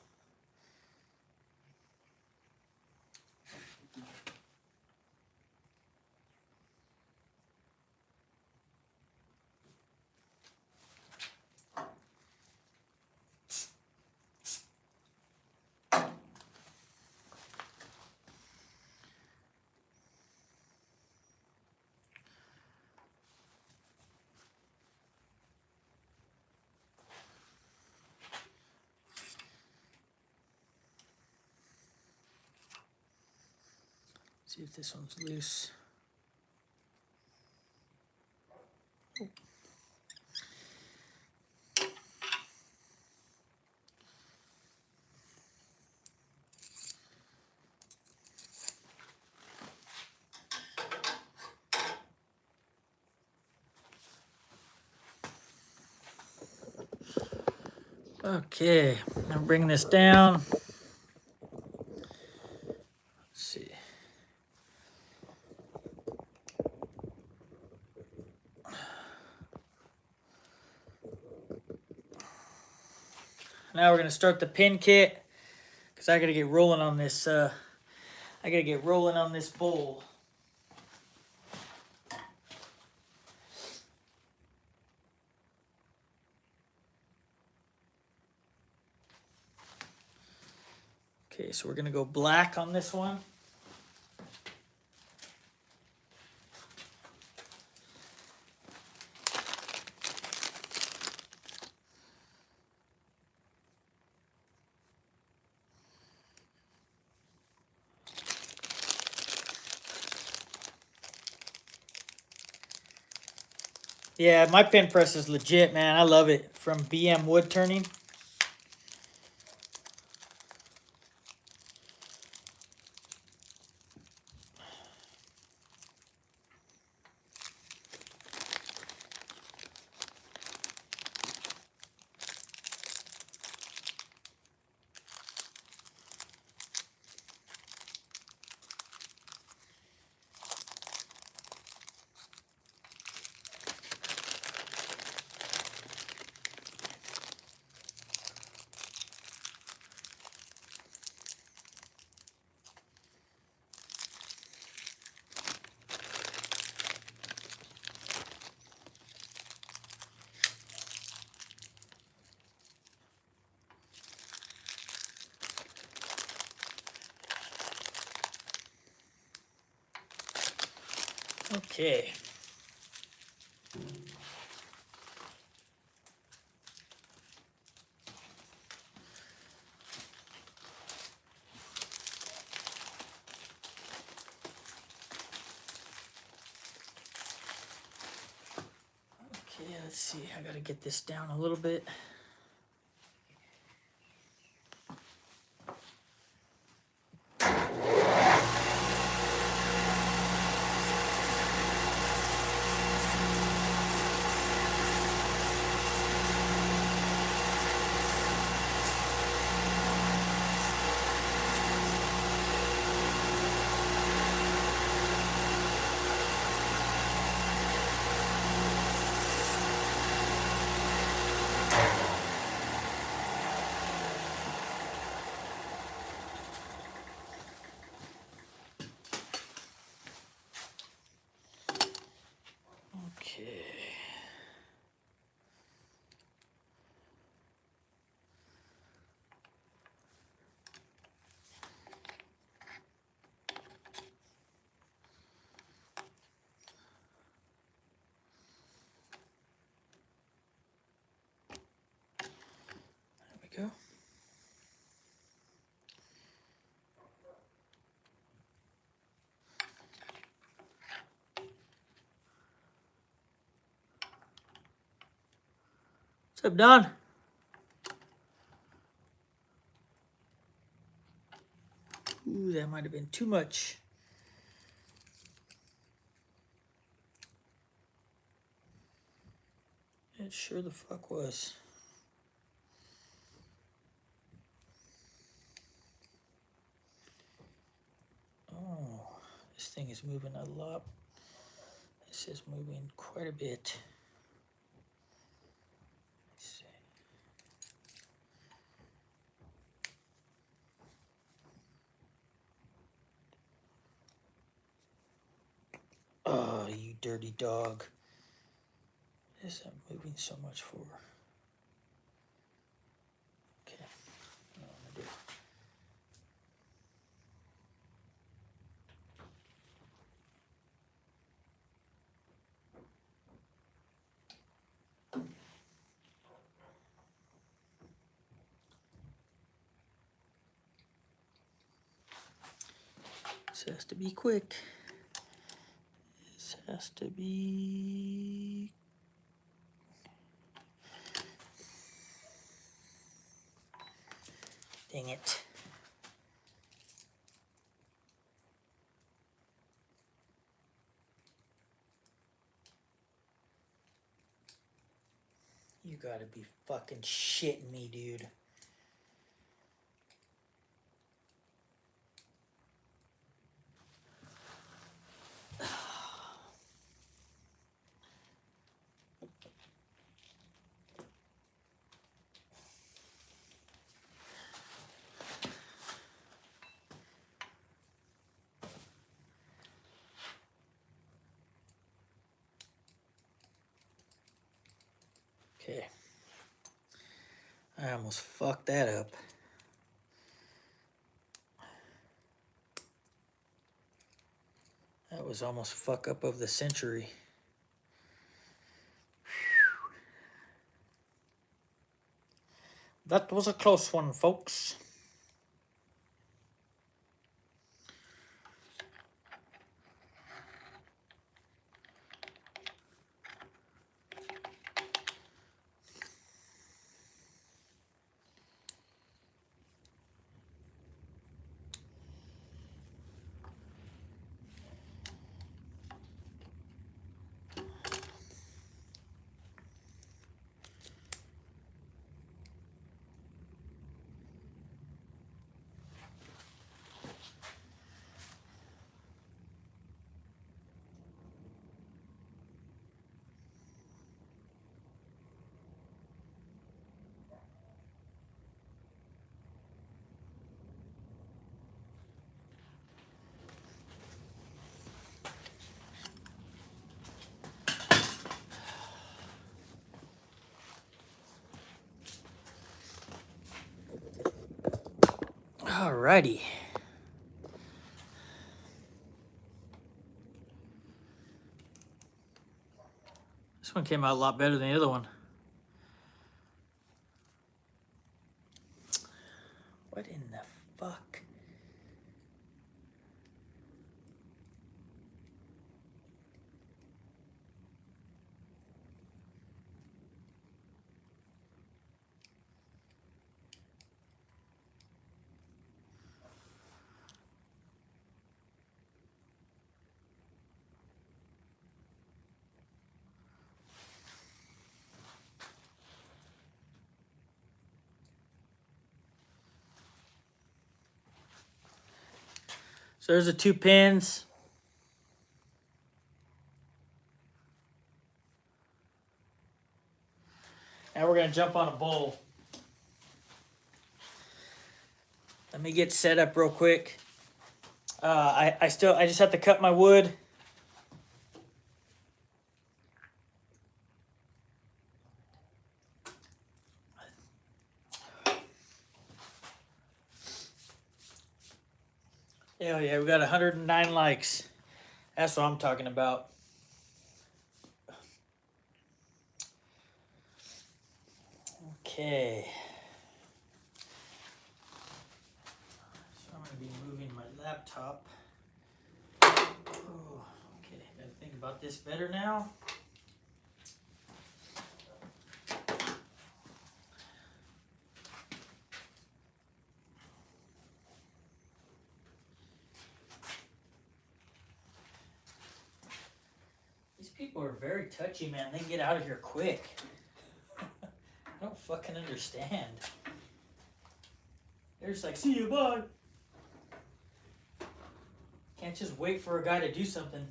See if this one's loose. Oh. Okay, I'm bringing this down. Let's see. Now we're gonna start the pin kit because I gotta get rolling on this. I gotta get rolling on this bowl. Okay, so we're gonna go black on this one. Yeah, my pen press is legit, man. I love it. From BM Wood Turning. Okay. Okay, let's see. I gotta get this down a little bit. What's up, Don? Ooh, that might have been too much. It sure the fuck was. Oh, this thing is moving a lot. This is moving quite a bit. Let's see. Oh, you dirty dog. What is that moving so much for? Okay. What I'm gonna do. This has to be quick. This has to be... Dang it. You gotta be fucking shitting me, dude. Okay. I almost fucked that up. That was almost fuck up of the century. That was a close one, folks. Alrighty. This one came out a lot better than the other one. What in the fuck? So there's the 2 pins. Now we're gonna jump on a bowl. Let me get set up real quick. I just have to cut my wood. Hell yeah, we got 109 likes. That's what I'm talking about. Okay. So I'm going to be moving my laptop. Oh, okay, gotta think about this better now. people are very touchy, man. They get out of here quick. I don't fucking understand. They're just like, see you, bye. Can't just wait for a guy to do something.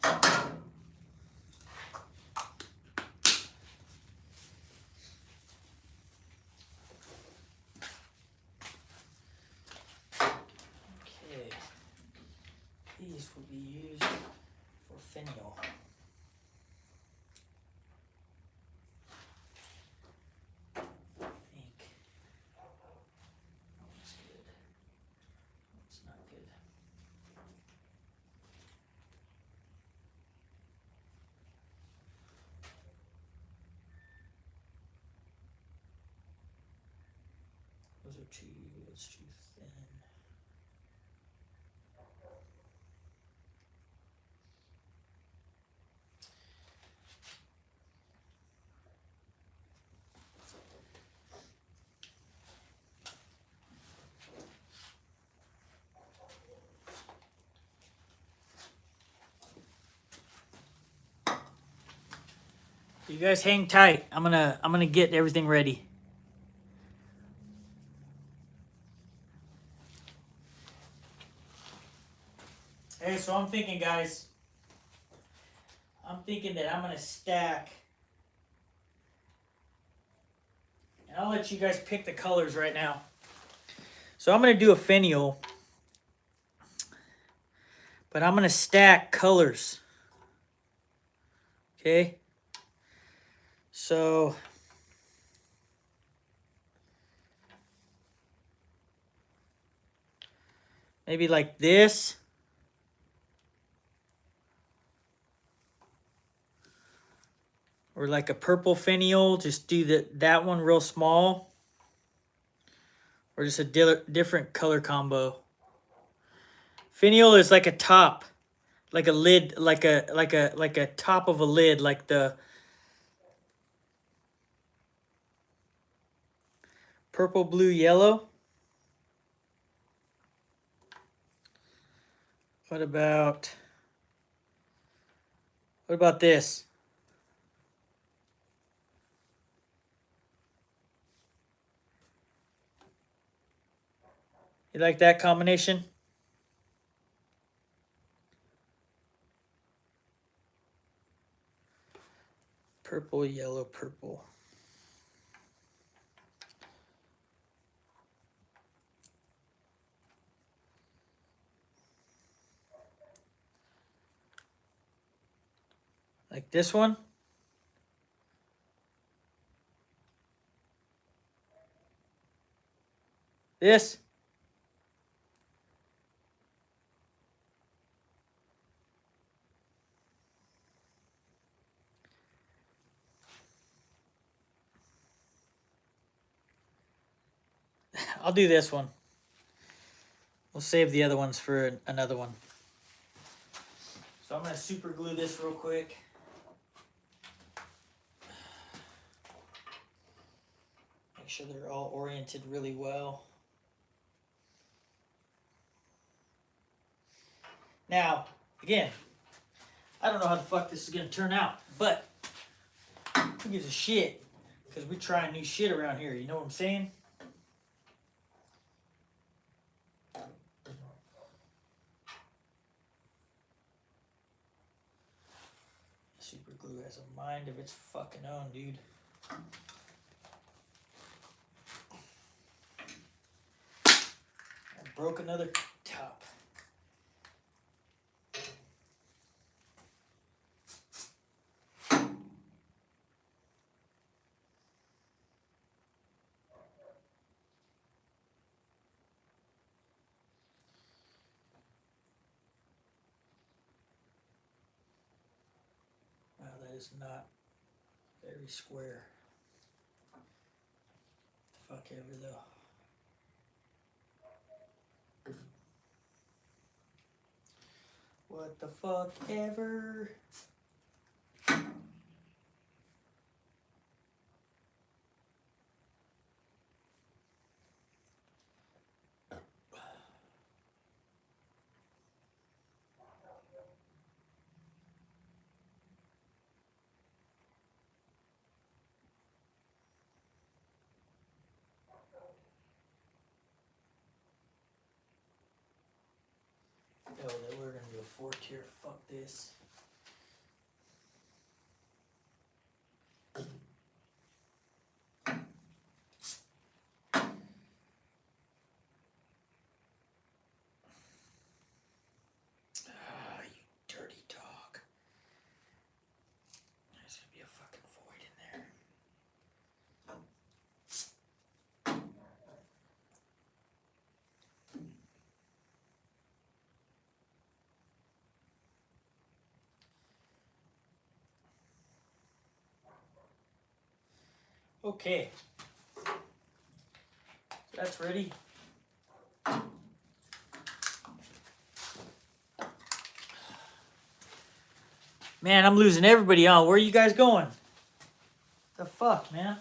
Okay. These will be used for finial. Those are too, it's too thin. You guys hang tight. I'm gonna get everything ready. Hey, so I'm thinking, guys, I'm thinking that I'm gonna stack, and I'll let you guys pick the colors right now. So I'm gonna do a finial, but I'm gonna stack colors. Okay. So maybe like this. Or like a purple finial, just do that one real small. Or just a different color combo. Finial is like a top, like a lid, like a top of a lid, like the purple, blue, yellow. What about this? You like that combination? Purple, yellow, purple. Like this one? This? I'll do this one. We'll save the other ones for another one. So I'm going to super glue this real quick. Make sure they're all oriented really well. Now, again, I don't know how the fuck this is going to turn out, but who gives a shit? Because we're trying new shit around here, you know what I'm saying? Super glue has a mind of its fucking own, dude. I broke another top. Wow, that is not very square. Fuck ever though. What the fuck ever. forked here. Fuck this. Ah, you dirty dog. There's gonna be a fucking void in there. Okay, that's ready. Man, I'm losing everybody on. Where are you guys going? The fuck, man?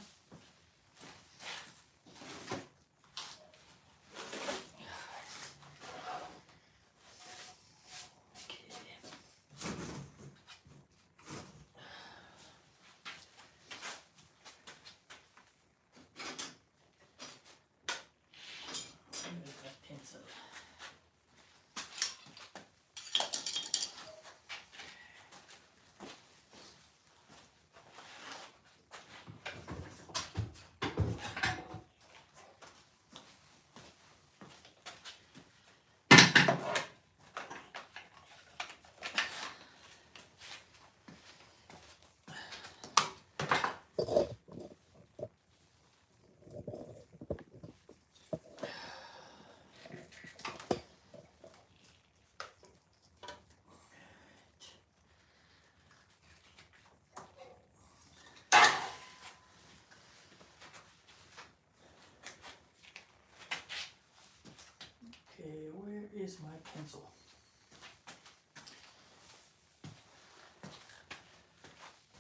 Okay, where is my pencil?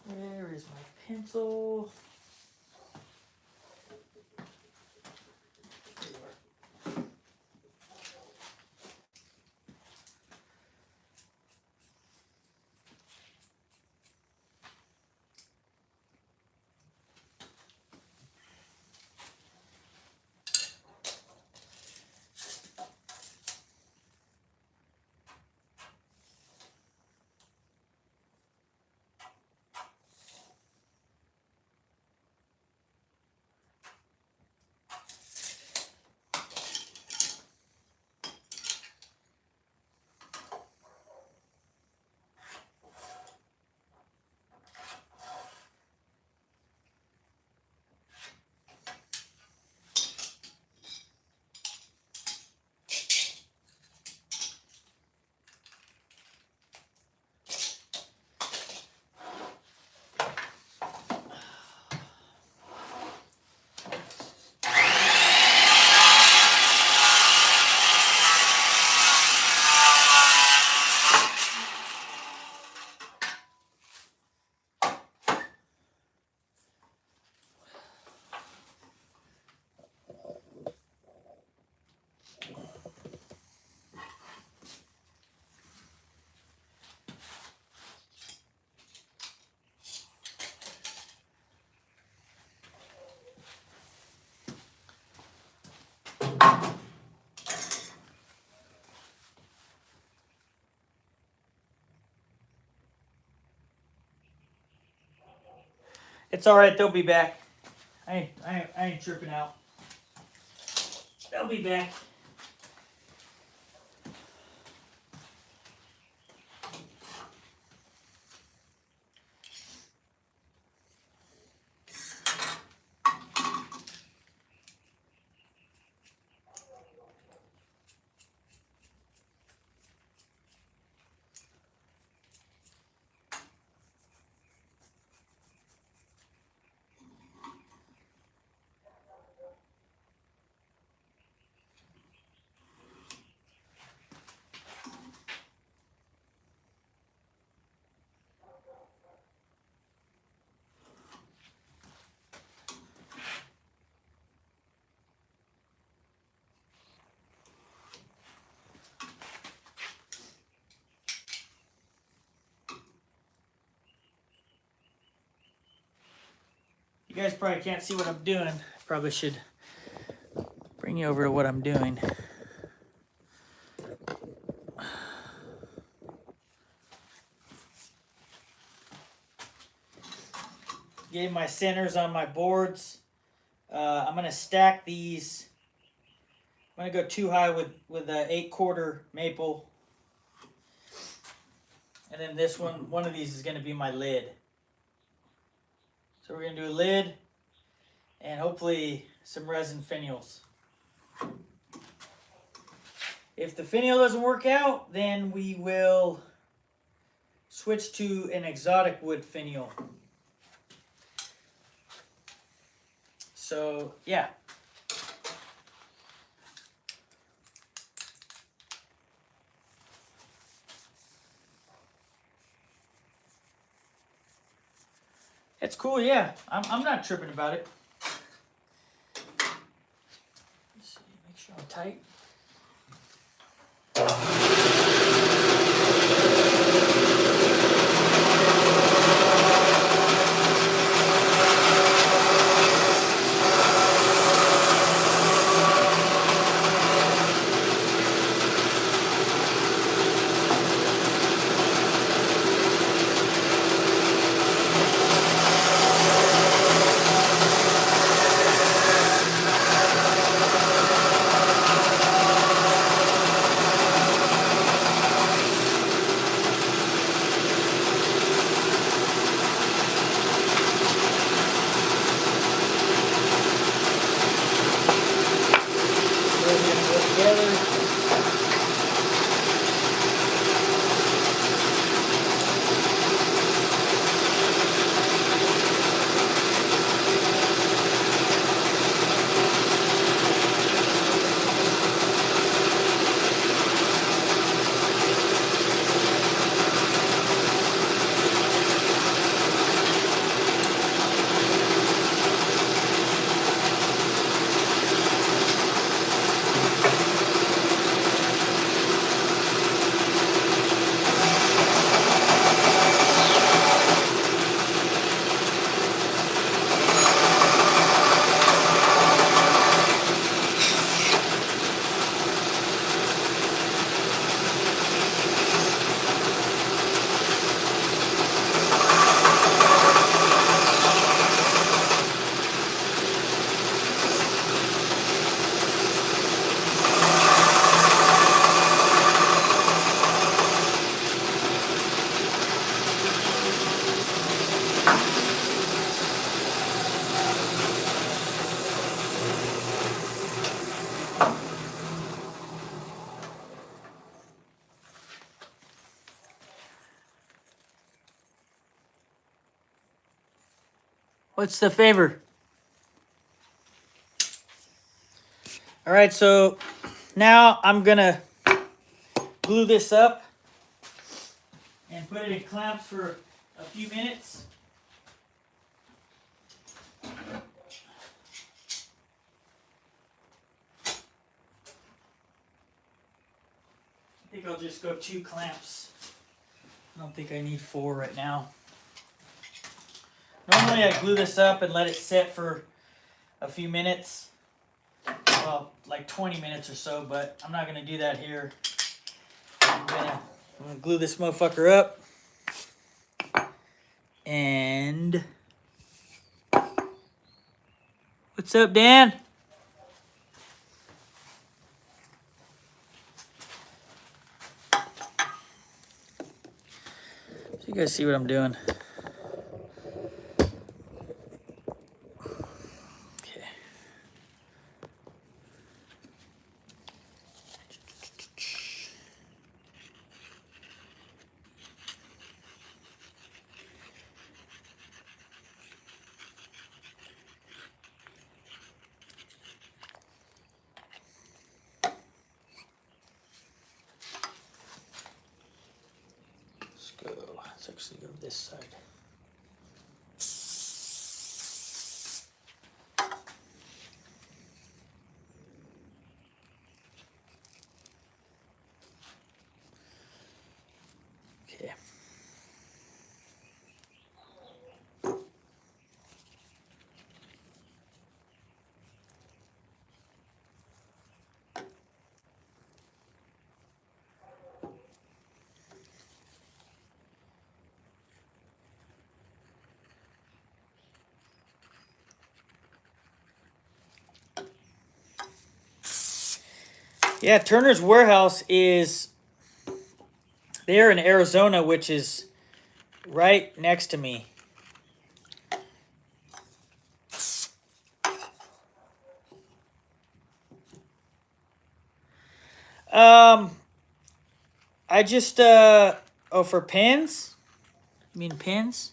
Where is my pencil? There you are. It's all right. They'll be back. I ain't tripping out. They'll be back. You guys probably can't see what I'm doing. Probably should bring you over to what I'm doing. getting my centers on my boards. I'm going to stack these. I'm going to go too high with the 8/4 maple. And then this one of these is going to be my lid. So we're going to do a lid and hopefully some resin finials. If the finial doesn't work out, then we will switch to an exotic wood finial. So, yeah. It's cool, yeah. I'm not tripping about it. Let's see, make sure I'm tight. What's the favor? All right, so now I'm gonna glue this up and put it in clamps for a few minutes. I think I'll just go 2 clamps. I don't think I need 4 right now. Normally I glue this up and let it sit for a few minutes. Well, like 20 minutes or so, but I'm not going to do that here. I'm gonna glue this motherfucker up. And what's up, Dan? So you guys see what I'm doing. Okay. Let's actually go this side. Okay. Yeah, Turner's warehouse is there in Arizona, which is right next to me. I just oh, for pins? You mean pins?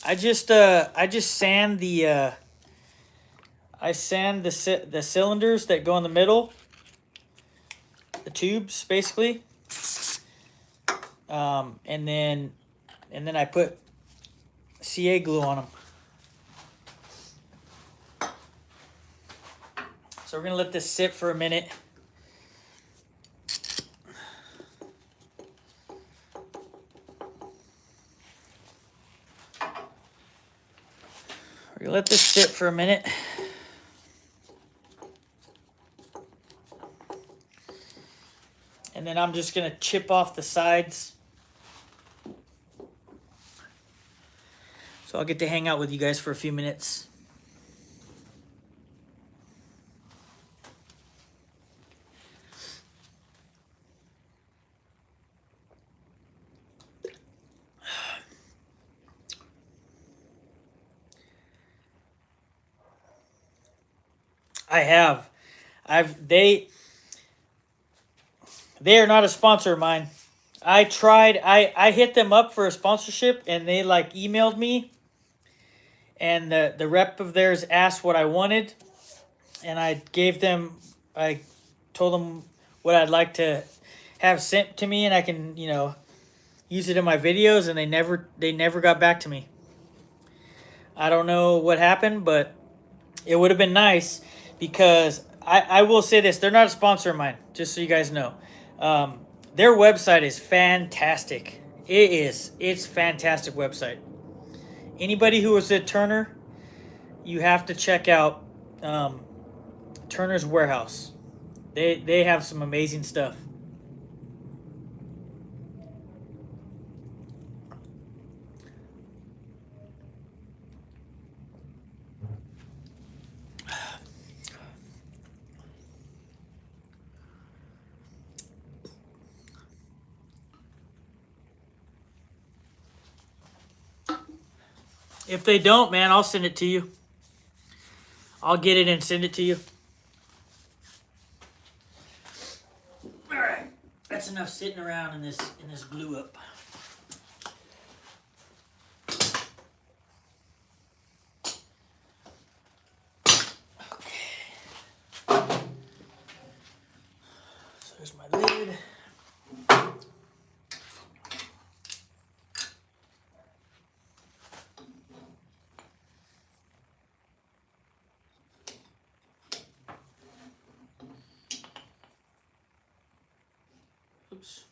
I just sand the the cylinders that go in the middle, the tubes basically, and then I put CA glue on them. So we're gonna let this sit for a minute. We're gonna let this sit for a minute. And then I'm just gonna chip off the sides. So I'll get to hang out with you guys for a few minutes. They are not a sponsor of mine. I tried, I hit them up for a sponsorship and they like emailed me, and the rep of theirs asked what I wanted, and I told them what I'd like to have sent to me, and I can, you know, use it in my videos, and they never got back to me. I don't know what happened, but it would have been nice, because I will say this, they're not a sponsor of mine, just so you guys know. Their website is fantastic. It's fantastic website. Anybody who is at Turner, you have to check out Turner's Warehouse. They have some amazing stuff. If they don't, man, I'll send it to you. I'll get it and send it to you. All right, that's enough sitting around in this glue up. Okay. So there's my lid. Oops.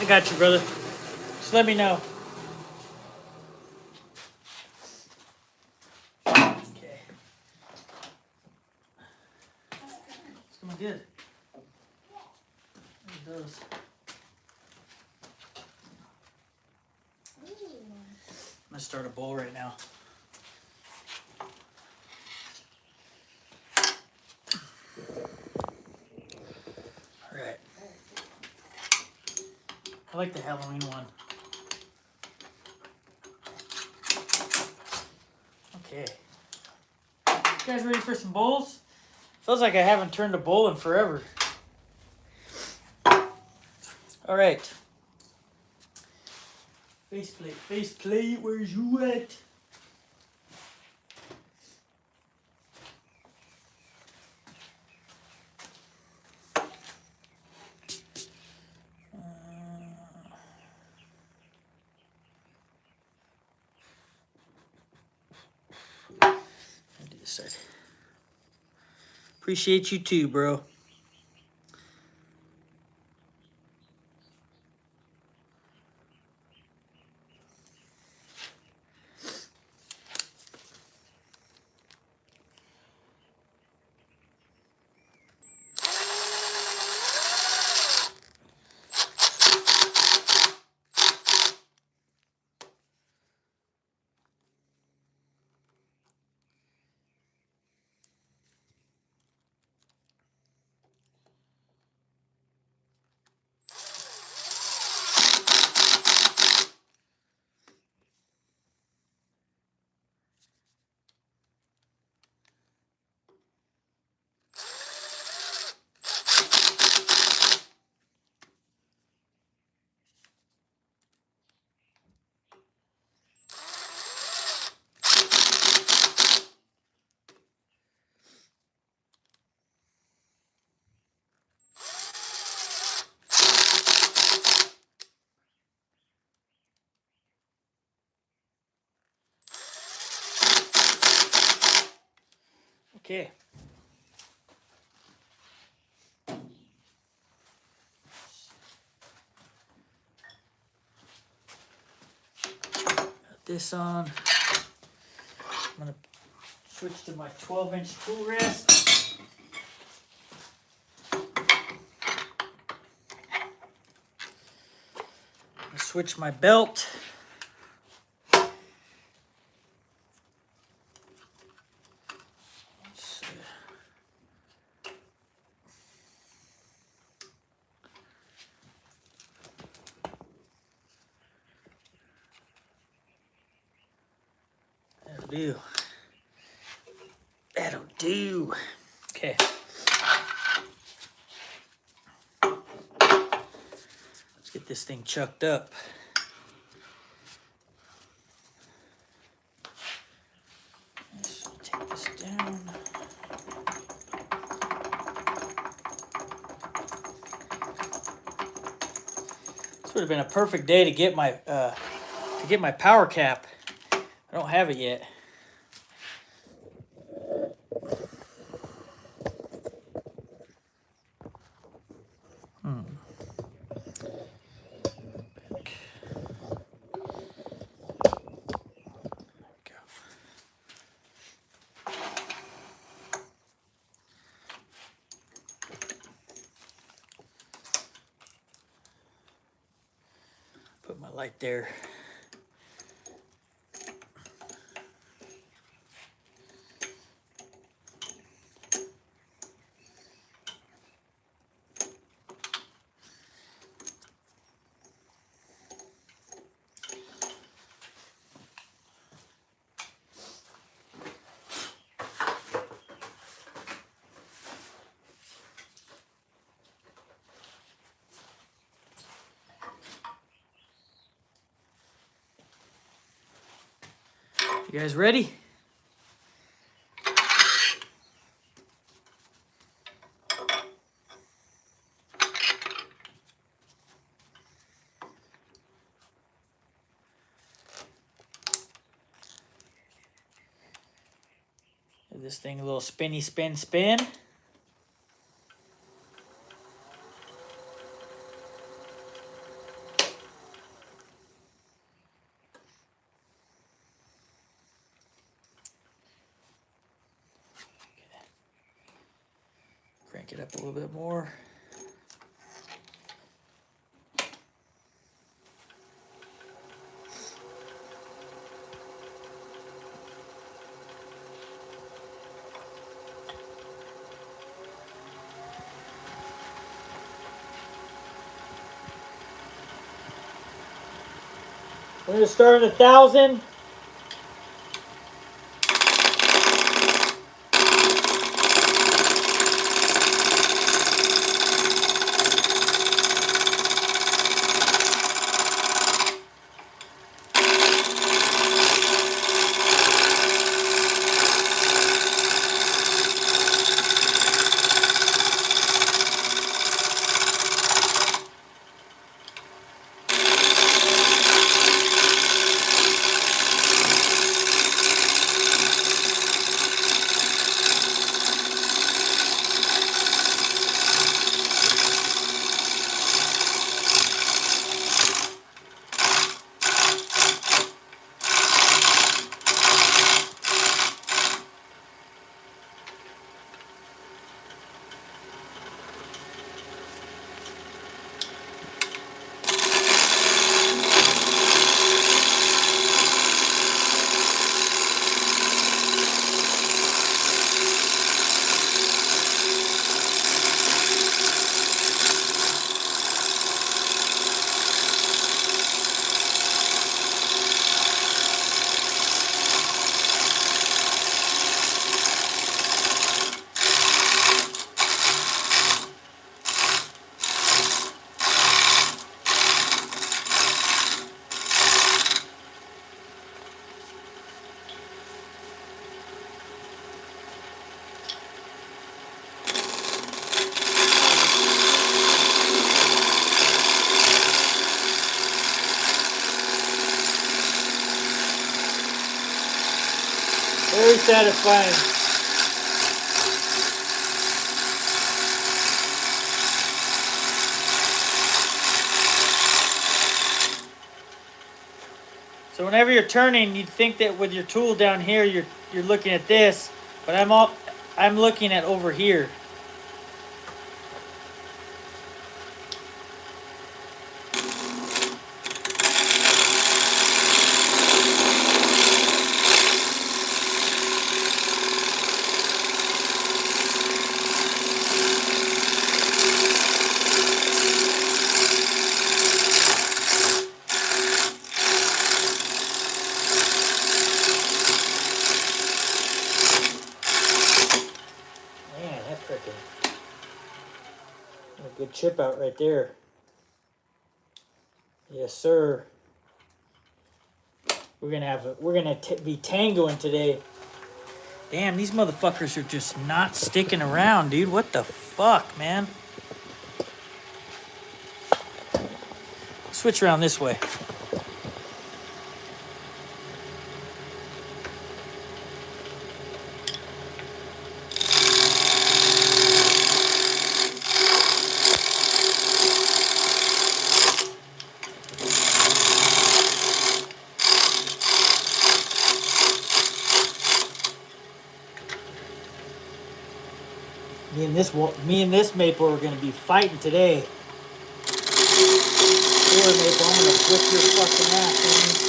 I got you, brother. Just let me know. coming good. It does. I'm gonna start a bowl right now. All right. I like the Halloween one. Okay. You guys ready for some bowls? Feels like I haven't turned a bowl in forever. All right. Faceplate, where's you at? I'll do this side. Appreciate you too, bro. Okay. Got this on. I'm gonna switch to my 12-inch tool rest. Switch my belt. That'll do. That'll do. Okay. Let's get this thing chucked up. Let's take this down. This would have been a perfect day to get my power cap. I don't have it yet. Put my light there. You guys ready? Give this thing a little spinny spin. Crank it up a little bit more. We're going to start at 1,000. Very satisfying. So whenever you're turning, you'd think that with your tool down here, you're looking at this, but I'm looking at over here. A good chip out right there. Yes, sir. We're gonna be tangoing today. Damn, these motherfuckers are just not sticking around, dude. What the fuck, man? Switch around this way. Me and this maple are gonna be fighting today. Poor maple, I'm gonna whip your fucking ass, man.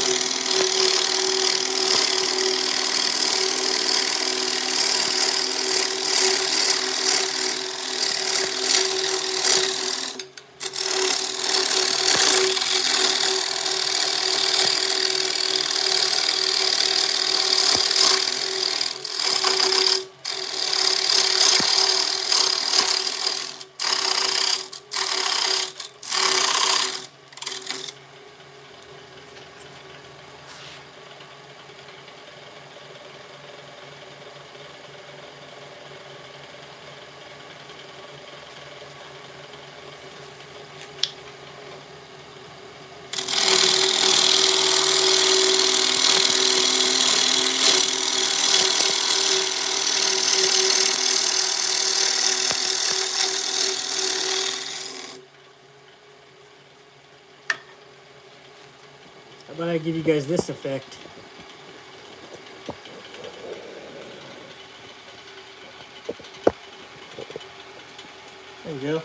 How about I give you guys this effect? There you go.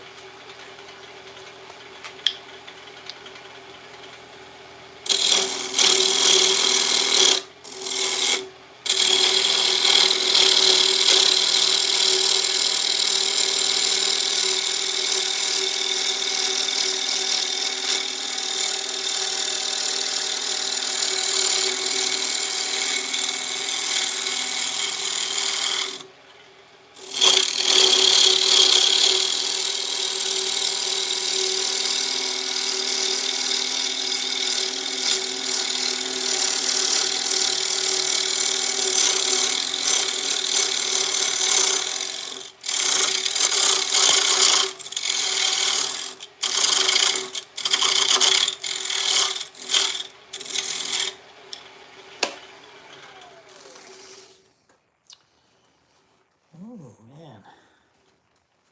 Oh man.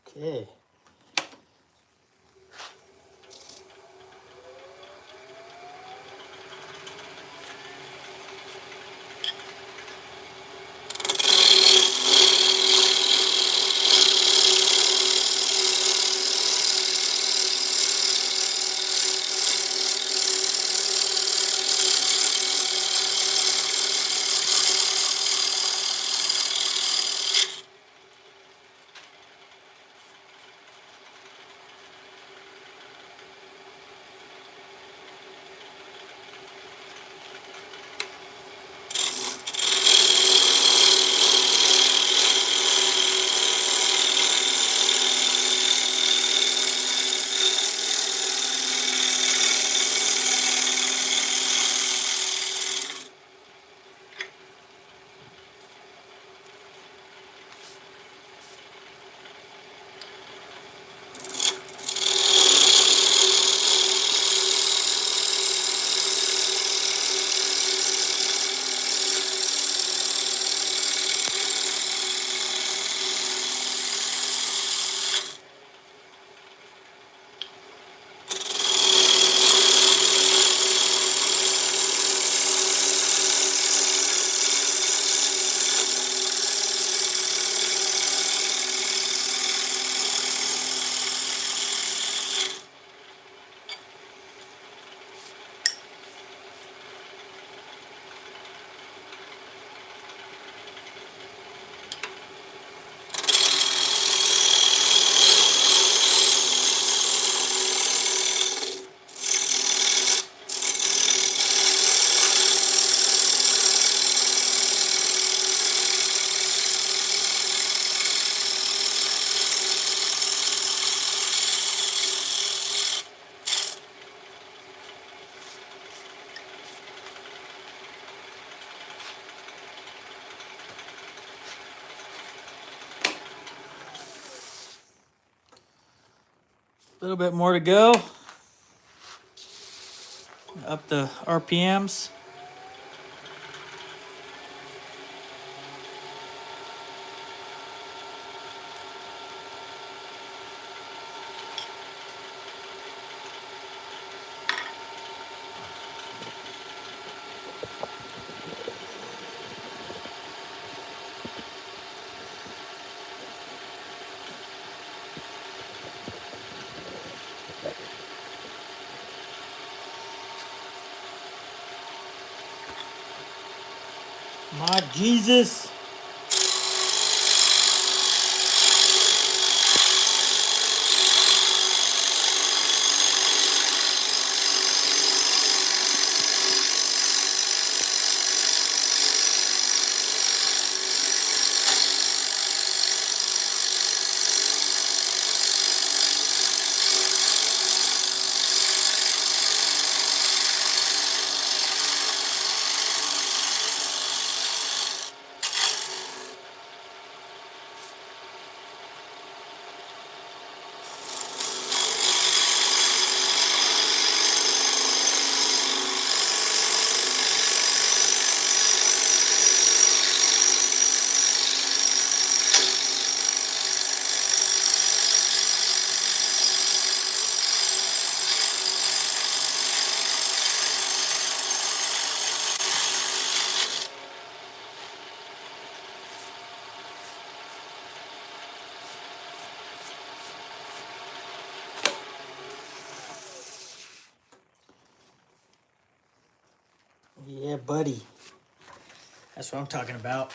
Okay. A little bit more to go. Up the RPMs. My Jesus. buddy. That's what I'm talking about.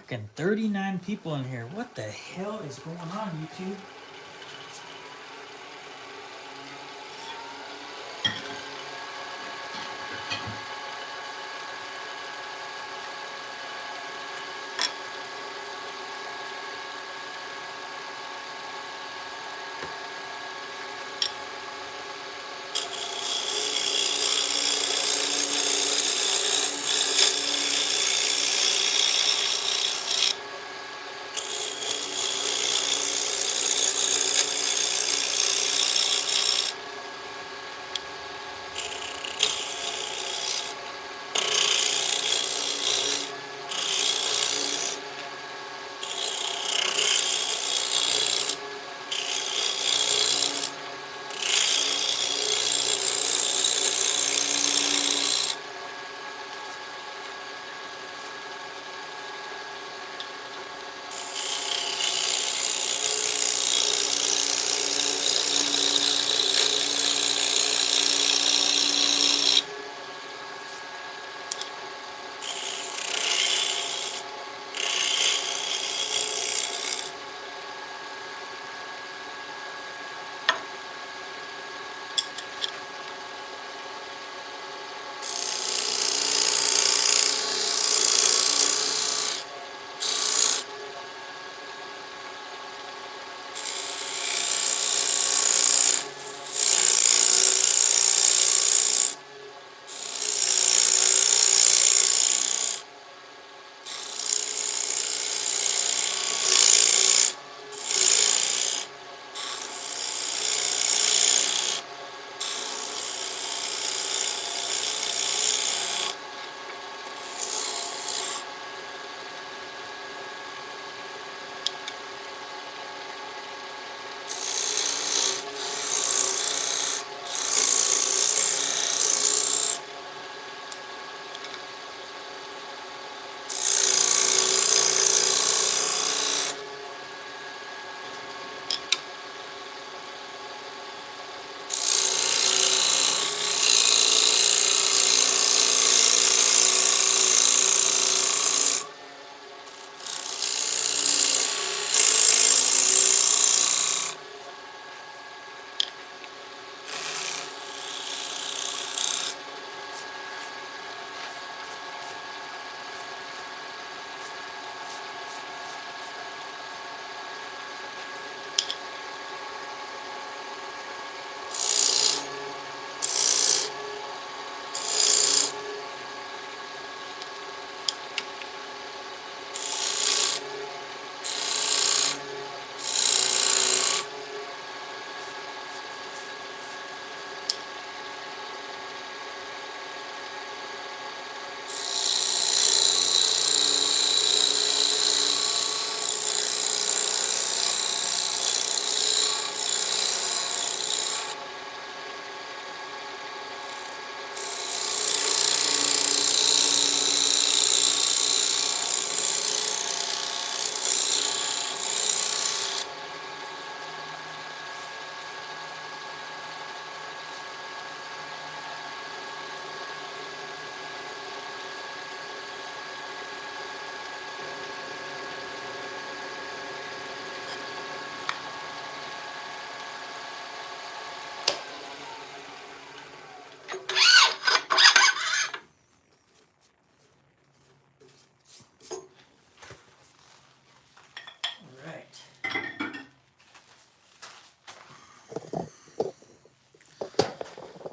Fucking 39 people in here. What the hell is going on, YouTube?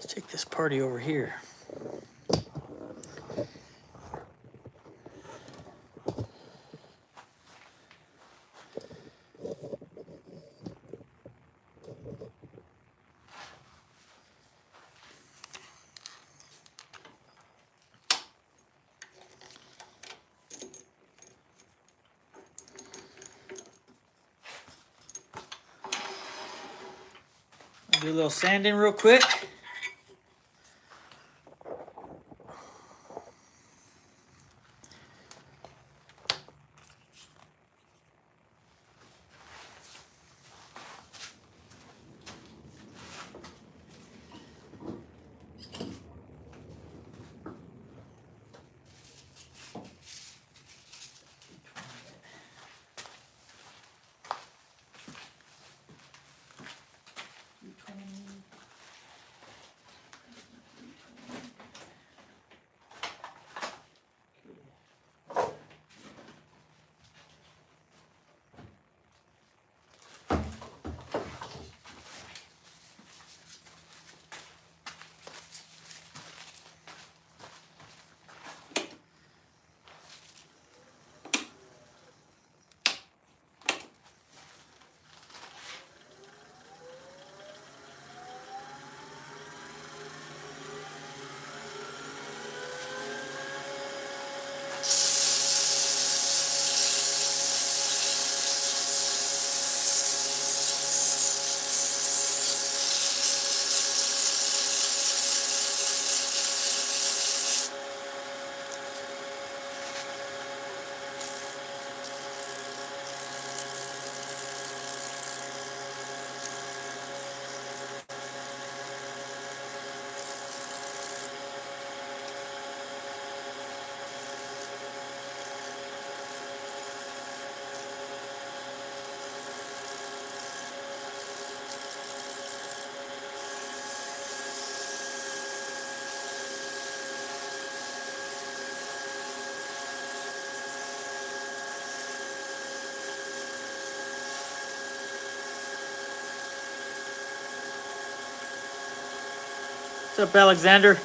Take this party over here. Do a little sanding real quick. What's up, Alexander?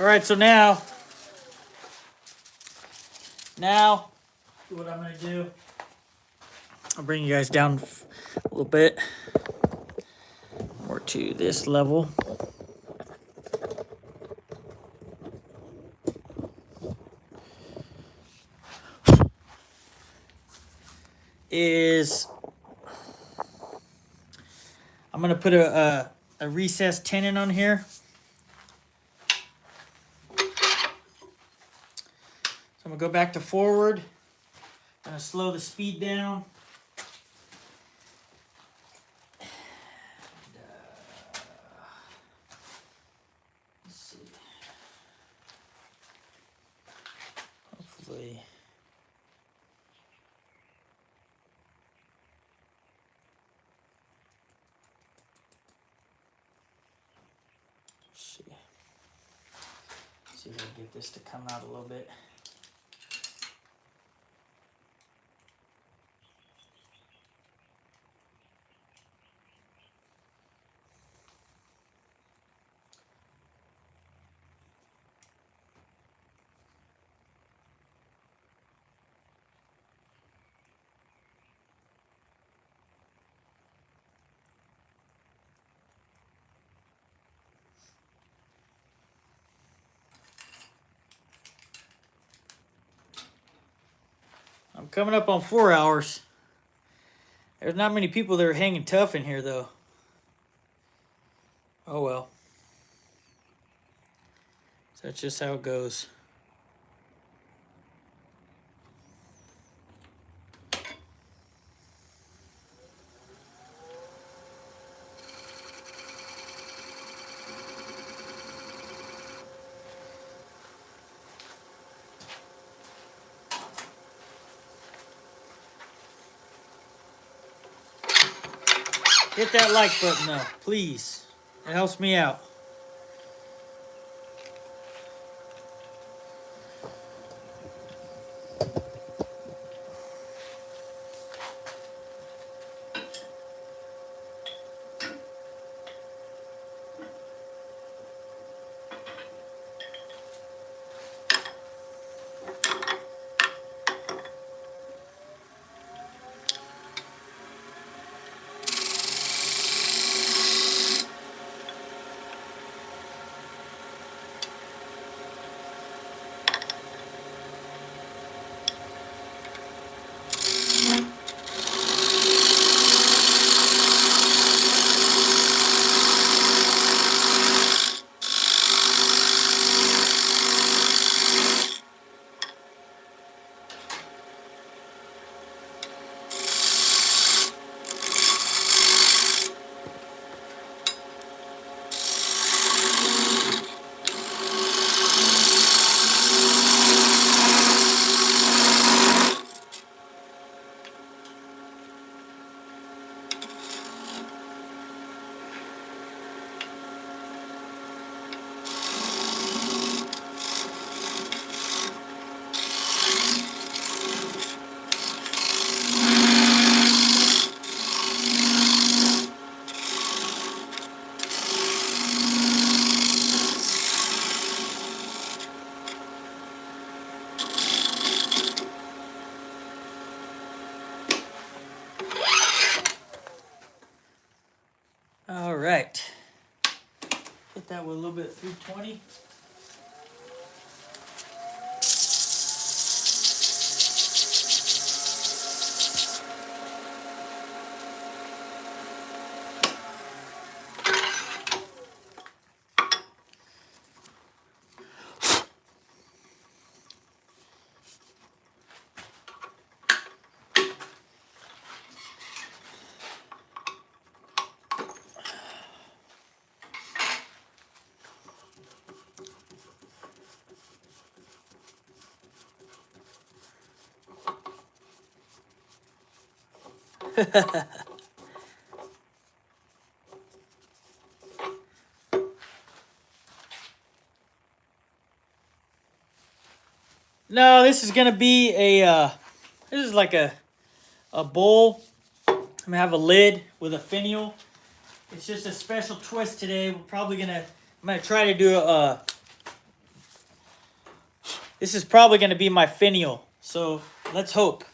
All right, so now what I'm gonna do, I'll bring you guys down a little bit more to this level. I'm gonna put a recessed tenon on here. So I'm gonna go back to forward. I'm gonna slow the speed down. Let's see. Hopefully. See if I can get this to come out a little bit. I'm coming up on 4 hours. There's not many people that are hanging tough in here, though. Oh well. So that's just how it goes. Hit that like button though, please. It helps me out. All right. Hit that with a little bit of 320. No, this is gonna be a this is like a bowl. I'm gonna have a lid with a finial. It's just a special twist today. I'm gonna try to do this is probably gonna be my finial. So let's hope.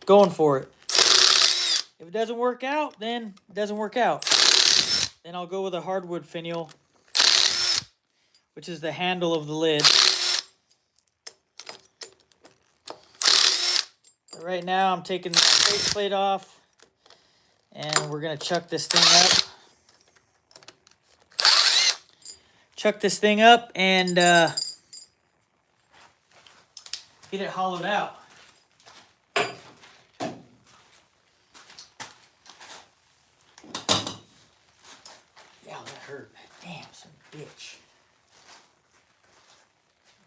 Going for it. If it doesn't work out, then it doesn't work out. Then I'll go with a hardwood finial, which is the handle of the lid. But right now I'm taking the faceplate off and we're gonna chuck this thing up. Chuck this thing up and get it hollowed out. Yeah, that hurt. Damn, some bitch.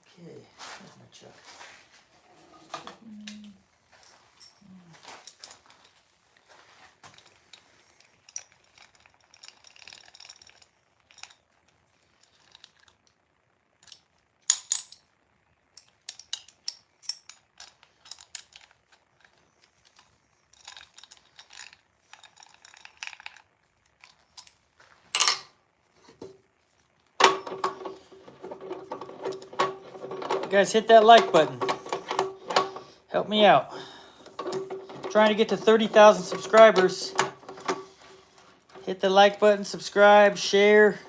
Okay, there's my chuck. Guys, hit that like button. Help me out. Trying to get to 30,000 subscribers. Hit the like button, subscribe, share.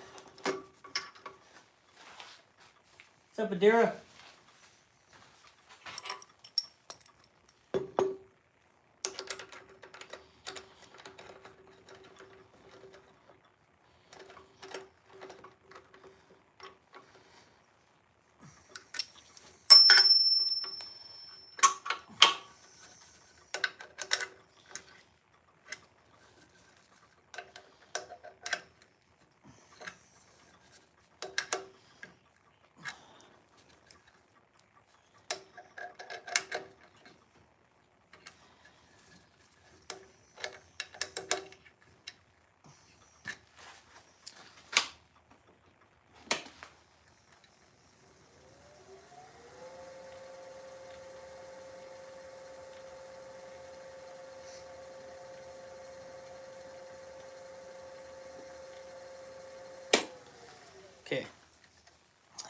What's up, Adira? Okay.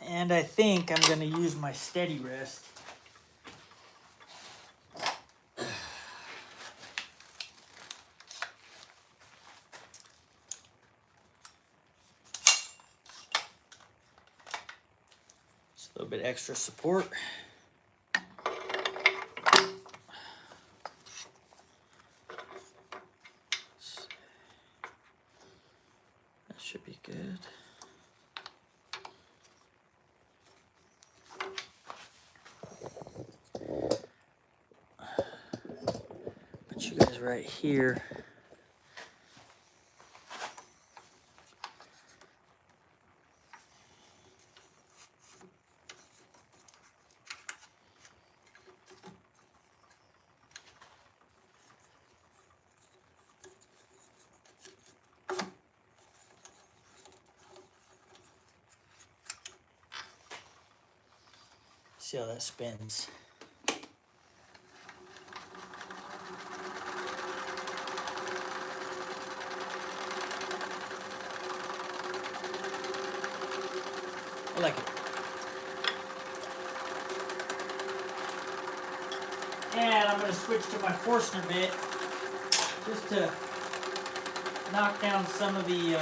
And I think I'm going to use my steady rest. Just a little bit extra support. That should be good. Put you guys right here. See how that spins. I like it. And I'm going to switch to my Forstner bit just to knock down some of the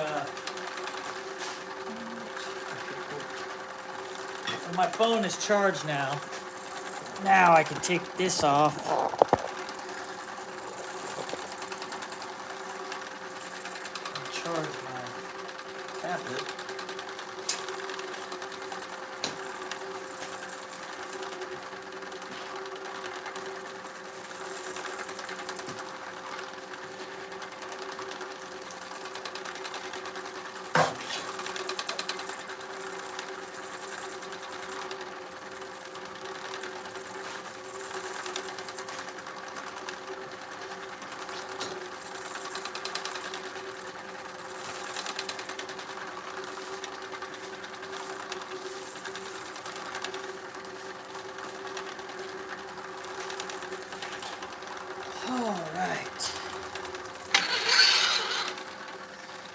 so my phone is charged now. Now I can take this off. And charge my tablet.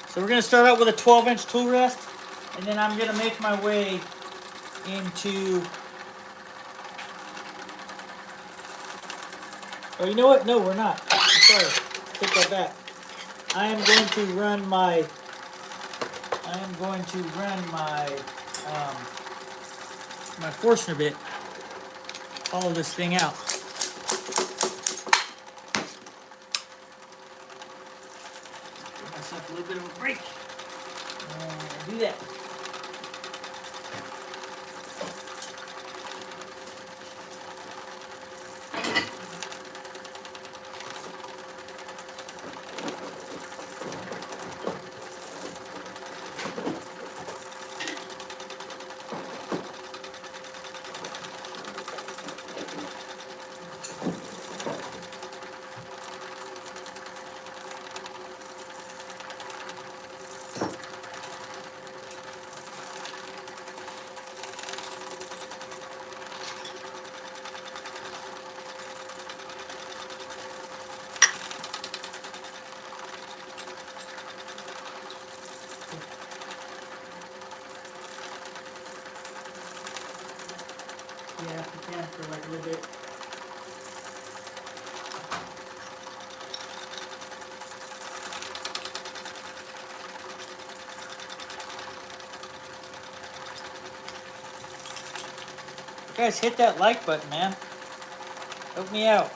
So we're going to start out with a 12-inch tool rest, and then I'm going to make my way into... Oh, you know what? No, we're not. I'm sorry. Take that back. I am going to run my my Forstner bit. Follow this thing out. Give myself a little bit of a break. And do that. Yeah, if you can for like a little bit. You guys hit that like button, man. Help me out.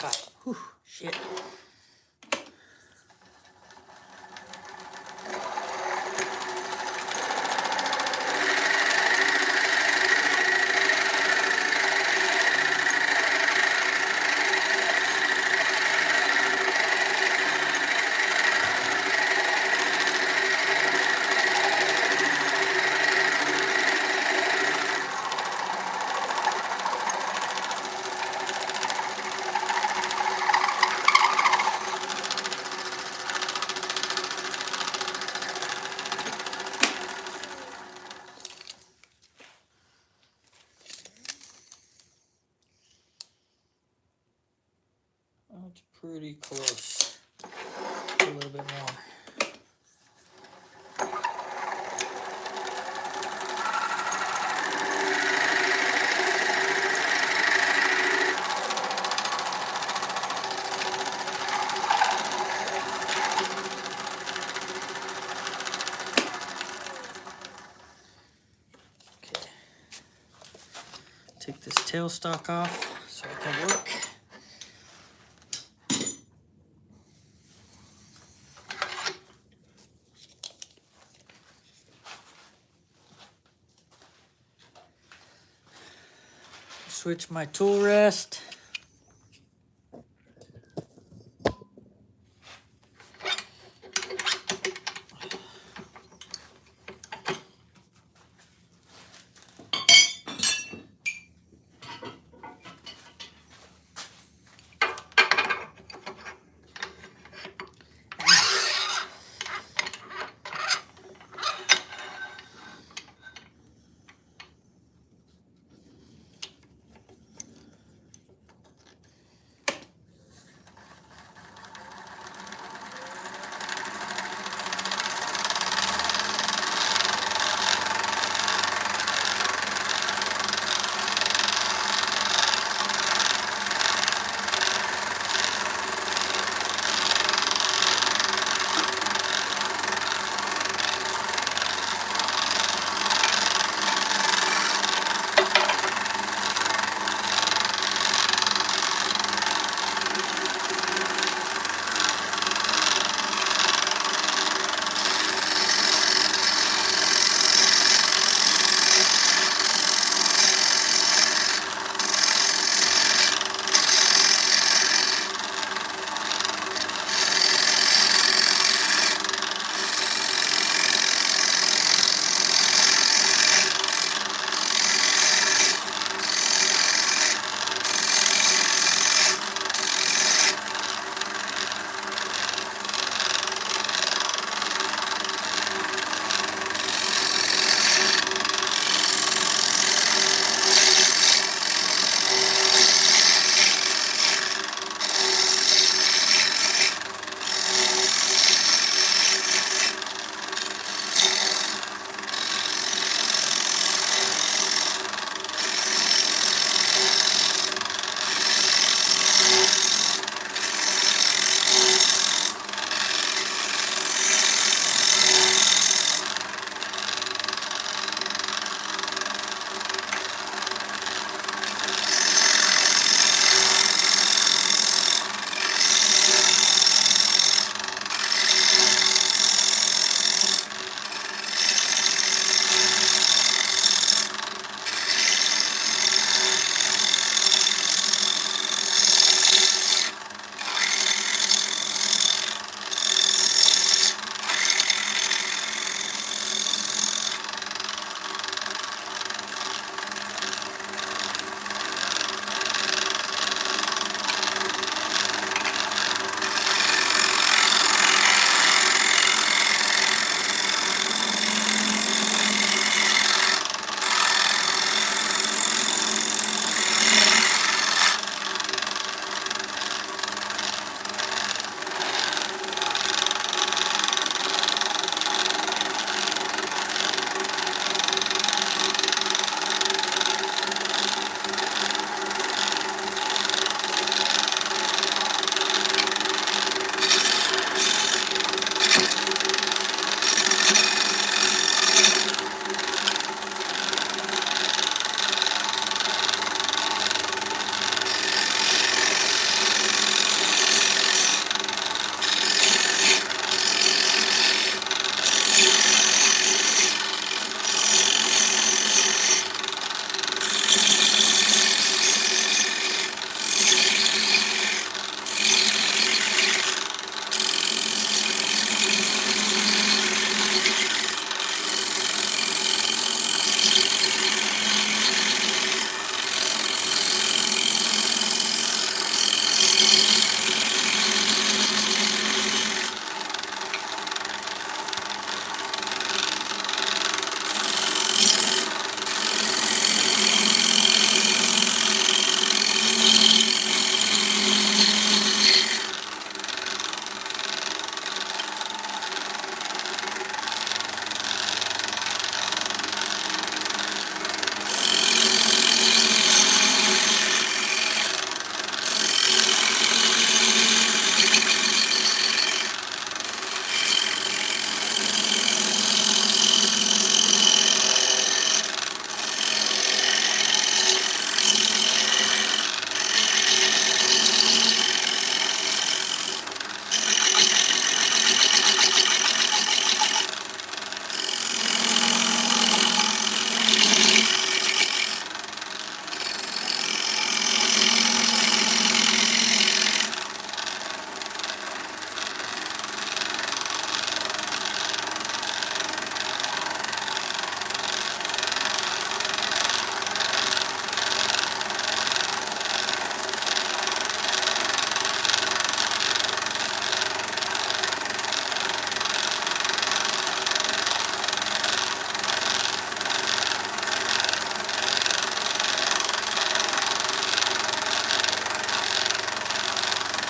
tight. Whew, shit. That's pretty close. A little bit more. Okay. Take this tailstock off so I can work. Switch my tool rest.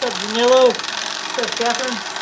What's up, Danilo? What's up, Catherine?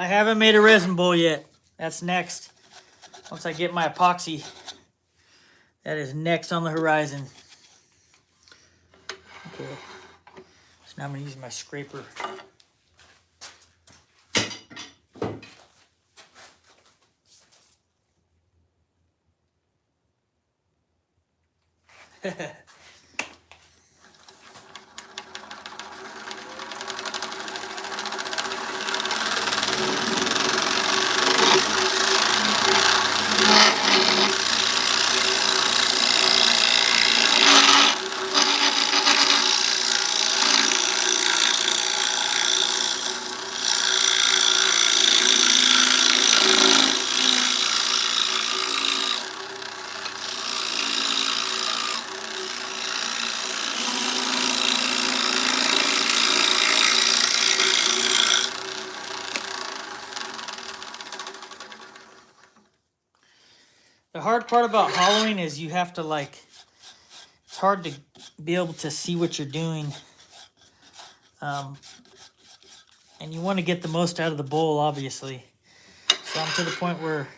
haven't made a resin bowl yet. That's next. Once I get my epoxy, that is next on the horizon. Okay, so now I'm going to use my scraper. The hard part about hollowing is you have to it's hard to be able to see what you're doing. And you want to get the most out of the bowl, obviously. So I'm to the point where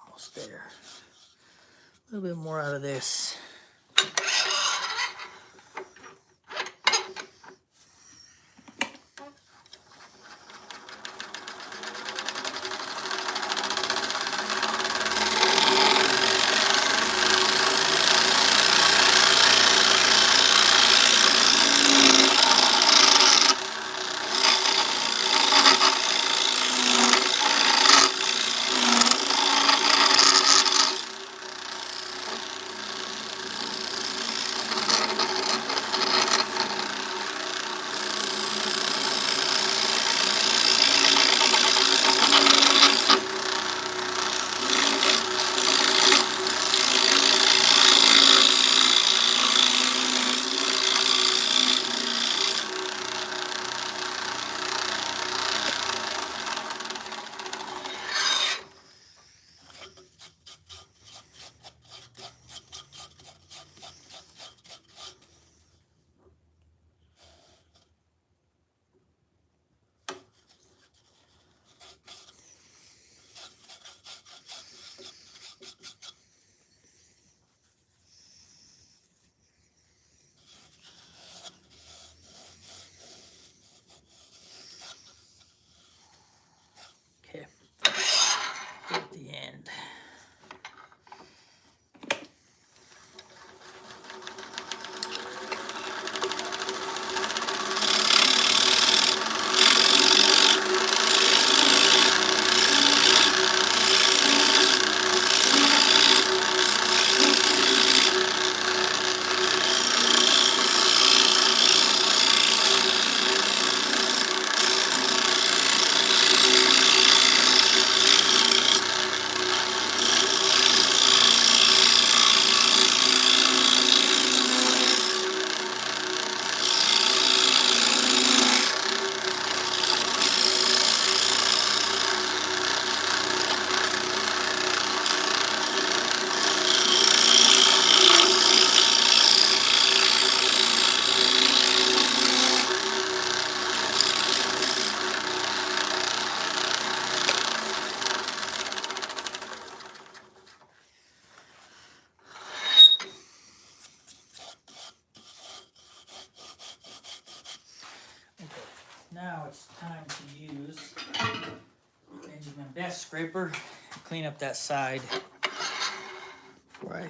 almost there. A little bit more out of this. scraper, clean up that side before I.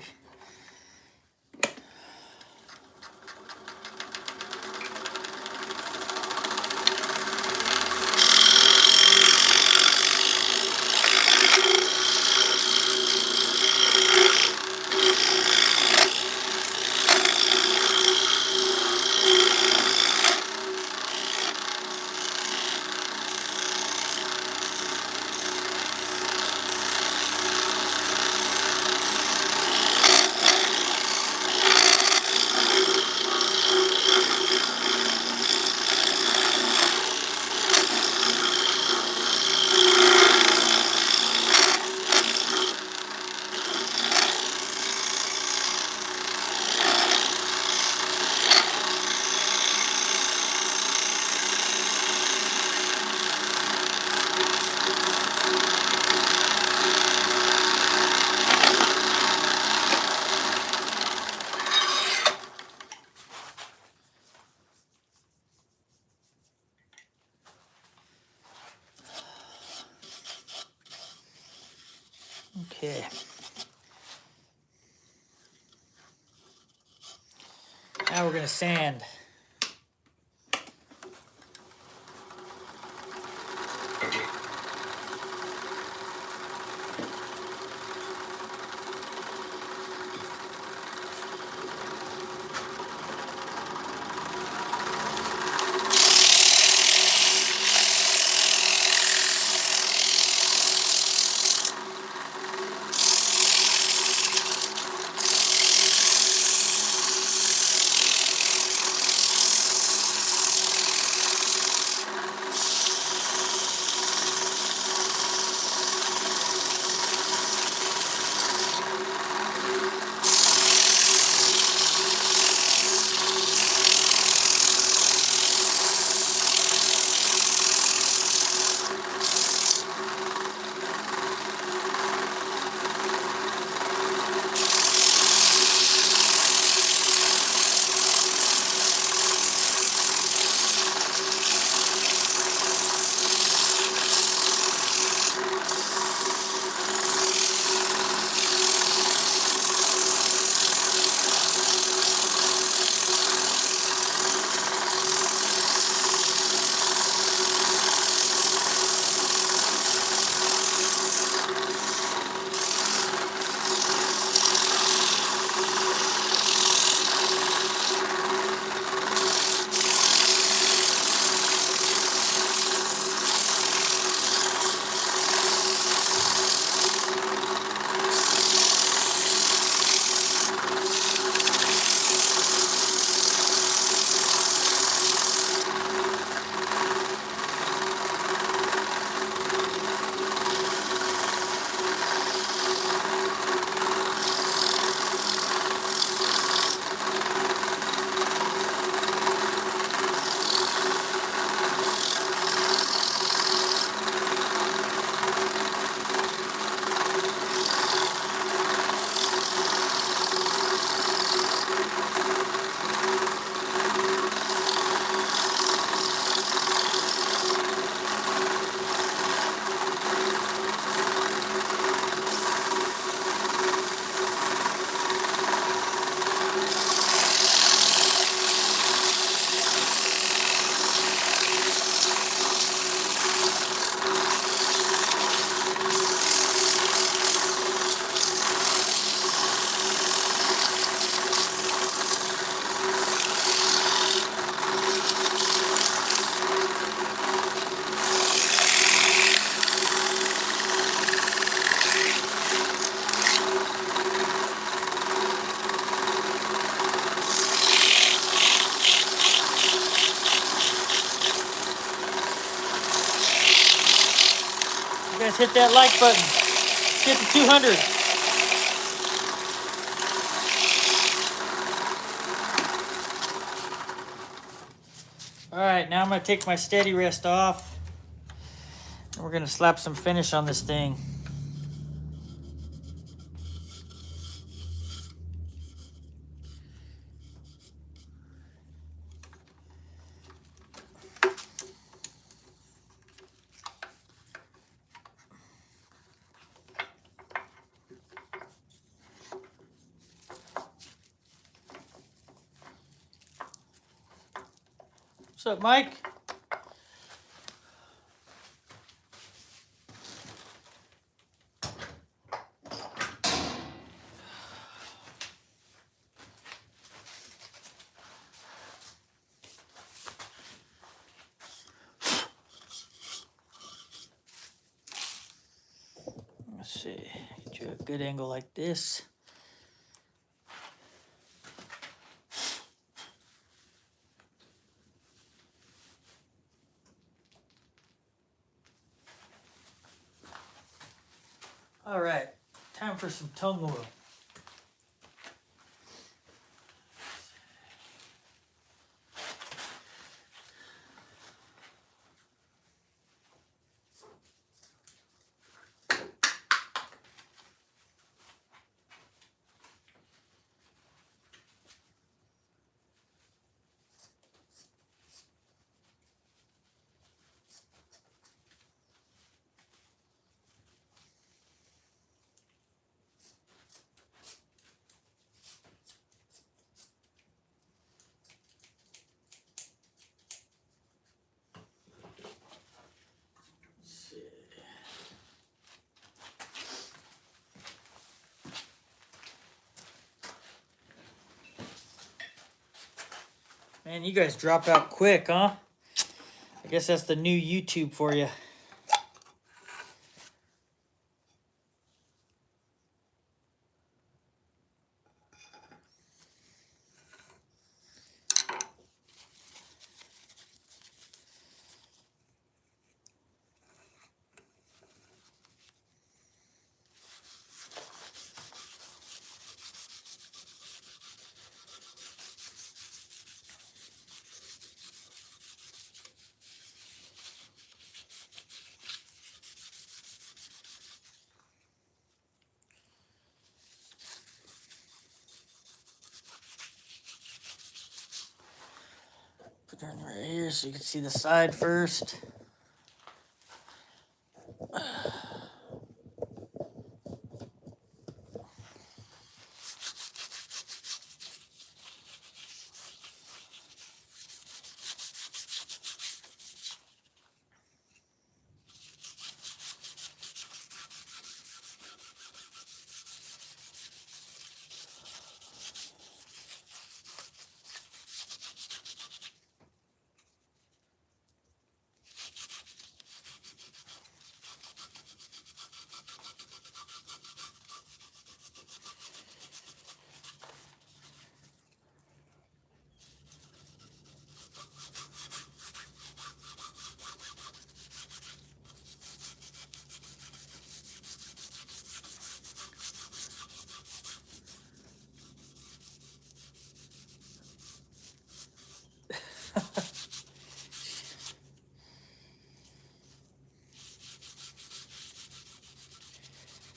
Okay. Now we're going to sand. Guys, hit that like button. Get to 200. All right, now I'm gonna take my steady rest off. And we're gonna slap some finish on this thing. What's up, Mike? Let's see, get you a good angle like this. All right, time for some tung oil. Man, you guys drop out quick, huh? I guess that's the new YouTube for you. Put it right here so you can see the side first.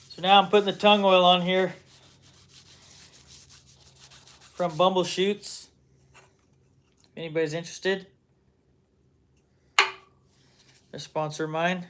So now I'm putting the tung oil on here from Bumblechutes. If anybody's interested, they're sponsor of mine.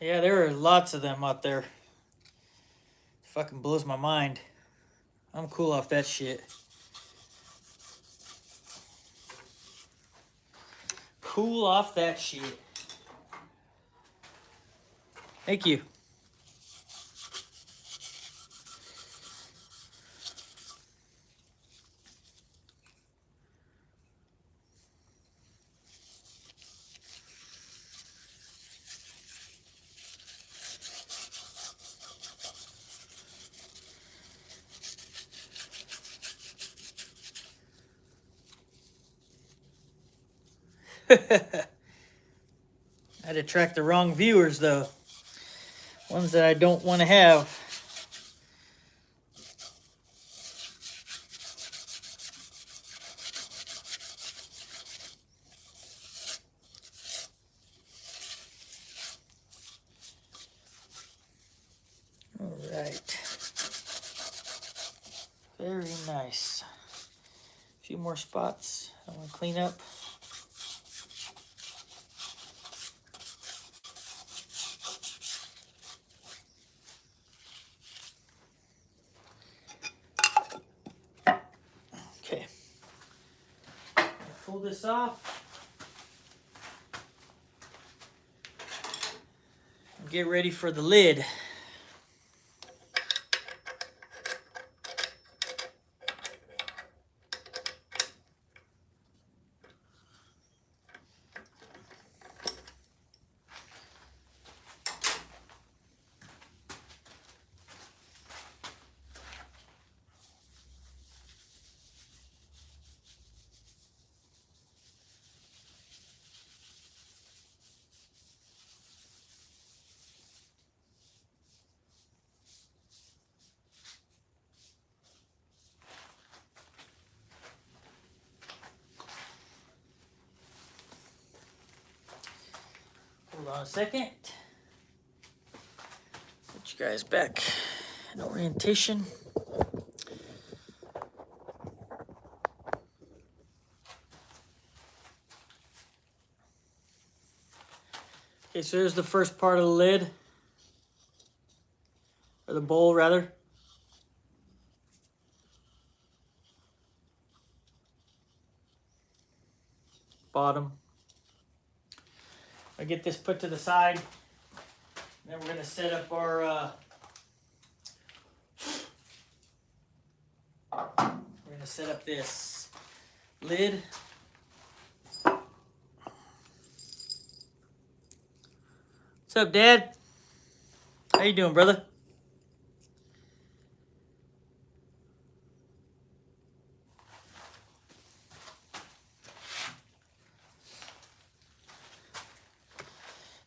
Yeah, there are lots of them out there. Fucking blows my mind. I'm cool off that shit. Cool off that shit. Thank you. I'd attract the wrong viewers, though. Ones that I don't want to have. All right. Very nice. A few more spots I want to clean up. Okay. Pull this off. Get ready for the lid. Hold on a second. Put you guys back in orientation. Okay, so here's the first part of the lid. Or the bowl, rather. Bottom. I'll get this put to the side. Then we're going to set up our we're going to set up this lid. What's up, Dad? How you doing, brother?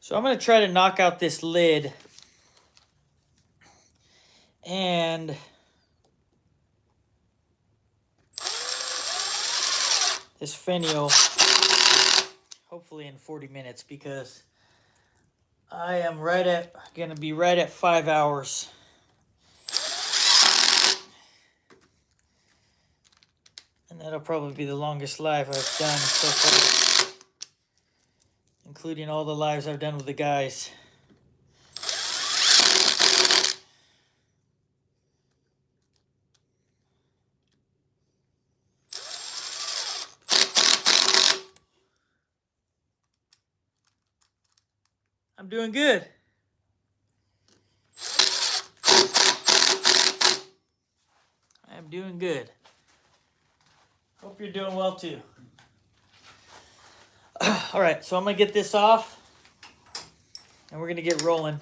So I'm going to try to knock out this lid and this finial hopefully in 40 minutes, because I am going to be right at 5 hours. And that'll probably be the longest live I've done so far, including all the lives I've done with the guys. I'm doing good. I'm doing good. Hope you're doing well too. All right, so I'm gonna get this off and we're gonna get rolling.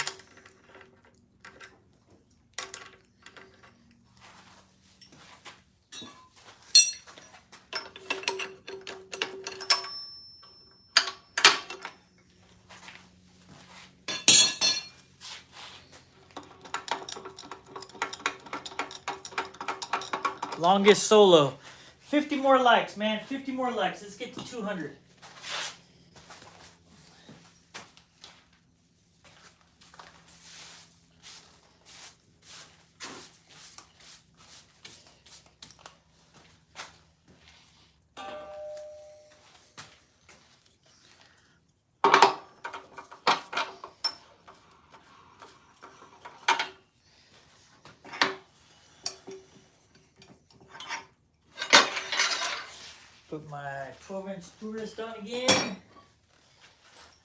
Longest solo. 50 more likes, man. 50 more likes. Let's get to 200. Put my 12-inch tourist on again.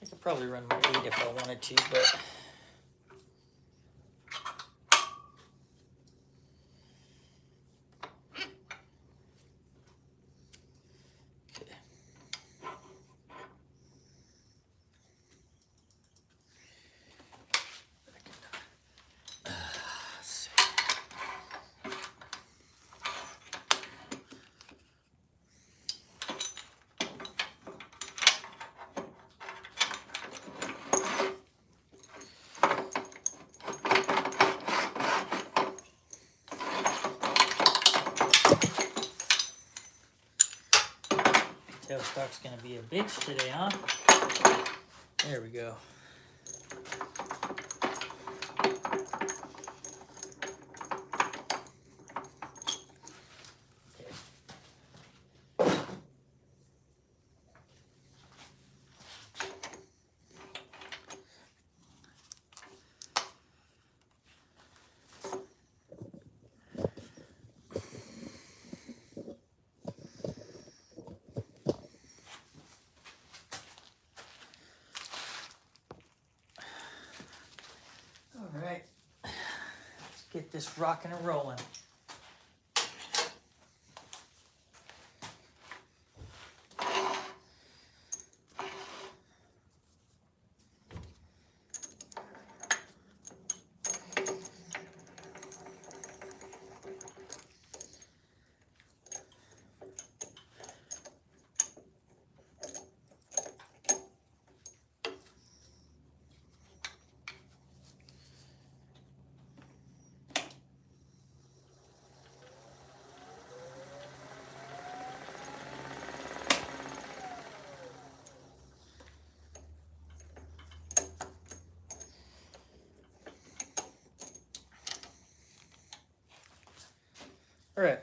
I could probably run my 8 if I wanted to, but Truck's gonna be a bitch today, huh? There we go. All right, let's get this rocking and rolling. All right.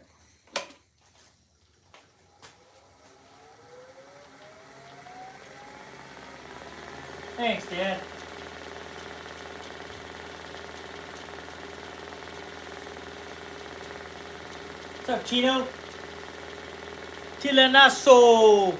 Thanks, Dad. What's up, Chino? Tilanaso.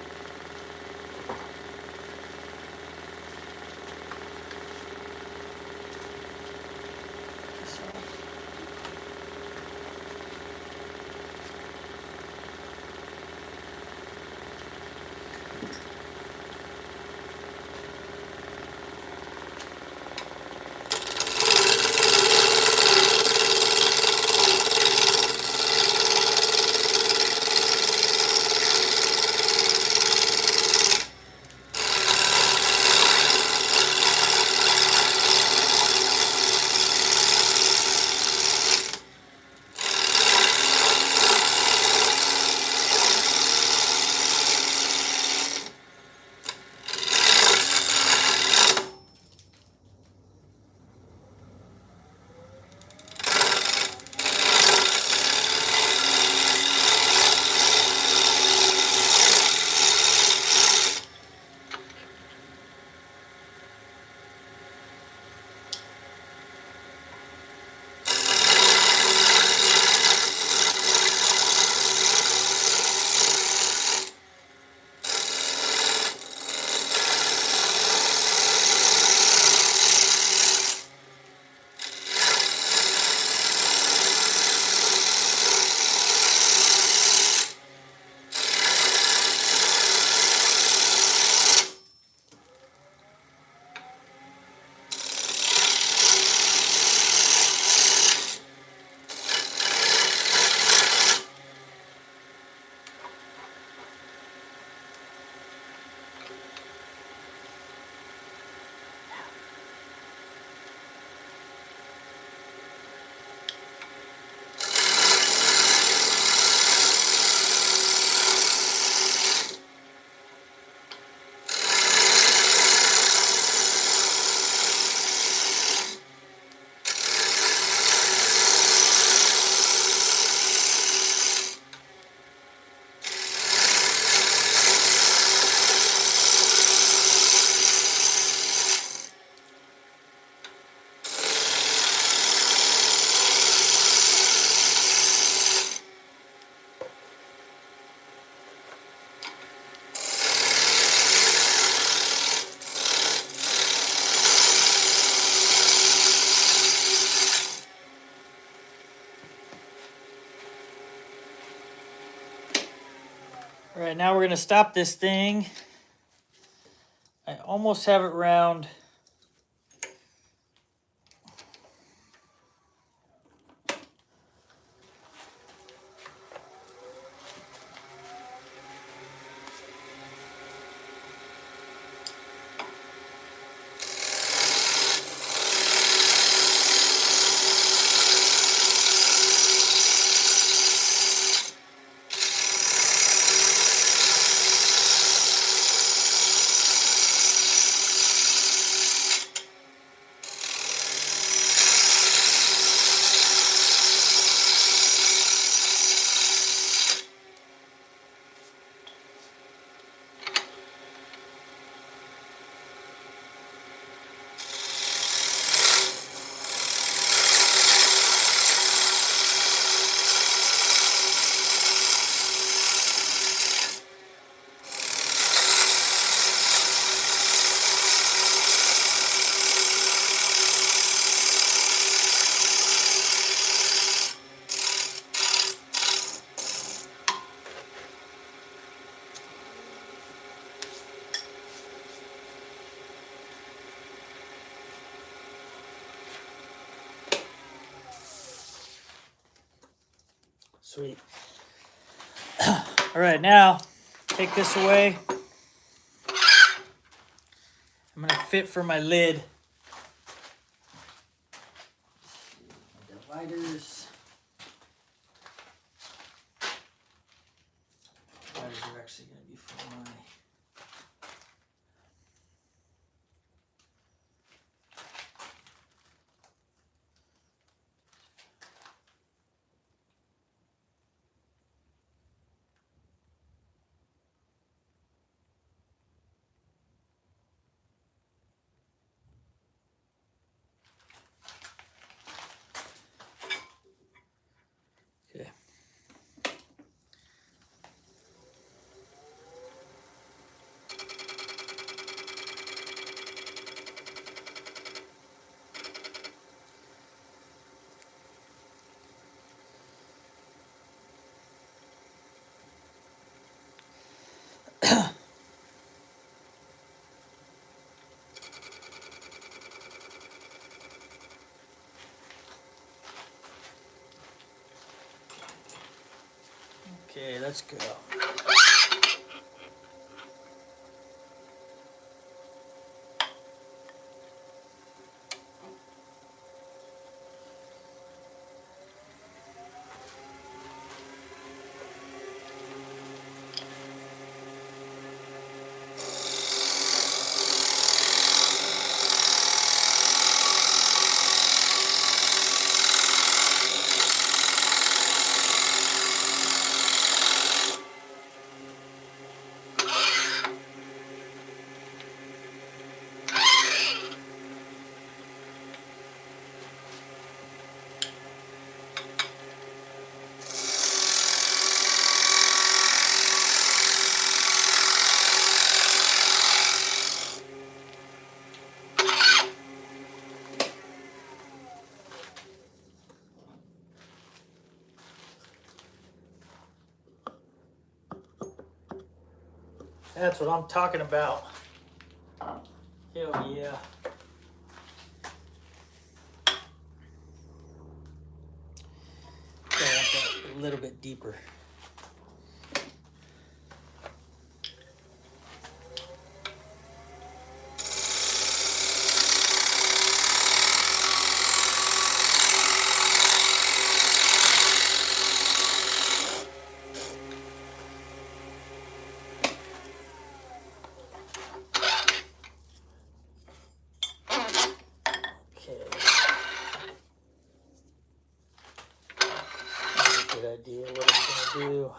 All right, now we're gonna stop this thing. I almost have it round. Sweet. All right, now take this away. I'm gonna fit for my lid. Dividers. Dividers are actually gonna be for my. Okay. Okay, let's go. That's what I'm talking about. Hell yeah. I want that a little bit deeper. Good idea what I'm gonna do.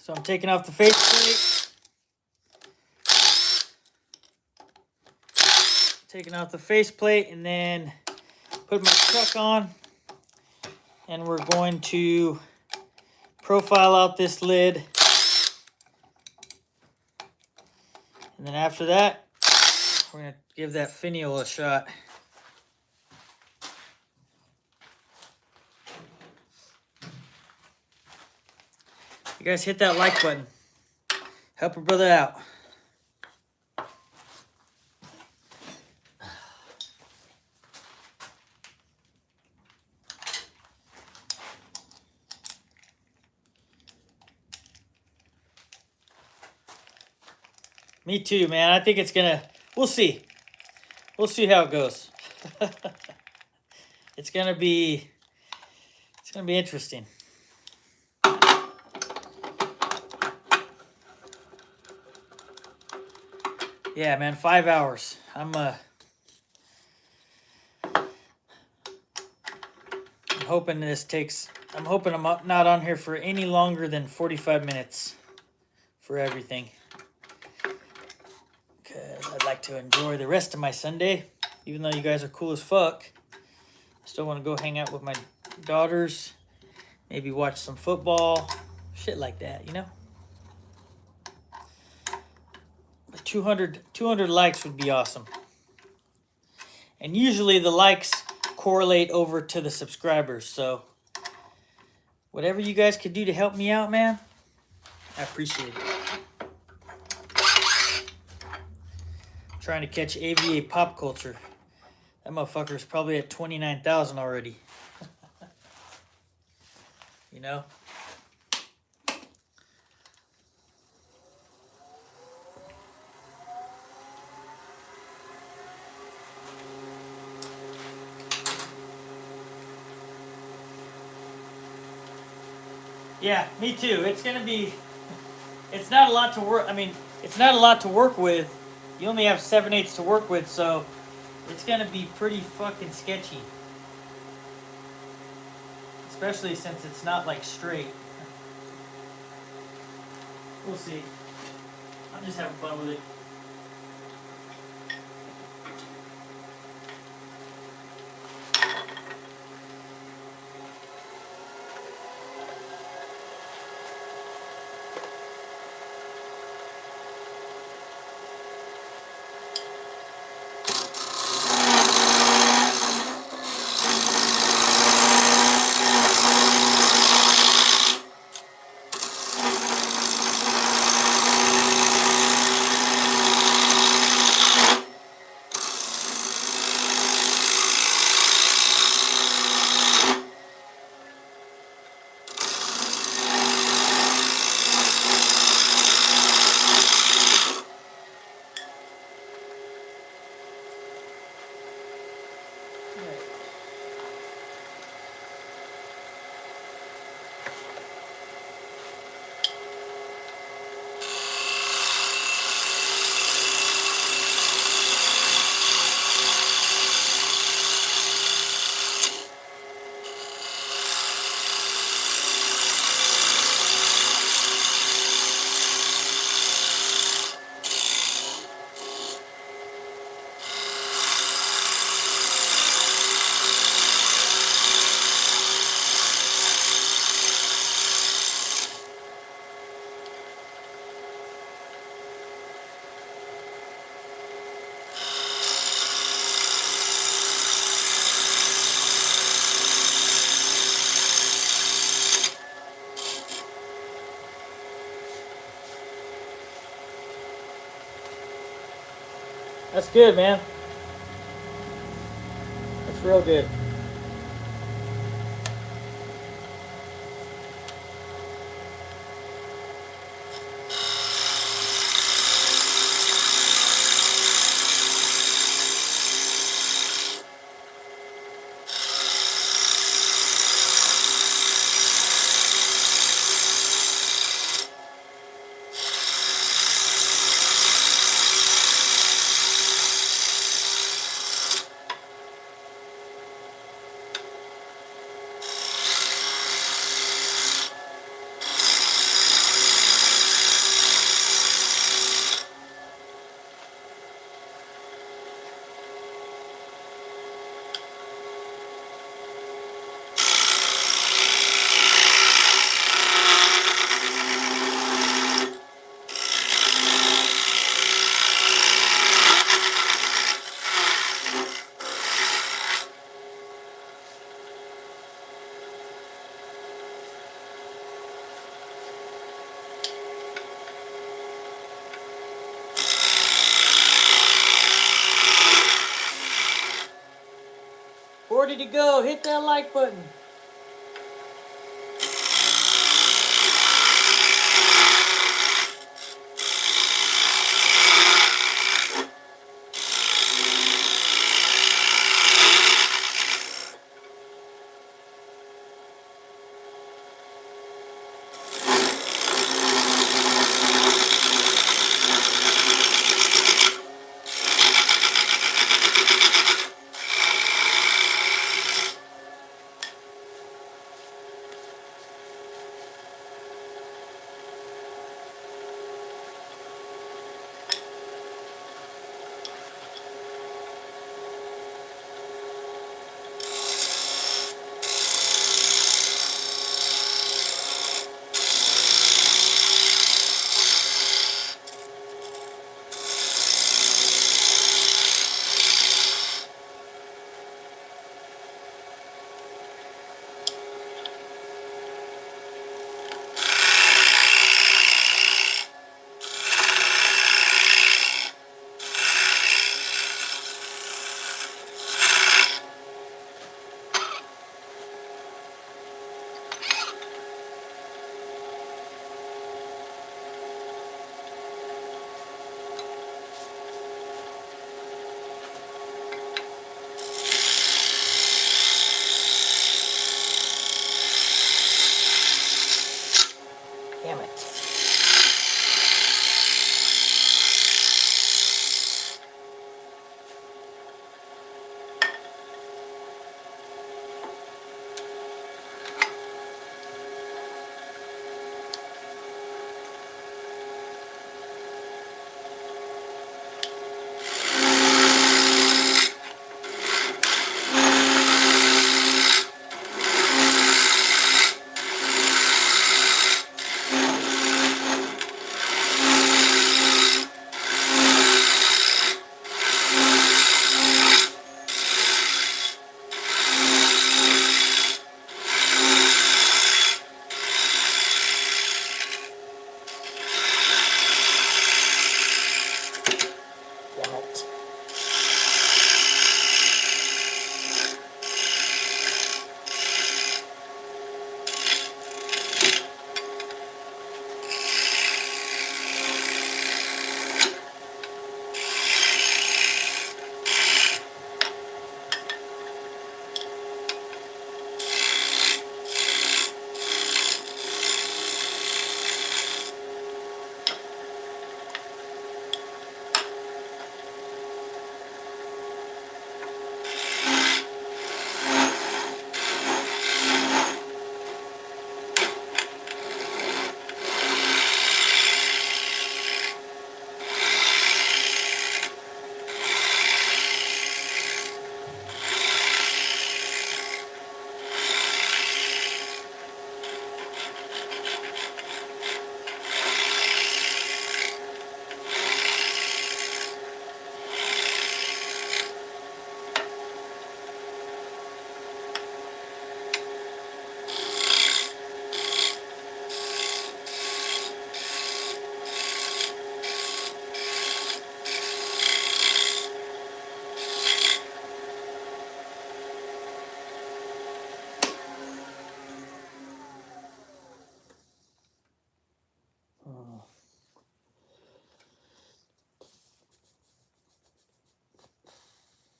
So I'm taking off the faceplate. Taking off the faceplate and then put my truck on. And we're going to profile out this lid. And then after that, we're going to give that finial a shot. You guys hit that like button. Help a brother out. Me too, man. I think it's gonna, we'll see. We'll see how it goes. It's gonna be interesting. Yeah, man, 5 hours. I'm hoping this takes, I'm hoping I'm not on here for any longer than 45 minutes for everything. Because I'd like to enjoy the rest of my Sunday. Even though you guys are cool as fuck. I still want to go hang out with my daughters. Maybe watch some football. Shit like that, you know? But 200 likes would be awesome. And usually the likes correlate over to the subscribers. So whatever you guys could do to help me out, man, I appreciate it. I'm trying to catch AVA Pop Culture. That motherfucker's probably at 29,000 already. You know? Yeah, me too. It's gonna be, it's not a lot to work, I mean, it's not a lot to work with. You only have 7/8 to work with, so it's gonna be pretty fucking sketchy. Especially since it's not like straight. We'll see. I'm just having fun with it. That's good, man. That's real good. ready to go. Hit that like button. Damn it.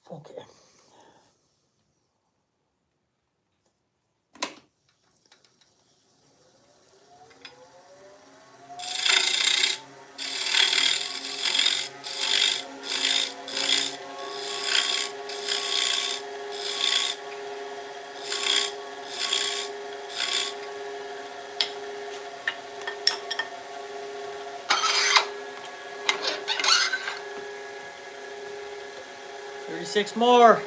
Okay. Six more.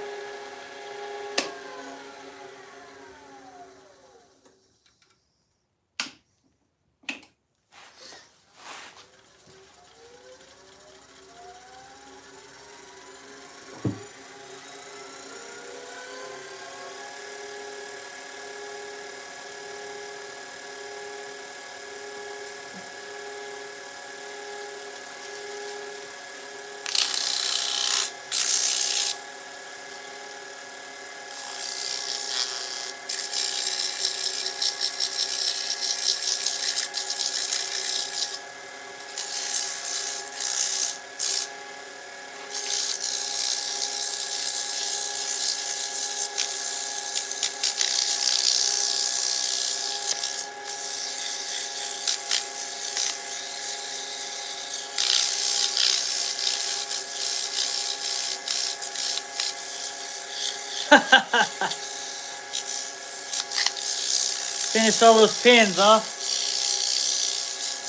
Finish all those pins, huh?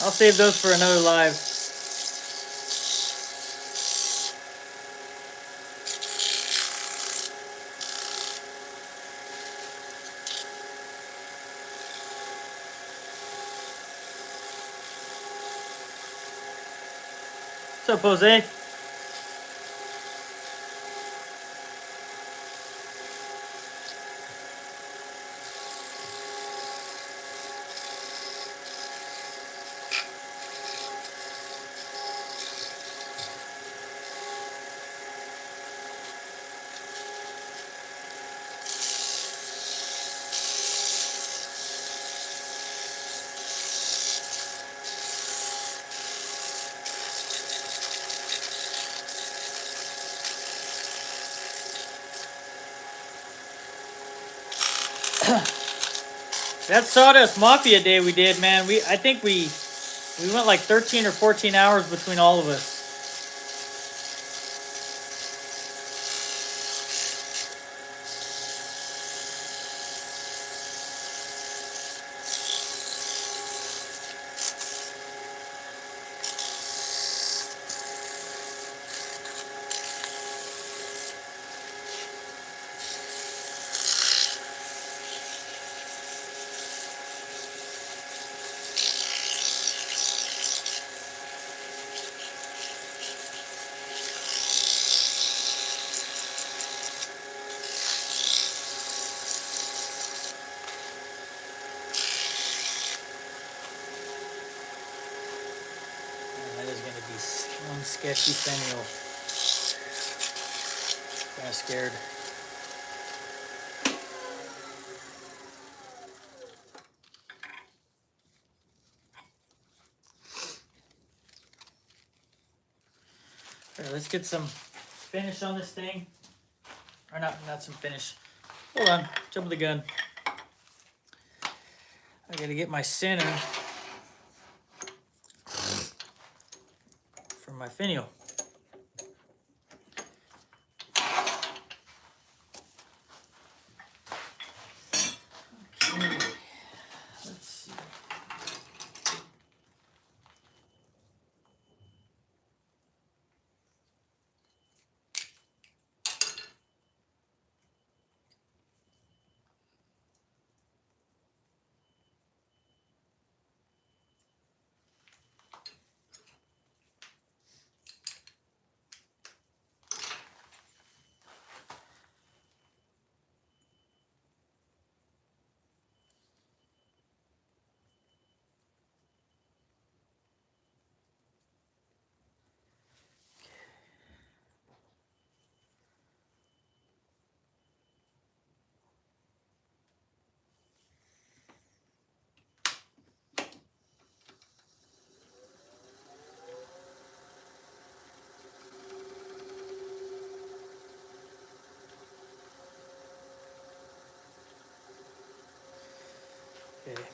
I'll save those for another live. What's up, Jose? That Sawdust Mafia day we did, man. I think we went like 13 or 14 hours between all of us. One sketchy finial. Kind of scared. All right, let's get some finish on this thing. Or not some finish. Hold on, jump the gun. I gotta get my center for my finial. Okay, let's see. Okay.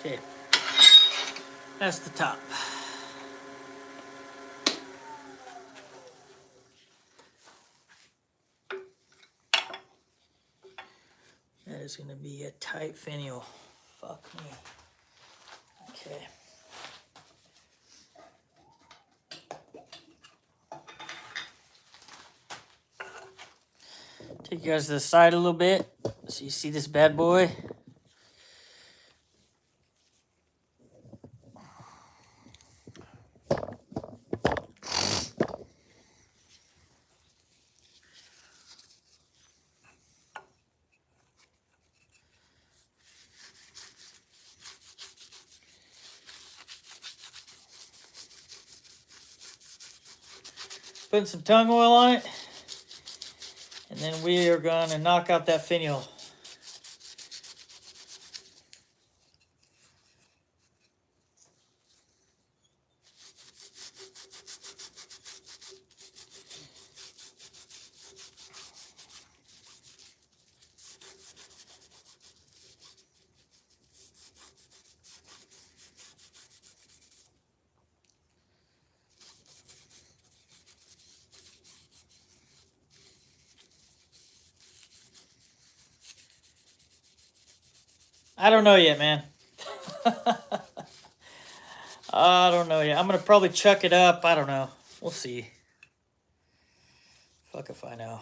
Okay, that's the top. is going to be a tight finial. Fuck me. Okay. Take you guys to the side a little bit so you see this bad boy. Putting some tung oil on it, and then we are going to knock out that finial. I don't know yet, man. I don't know yet. I'm going to probably chuck it up. I don't know. We'll see. Fuck if I know.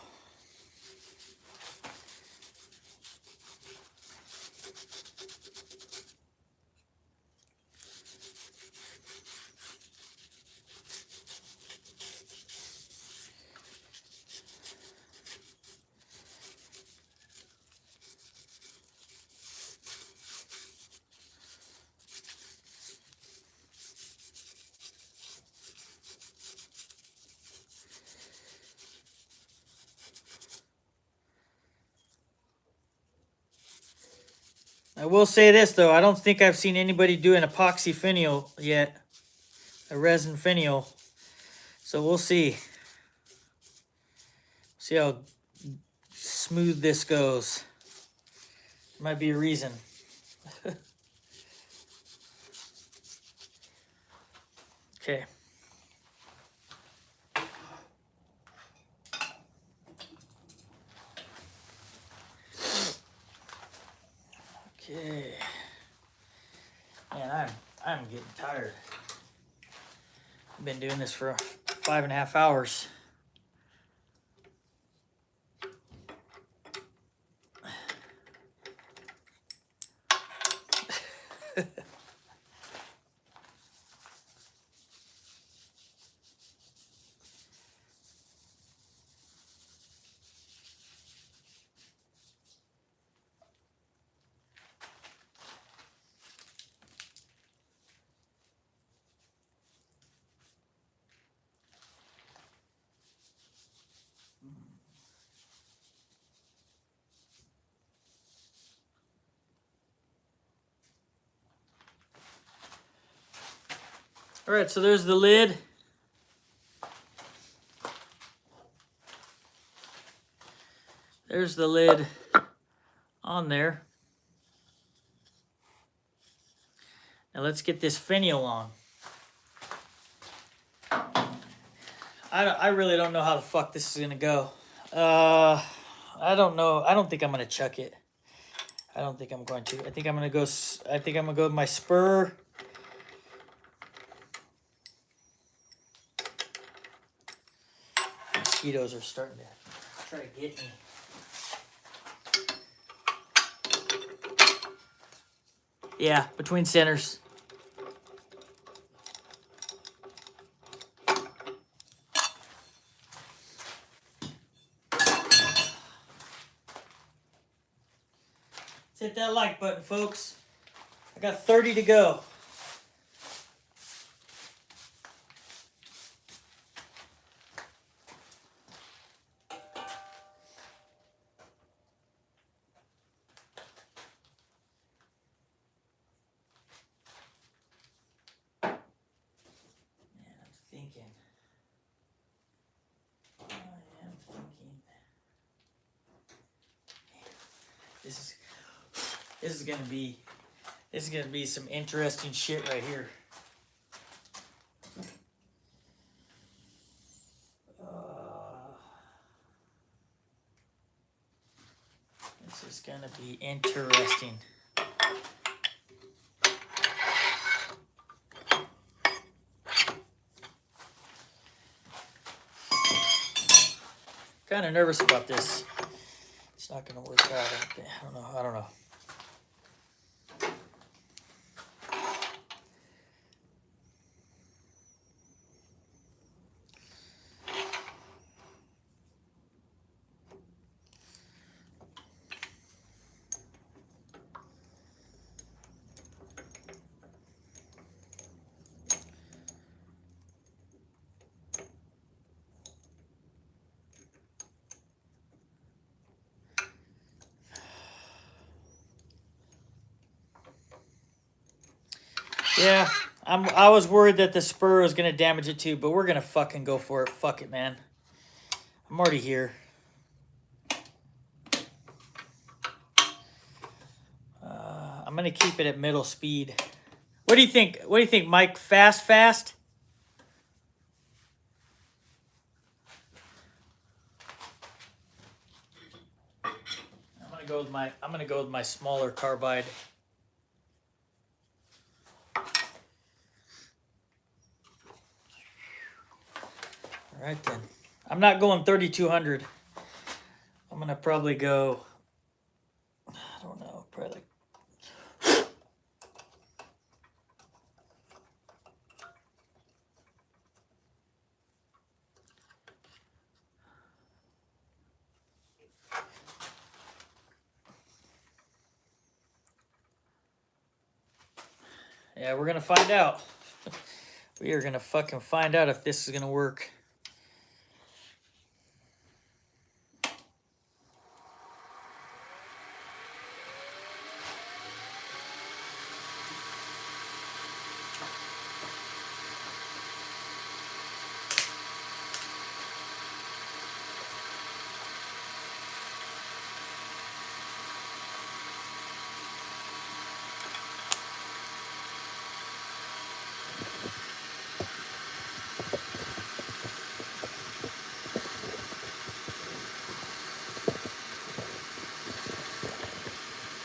I will say this, though. I don't think I've seen anybody do an epoxy finial yet. A resin finial. So we'll see. See how smooth this goes. Might be a reason. Okay. Okay. Man, I'm getting tired. I've been doing this for 5.5 hours. All right, so there's the lid. There's the lid on there. Now let's get this finial on. I really don't know how the fuck this is gonna go. I don't know. I don't think I'm gonna chuck it. I don't think I'm going to. I think I'm gonna go. I think I'm gonna go with my spur. Mosquitoes are starting to try to get me. Yeah, between centers. Hit that like button, folks. I got 30 to go. This is gonna be some interesting shit right here. Let's just gonna be interesting. Kind of nervous about this. It's not gonna work out. I don't know. Yeah, I was worried that the spur was gonna damage it too, but we're gonna fucking go for it. Fuck it, man. I'm already here. I'm gonna keep it at middle speed. What do you think? What do you think, Mike? Fast? I'm gonna go with my smaller carbide. All right then. I'm not going 3200. I'm gonna probably go, I don't know, probably like, yeah, we're gonna find out. We are gonna fucking find out if this is gonna work.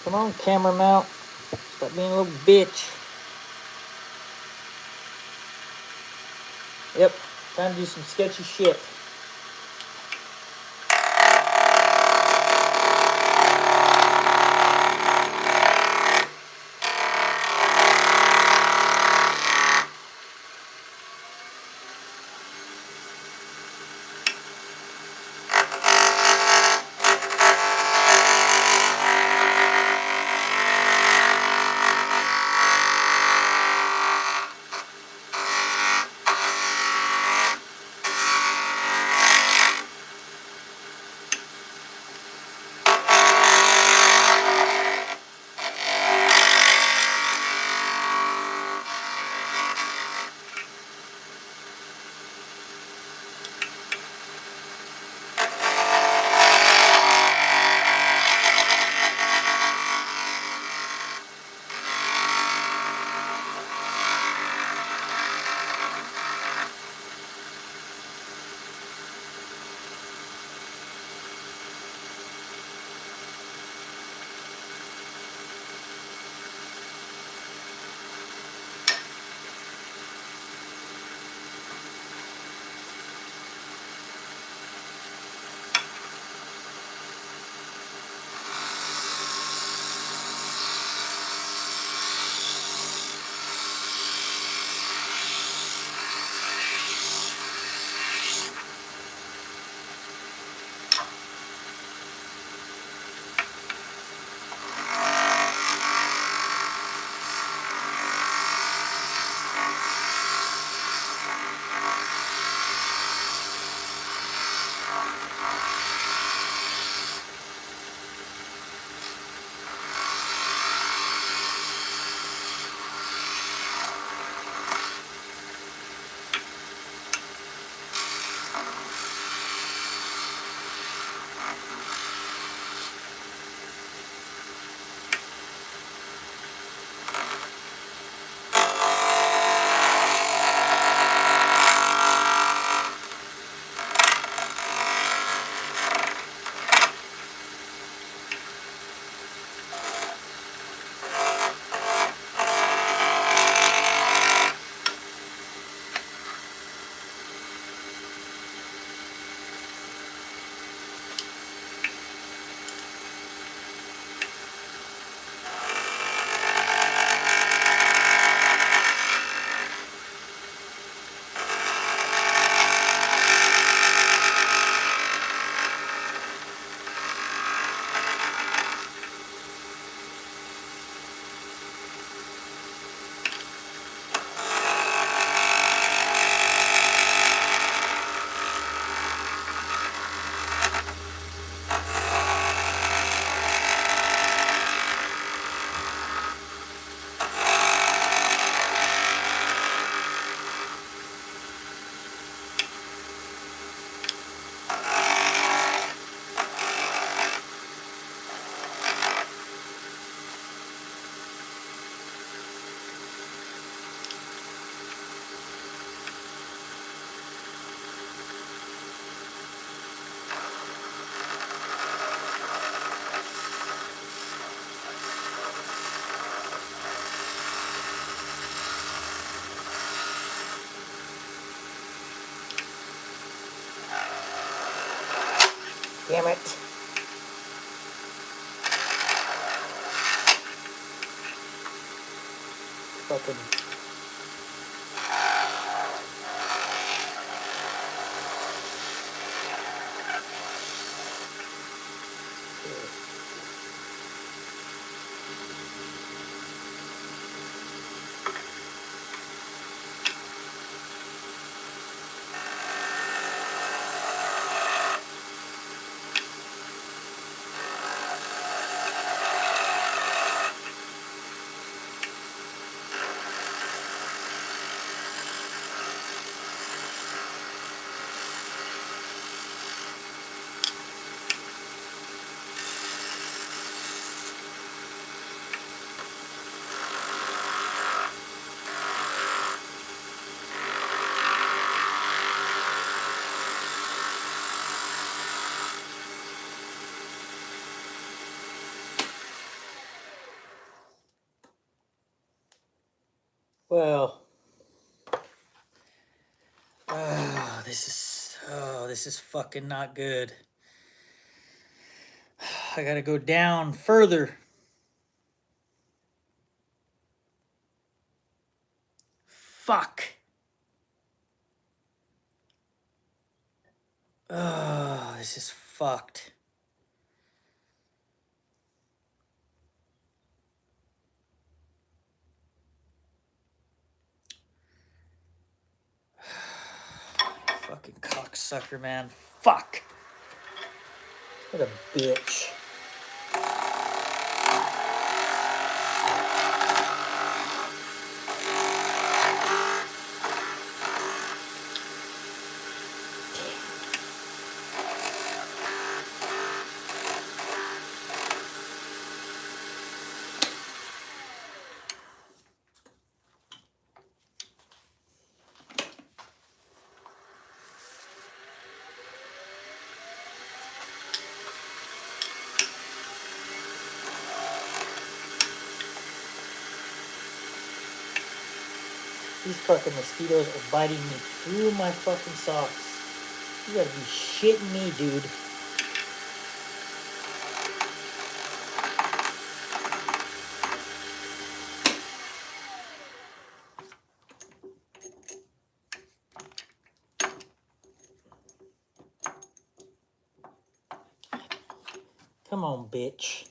Come on, camera mount. Stop being a little bitch. Yep, time to do some sketchy shit. Damn it. Fucking. Well, this is fucking not good. I gotta go down further. Fuck. Oh, this is fucked. Fucking cocksucker, man. Fuck. What a bitch. These fucking mosquitoes are biting me through my fucking socks. You gotta be shitting me, dude. Come on, bitch.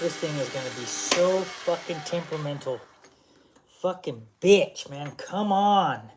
This thing is gonna be so fucking temperamental. Fucking bitch, man. Come on.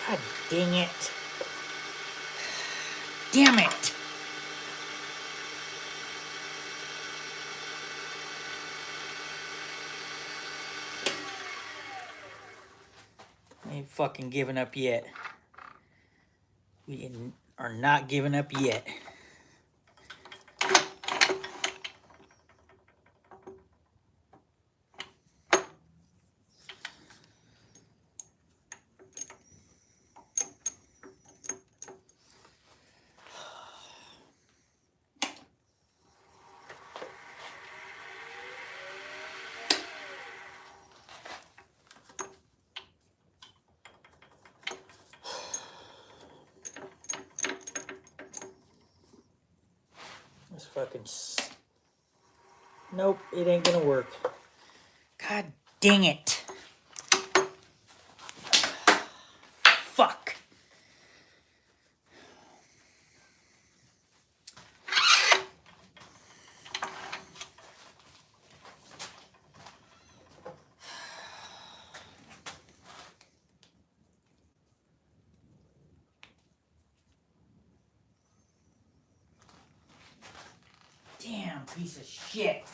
God dang it. Damn it. I ain't fucking giving up yet. We are not giving up yet. fucking... Nope, it ain't gonna work. God dang it. Fuck. Damn piece of shit.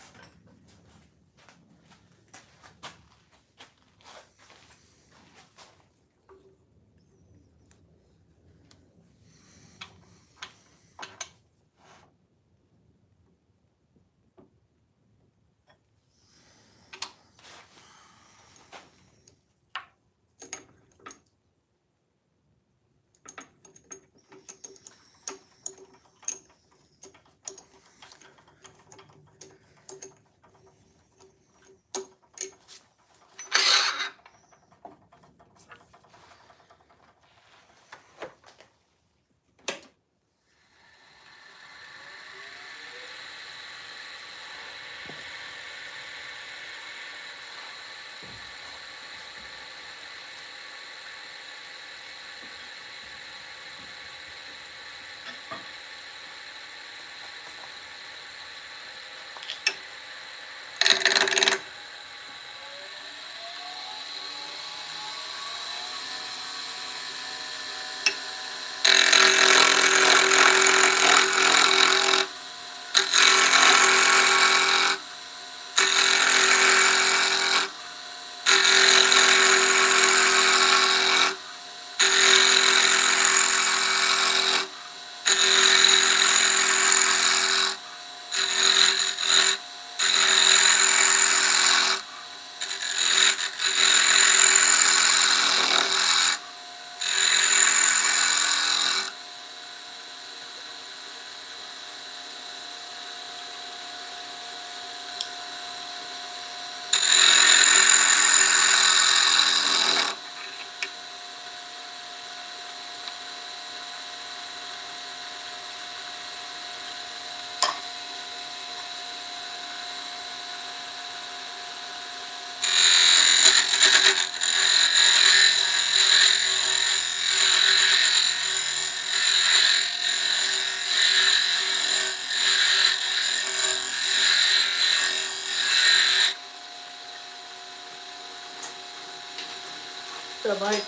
What's up, Mike?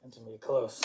That's gonna be close.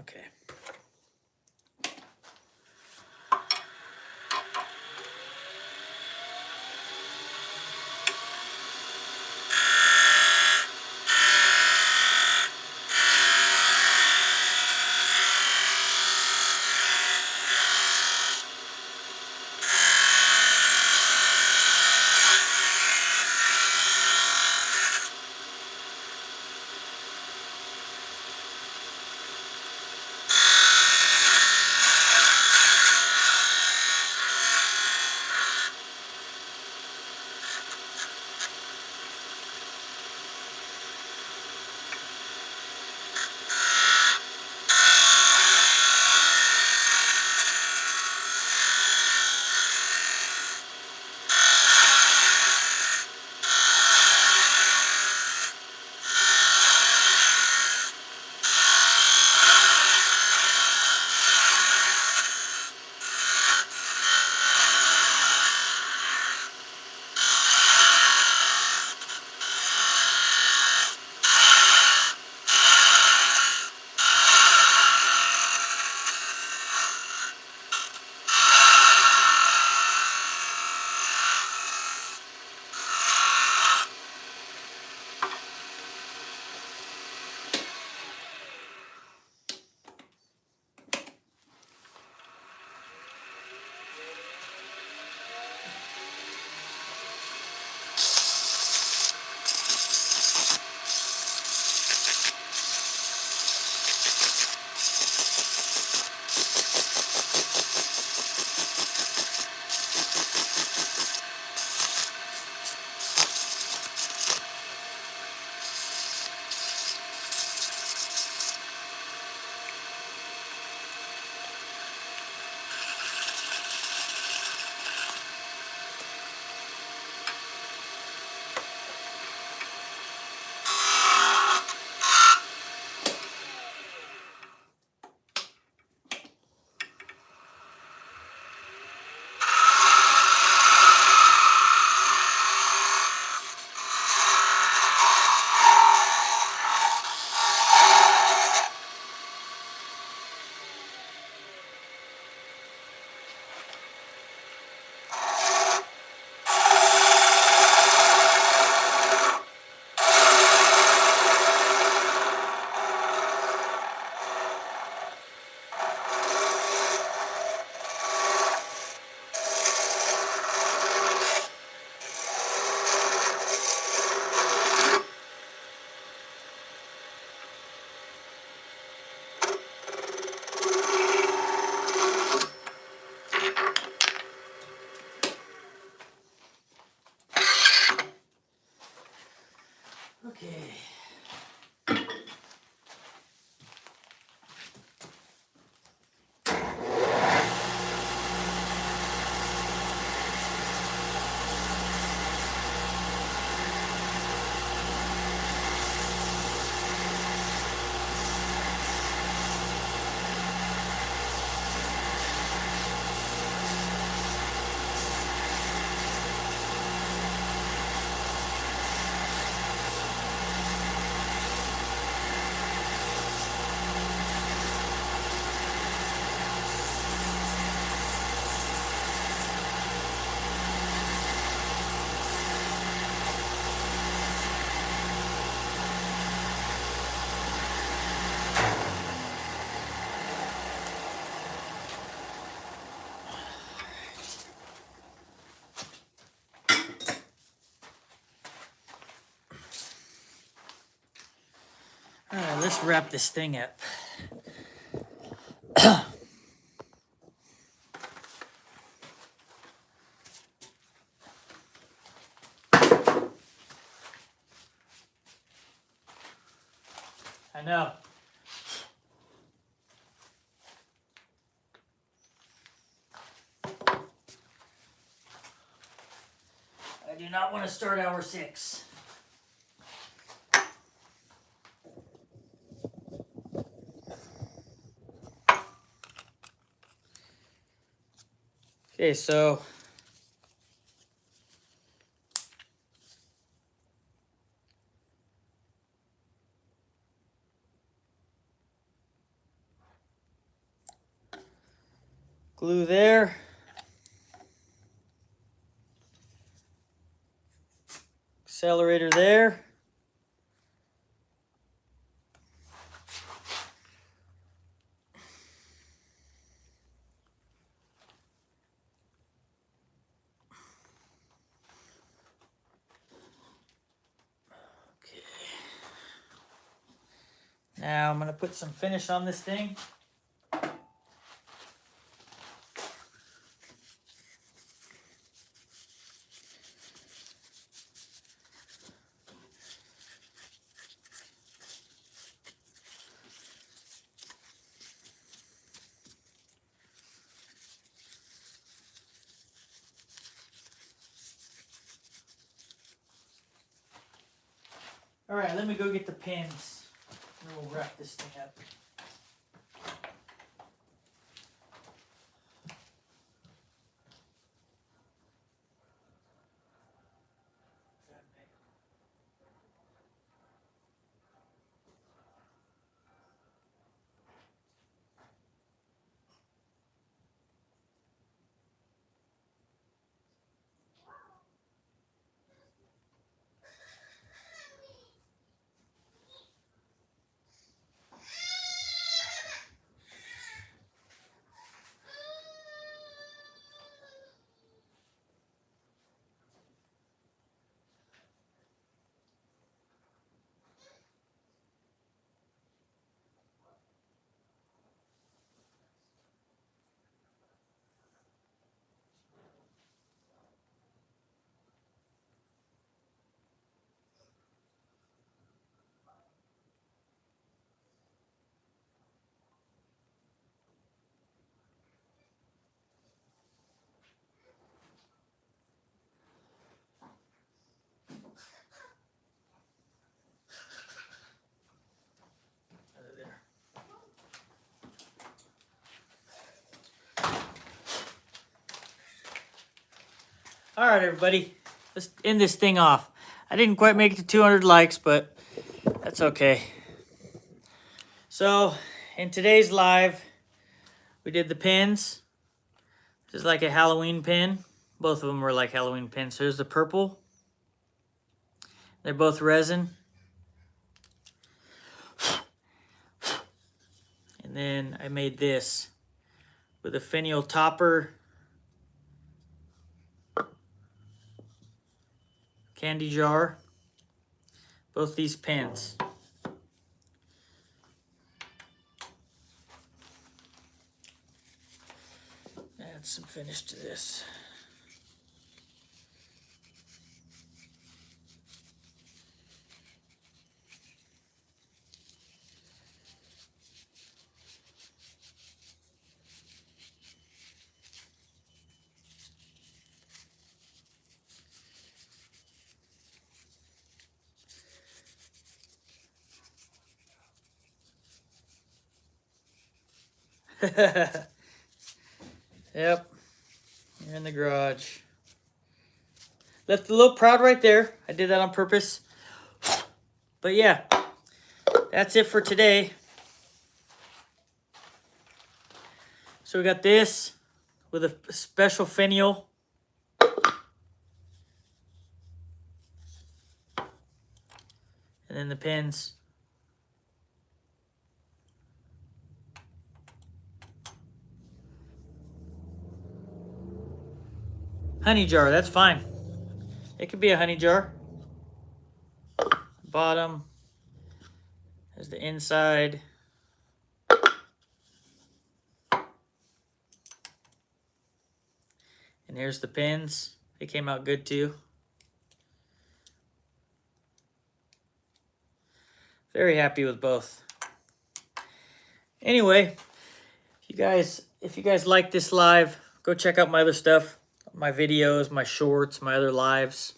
Okay. Okay. All right, let's wrap this thing up. not want to start hour 6. Okay, so glue there. Accelerator there. Okay. Now I'm going to put some finish on this thing. All right, let me go get the pins, and then we'll wrap this thing up. All right, everybody, let's end this thing off. I didn't quite make it to 200 likes, but that's okay. So, in today's live, we did the pins. This is like a Halloween pin. Both of them were like Halloween pins. So here's the purple. They're both resin. And then I made this with a finial topper, candy jar, both these pins. Add some finish to this. Yep, you're in the garage. Left a little proud right there. I did that on purpose. But yeah, that's it for today. So we got this with a special finial. And then the pins. Honey jar, that's fine. It could be a honey jar. Bottom. There's the inside. And here's the pins. They came out good too. Very happy with both. Anyway, if you guys like this live, go check out my other stuff, my videos, my shorts, my other lives.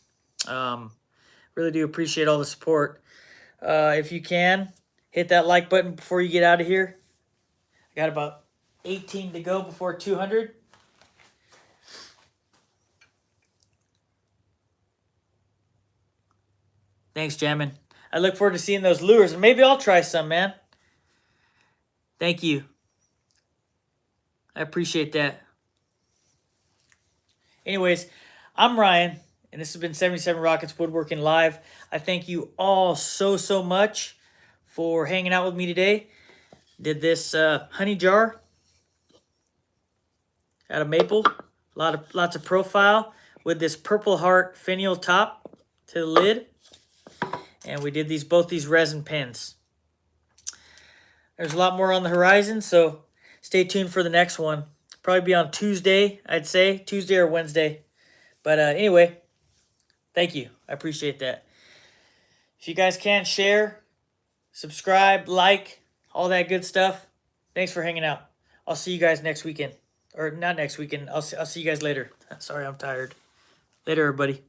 Really do appreciate all the support. If you can, hit that like button before you get out of here. I got about 18 to go before 200. Thanks, Jammin. I look forward to seeing those lures, and maybe I'll try some, man. Thank you. I appreciate that. Anyways, I'm Ryan, and this has been 77 Rockets Woodworking Live. I thank you all so much for hanging out with me today. Did this honey jar out of maple. Lots of profile with this Purple Heart finial top to the lid. And we did both these resin pens. There's a lot more on the horizon, so stay tuned for the next one. Probably be on Tuesday, I'd say. Tuesday or Wednesday. But anyway, thank you. I appreciate that. If you guys can, share, subscribe, like, all that good stuff. Thanks for hanging out. I'll see you guys next weekend. Or not next weekend. I'll see you guys later. Sorry, I'm tired. Later, everybody.